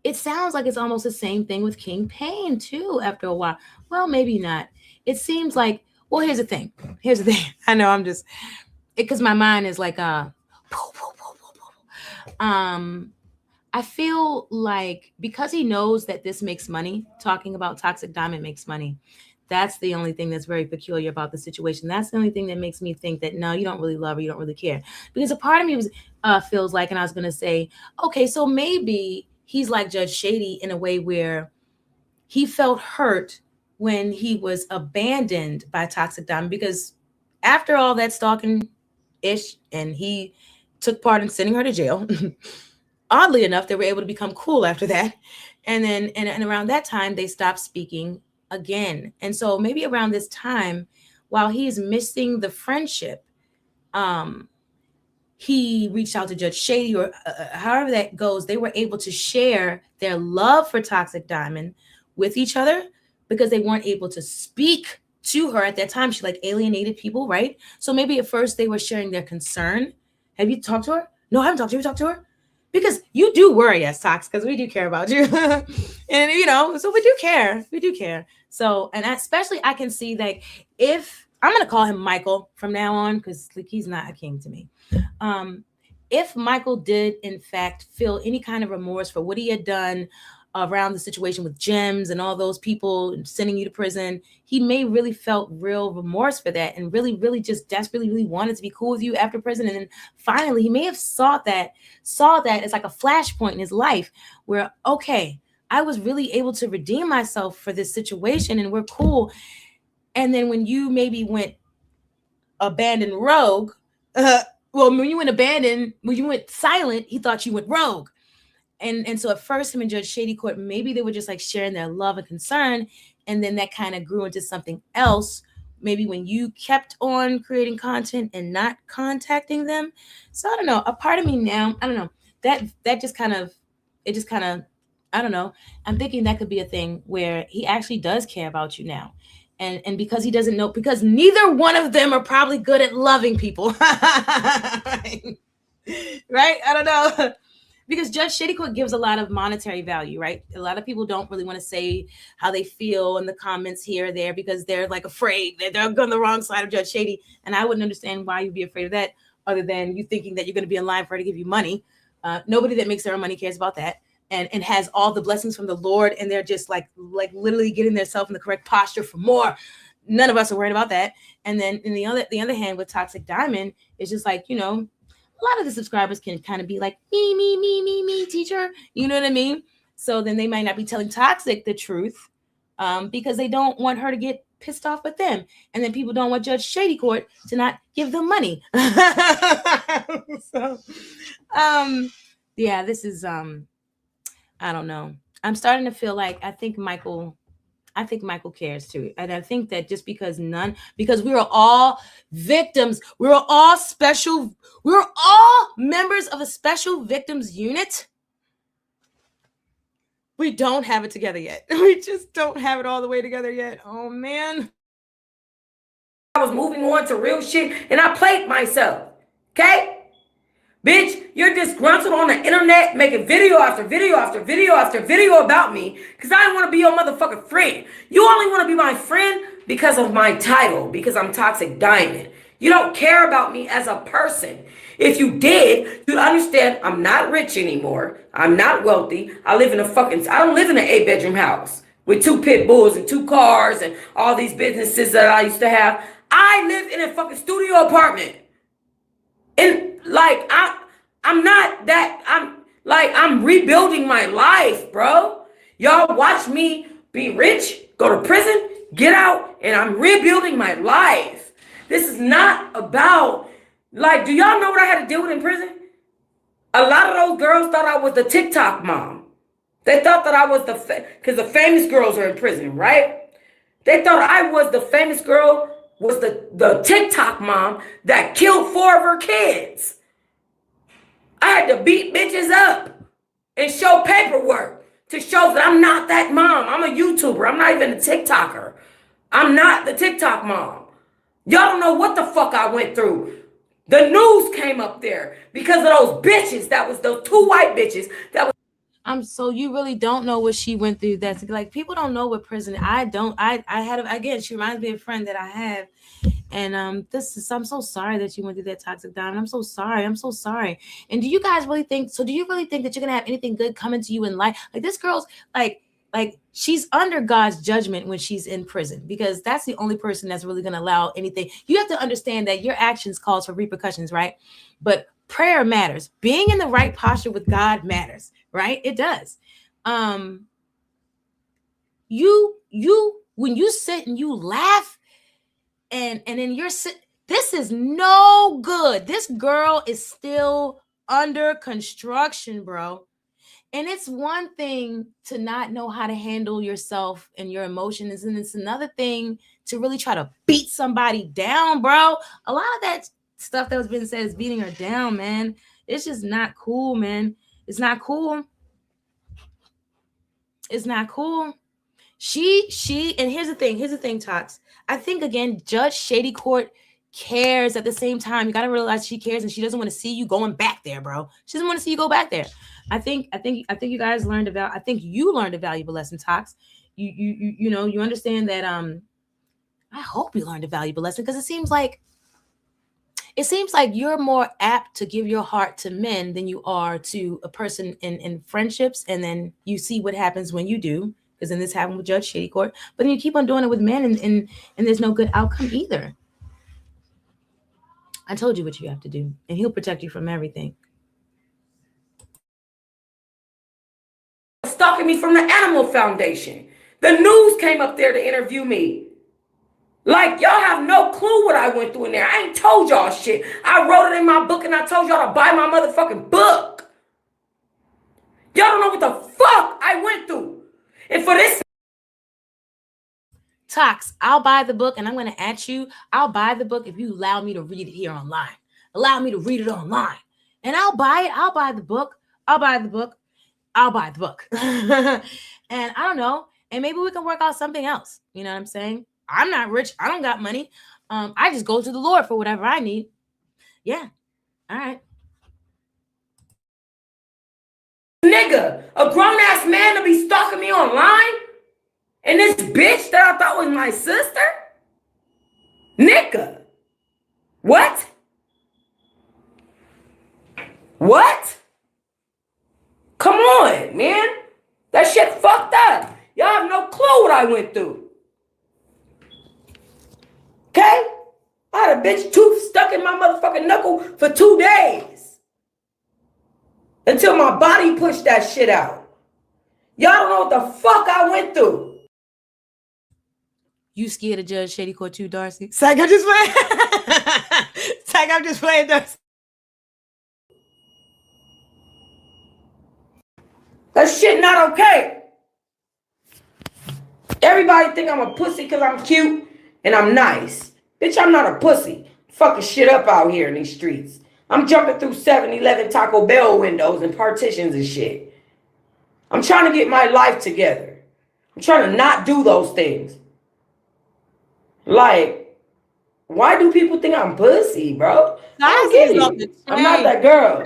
it sounds like it's almost the same thing with King Pain too after a while. Well, maybe not. It seems like, well, here's the thing. I know I'm just, because my mind is like, I feel like because he knows that this makes money, talking about Toxic Diamond makes money. That's the only thing that's very peculiar about the situation. That's the only thing that makes me think that, no, you don't really love her. You don't really care. Because a part of me was, feels like, and I was going to say, okay, so maybe he's like Judge Shady in a way where he felt hurt when he was abandoned by Toxic Diamond, because after all that stalking-ish, and he took part in sending her to jail, oddly enough, they were able to become cool after that. And then, and around that time, they stopped speaking again. And so maybe around this time, while he's missing the friendship, he reached out to Judge Shady, or however that goes. They were able to share their love for Toxic Diamond with each other because they weren't able to speak to her at that time. She like alienated people, right? So maybe at first they were sharing their concern. Have you talked to her? No, I haven't talked to her. Have you talked to her? Because you do worry us, Tox, because we do care about you. And, you know, so we do care. We do care. So, and especially I can see that if, I'm going to call him Michael from now on, because like, he's not a king to me. If Michael did, in fact, feel any kind of remorse for what he had done around the situation with Gems and all those people sending you to prison, he may really felt real remorse for that and really, really just desperately really wanted to be cool with you after prison. And then finally, he may have saw that as like a flashpoint in his life where, okay, I was really able to redeem myself for this situation and we're cool. And then when you maybe went abandoned rogue, when you went silent, he thought you went rogue. And so at first, him and Judge Shady Court, maybe they were just like sharing their love and concern. And then that kind of grew into something else. Maybe when you kept on creating content and not contacting them. So I don't know. A part of me now, I don't know. That just kind of, I don't know. I'm thinking that could be a thing where he actually does care about you now. And because he doesn't know, because neither one of them are probably good at loving people. Right? I don't know. Because Judge Shady Court gives a lot of monetary value, right? A lot of people don't really want to say how they feel in the comments here or there because they're like afraid that they're on the wrong side of Judge Shady. And I wouldn't understand why you'd be afraid of that other than you thinking that you're going to be in line for her to give you money. Nobody that makes their own money cares about that and has all the blessings from the Lord. And they're just like literally getting themselves in the correct posture for more. None of us are worried about that. And then in the other hand, with Toxic Diamond, it's just like, you know, a lot of the subscribers can kind of be like, me, teacher. You know what I mean? So then they might not be telling Toxic the truth because they don't want her to get pissed off with them. And then people don't want Judge Shady Court to not give them money. So, yeah, this is, I don't know. I'm starting to feel like I think Michael cares too. And I think that just because we are all victims, we're all members of a special victims unit. We don't have it together yet. We just don't have it all the way together yet. Oh man. I was moving on to real shit and I played myself. Okay? Bitch, you're disgruntled on the internet making video after video after video after video about me because I don't want to be your motherfucking friend. You only want to be my friend because of my title, because I'm Toxic Diamond. You don't care about me as a person. If you did, you'd understand I'm not rich anymore. I'm not wealthy. I don't live in an 8-bedroom house with 2 pit bulls and 2 cars and all these businesses that I used to have. I live in a fucking studio apartment. And like, I'm rebuilding my life, bro. Y'all watch me be rich, go to prison, get out, and I'm rebuilding my life. This is not about, like, do y'all know what I had to deal with in prison? A lot of those girls thought I was the TikTok mom. They thought that I was because the famous girls are in prison, right? They thought I was the famous girl, was the TikTok mom that killed 4 of her kids. I had to beat bitches up and show paperwork to show that I'm not that mom. I'm a YouTuber. I'm not even a TikToker. I'm not the TikTok mom. Y'all don't know what the fuck I went through. The news came up there because of those bitches. That was those 2 white bitches. That was. So you really don't know what she went through. That's like, people don't know what prison. I don't. I had, again, she reminds me of a friend that I have. And I'm so sorry that you went through that toxic diamond. I'm so sorry. I'm so sorry. And do you guys really think, do you really think that you're gonna have anything good coming to you in life? Like, this girl's like she's under God's judgment when she's in prison, because that's the only person that's really gonna allow anything. You have to understand that your actions cause for repercussions, right? But prayer matters. Being in the right posture with God matters, right? It does. When you sit and you laugh, and then this is no good. This girl is still under construction, bro. And it's one thing to not know how to handle yourself and your emotions, and it's another thing to really try to beat somebody down, bro. A lot of that stuff that was being said is beating her down, man. It's just not cool, man. It's not cool. It's not cool. And here's the thing, Tox. I think, again, Judge Shady Court cares. At the same time, you got to realize she cares, and she doesn't want to see you going back there, bro. She doesn't want to see you go back there. I think you guys learned about, I think you learned a valuable lesson, Tox. You know, you understand that. I hope you learned a valuable lesson, because it seems like you're more apt to give your heart to men than you are to a person in friendships. And then you see what happens when you do, because then this happened with Judge Shady Court. But then you keep on doing it with men, and there's no good outcome either. I told you what you have to do, and he'll protect you from everything. Stalking me from the Animal Foundation. The news came up there to interview me. Like, y'all have no clue what I went through in there. I ain't told y'all shit. I wrote it in my book, and I told y'all to buy my motherfucking book. Y'all don't know what the fuck I went through. And for this, Tox, I'll buy the book, and I'm going to ask you, I'll buy the book if you allow me to read it here online. Allow me to read it online. And I'll buy it. I'll buy the book. I'll buy the book. I'll buy the book. And I don't know. And maybe we can work out something else. You know what I'm saying? I'm not rich. I don't got money. I just go to the Lord for whatever I need. Yeah. All right. Nigga, a grown-ass man to be stalking me online? And this bitch that I thought was my sister? Nigga. What? What? Come on, man. That shit fucked up. Y'all have no clue what I went through. Okay? I had a bitch tooth stuck in my motherfucking knuckle for 2 days. Until my body pushed that shit out. Y'all don't know what the fuck I went through. You scared of Judge Shady Court too, Darcy? Psych, I'm just playing. Psych, I'm just playing, Darcy. That shit not okay. Everybody think I'm a pussy because I'm cute and I'm nice. Bitch, I'm not a pussy. Fucking shit up out here in these streets. I'm jumping through 7-Eleven Taco Bell windows and partitions and shit. I'm trying to get my life together. I'm trying to not do those things. Like, why do people think I'm pussy, bro? I don't get it. I'm not that girl.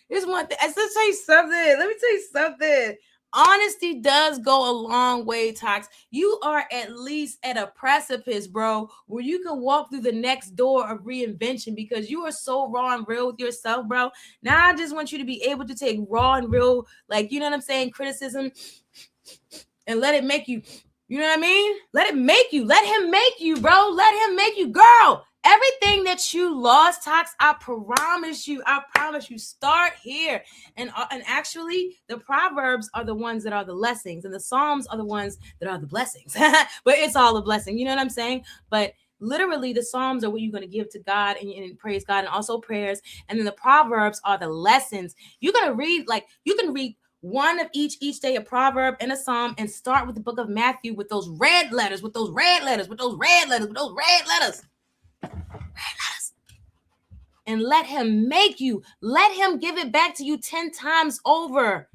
It's one thing. Let me tell you something. Honesty does go a long way, Tox. You are at least at a precipice, bro, where you can walk through the next door of reinvention, because you are so raw and real with yourself, bro. Now I just want you to be able to take raw and real, like, you know what I'm saying, criticism, and let it make you, you know what I mean? Let him make you, bro. Let him make you, girl. Everything that you lost, Tox, I promise you, start here. And actually, the Proverbs are the ones that are the blessings, and the Psalms are the ones that are the blessings. But it's all a blessing. You know what I'm saying? But literally, the Psalms are what you're going to give to God and praise God, and also prayers. And then the Proverbs are the lessons. You're going to read, like, you can read one of each day, a proverb and a psalm, and start with the book of Matthew with those red letters, with those red letters, with those red letters, with those red letters. And let him make you. Let him give it back to you 10 times over.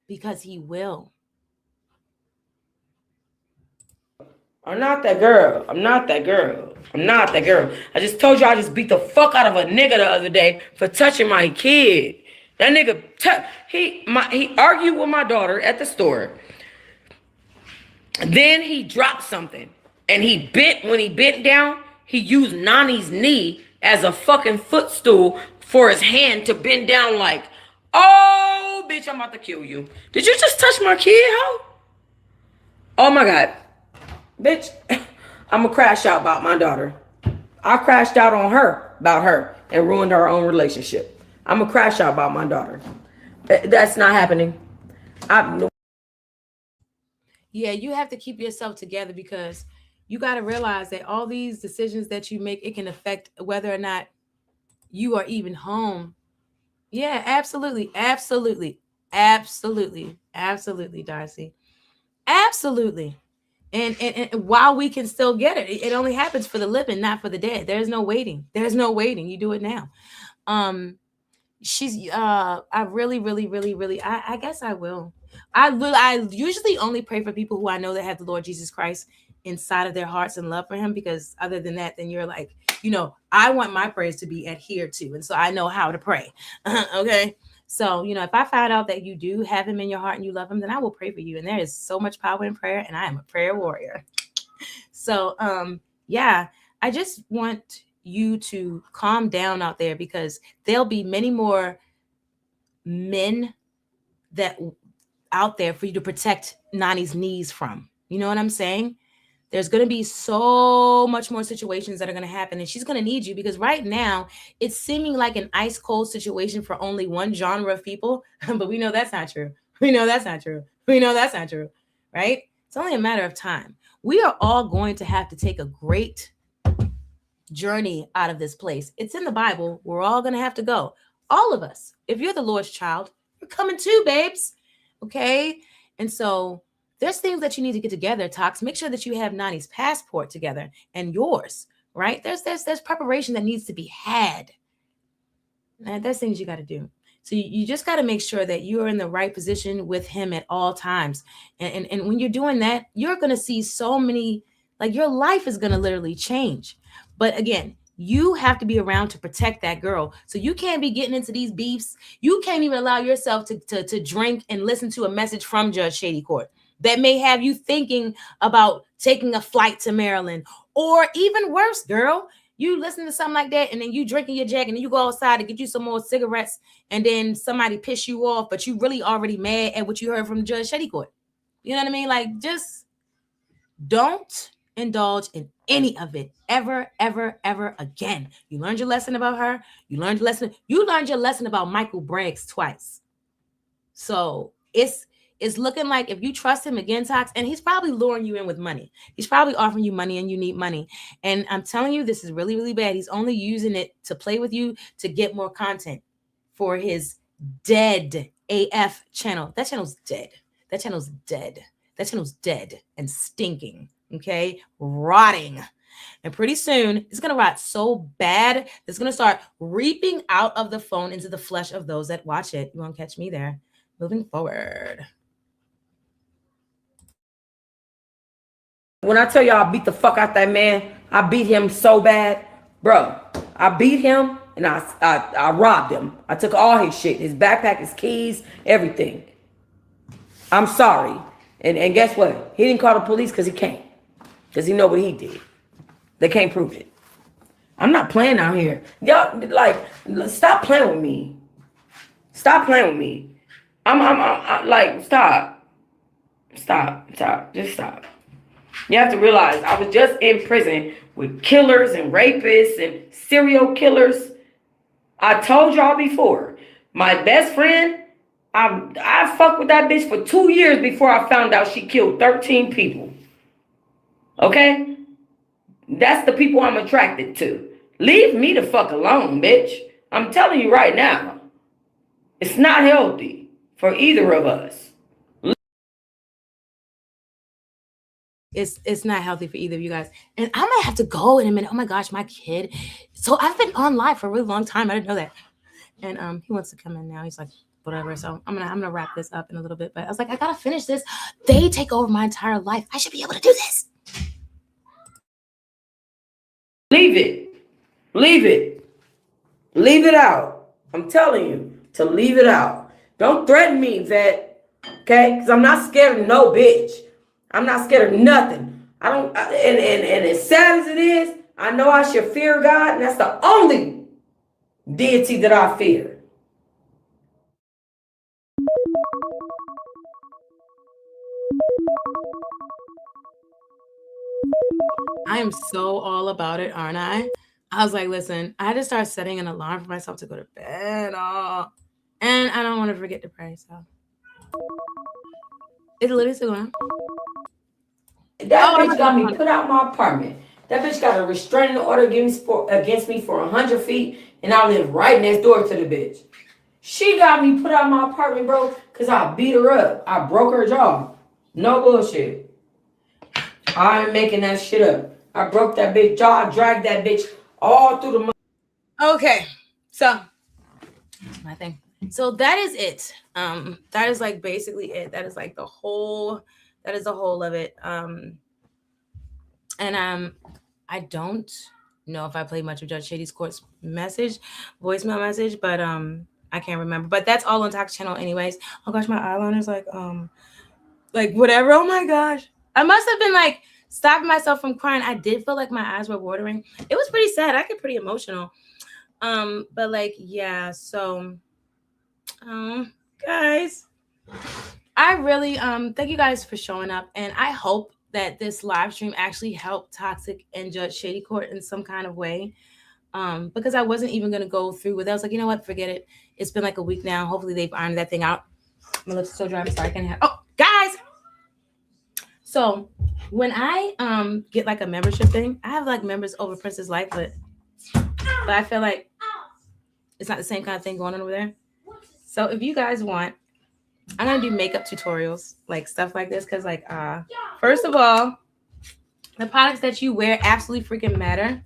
Because he will. I'm not that girl. I'm not that girl. I'm not that girl. I just told you I just beat the fuck out of a nigga the other day for touching my kid. That nigga, he argued with my daughter at the store. Then he dropped something. And when he bent down, he used Nani's knee as a fucking footstool for his hand to bend down like, oh, bitch, I'm about to kill you. Did you just touch my kid, ho? Oh my God. Bitch, I'm gonna crash out about my daughter. I crashed out on her about her and ruined our own relationship. I'm gonna crash out about my daughter. That's not happening. Yeah, you have to keep yourself together because you got to realize that all these decisions that you make, it can affect whether or not you are even home. Yeah, absolutely. Absolutely. Absolutely. Absolutely, Darcy. Absolutely. And while we can still get it, it only happens for the living, not for the dead. There's no waiting. There's no waiting. You do it now. I really, I guess I will. I usually only pray for people who I know that have the Lord Jesus Christ inside of their hearts and love for him, because other than that, then you're like, I want my prayers to be adhered to. And so I know how to pray. Okay. So, if I find out that you do have him in your heart and you love him, then I will pray for you. And there is so much power in prayer, and I am a prayer warrior. So, yeah, I just want you to calm down out there, because there'll be many more men that out there for you to protect Nani's knees from. You know what I'm saying? There's going to be so much more situations that are going to happen, and she's going to need you, because right now it's seeming like an ice cold situation for only one genre of people. But we know that's not true. We know that's not true. We know that's not true, right? It's only a matter of time. We are all going to have to take a great journey out of this place. It's in the Bible. We're all going to have to go. All of us. If you're the Lord's child, you're coming too, babes. Okay? And so there's things that you need to get together, Tox. Make sure that you have Nani's passport together and yours, right? There's preparation that needs to be had. And there's things you got to do. So you just got to make sure that you are in the right position with him at all times. And when you're doing that, you're going to see so many, like your life is going to literally change. But again, you have to be around to protect that girl. So you can't be getting into these beefs. You can't even allow yourself to drink and listen to a message from Judge Shady Court that may have you thinking about taking a flight to Maryland. Or even worse, girl, you listen to something like that and then you drinking your Jack and then you go outside to get you some more cigarettes and then somebody piss you off, but you really already mad at what you heard from Judge Shady Court. You know what I mean? Like, just don't indulge in any of it ever again. You learned your lesson about her. You learned your lesson about Michael Braggs twice. So it's looking like if you trust him again, Tox, and he's probably luring you in with money. He's probably offering you money and you need money. And I'm telling you, this is really, really bad. He's only using it to play with you to get more content for his dead AF channel. That channel's dead. That channel's dead. That channel's dead and stinking. Okay, rotting. And pretty soon it's going to rot so bad it's going to start reaping out of the phone into the flesh of those that watch it. You won't catch me there. Moving forward. When I tell y'all I beat the fuck out that man, I beat him so bad, bro. I beat him and I robbed him. I took all his shit, his backpack, his keys, everything. I'm sorry. And guess what? He didn't call the police because he can't. Because he know what he did. They can't prove it. I'm not playing out here. Y'all, like, stop playing with me. Stop playing with me. I'm like, stop. Stop. Just stop. You have to realize I was just in prison with killers and rapists and serial killers. I told y'all before, my best friend, I fucked with that bitch for 2 years before I found out she killed 13 people. Okay? That's the people I'm attracted to. Leave me the fuck alone, bitch. I'm telling you right now. It's not healthy for either of us. It's not healthy for either of you guys. And I might have to go in a minute. Oh my gosh, my kid. So I've been on live for a really long time. I didn't know that. And he wants to come in now. He's like, whatever. So I'm gonna wrap this up in a little bit. But I was like, I gotta finish this. They take over my entire life. I should be able to do this. Leave it. Leave it. Leave it out. I'm telling you to leave it out. Don't threaten me, vet. Okay? Because I'm not scared of no bitch. I'm not scared of nothing. And as sad as it is, I know I should fear God, and that's the only deity that I fear. I am so all about it, aren't I? I was like, listen, I had to start setting an alarm for myself to go to bed. And I don't want to forget to pray, so. It's literally still going on. That bitch got me put out my apartment. That bitch got a restraining order against me for 100 feet, and I live right next door to the bitch. She got me put out my apartment, bro, because I beat her up. I broke her jaw. No bullshit. I ain't making that shit up. I broke that bitch jaw. I dragged that bitch all through the... Okay, so that's my thing. So that is it. That is like basically it. That is like the whole... That is the whole of it. And I don't know if I played much of Judge Shady's Court's voicemail message, but I can't remember. But that's all on Tox channel anyways. Oh gosh, my eyeliner's like whatever. Oh my gosh. I must have been like stopping myself from crying. I did feel like my eyes were watering. It was pretty sad. I get pretty emotional. But like, yeah, so guys, I really thank you guys for showing up, and I hope that this live stream actually helped Toxic and Judge Shady Court in some kind of way. Because I wasn't even gonna go through with it. I was like, you know what, forget it. It's been like a week now. Hopefully they've ironed that thing out. My lips are so dry. I'm sorry, I can't have. Oh, guys. So when I get like a membership thing, I have like members over Princess Life, but I feel like it's not the same kind of thing going on over there. So if you guys want, I'm gonna do makeup tutorials, like stuff like this, because like first of all, the products that you wear absolutely freaking matter.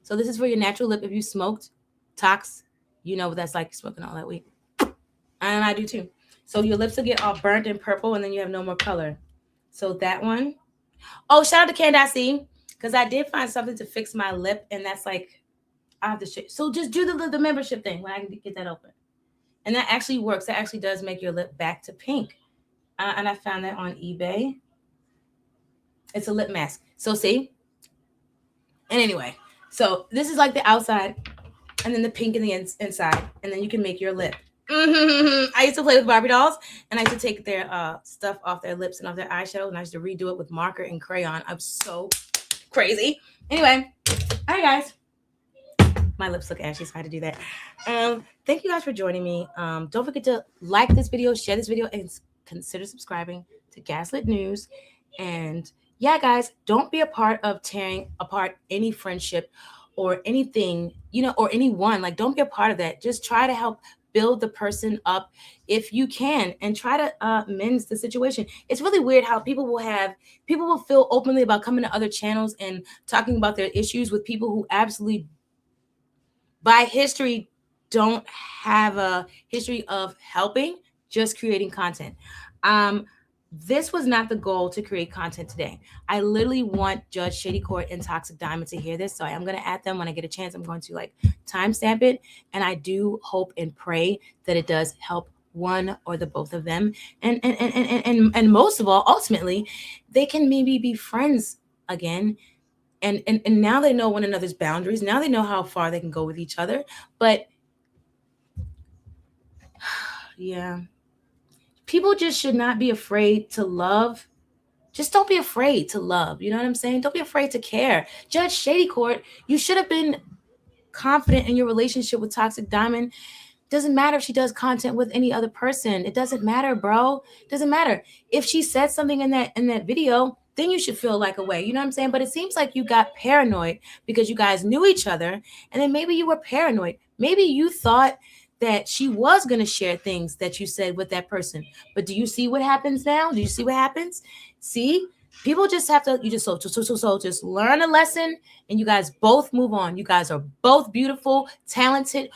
So this is for your natural lip. If you smoked, Tox, you know what that's like, smoking all that weed. And I do too. So your lips will get all burnt and purple, and then you have no more color. So that one. Oh, shout out to Candace, because I did find something to fix my lip, and that's like, I have to shit. So just do the membership thing when I can get that open. And that actually works. That actually does make your lip back to pink. And I found that on eBay. It's a lip mask. So see? And anyway, so this is like the outside, and then the pink in the inside. And then you can make your lip. I used to play with Barbie dolls, and I used to take their stuff off their lips and off their eyeshadow, and I used to redo it with marker and crayon. I'm so crazy. Anyway, all right, guys. My lips look ashy, so I had to do that. Thank you guys for joining me. Don't forget to like this video, share this video, and consider subscribing to Gaslit News. And yeah, guys, don't be a part of tearing apart any friendship or anything, you know, or anyone. Like, don't be a part of that. Just try to help build the person up if you can, and try to mend the situation. It's really weird how people will feel openly about coming to other channels and talking about their issues with people who absolutely, by history, don't have a history of helping, just creating content. This was not the goal to create content today. I literally want Judge Shady Court and Toxic Diamond to hear this. So I'm going to add them when I get a chance. I'm going to like timestamp it. And I do hope and pray that it does help one or the both of them. And most of all, ultimately, they can maybe be friends again. And now they know one another's boundaries. Now they know how far they can go with each other. But yeah, people just should not be afraid to love. Just don't be afraid to love. You know what I'm saying? Don't be afraid to care. Judge Shady Court, you should have been confident in your relationship with Toxic Diamond. Doesn't matter if she does content with any other person. It doesn't matter, bro. It doesn't matter. If she said something in that video, then you should feel like a way. You know what I'm saying? But it seems like you got paranoid because you guys knew each other, and then maybe you were paranoid. Maybe you thought that she was going to share things that you said with that person. But do you see what happens now? Do you see what happens? See, people just have to, you just so just learn a lesson and you guys both move on. You guys are both beautiful, talented.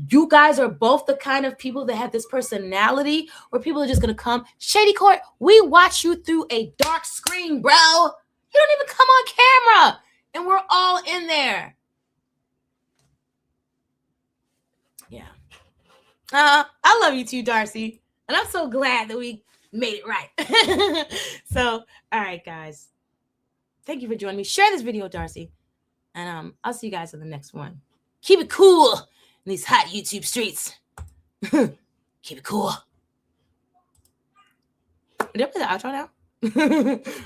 You guys are both the kind of people that have this personality where people are just going to come. Shady Court, we watch you through a dark screen, bro. You don't even come on camera. And we're all in there. Yeah. I love you too, Darcy. And I'm so glad that we made it right. So, all right, guys. Thank you for joining me. Share this video, Darcy. And I'll see you guys in the next one. Keep it cool in these hot YouTube streets. Keep it cool. Did I play the outro now?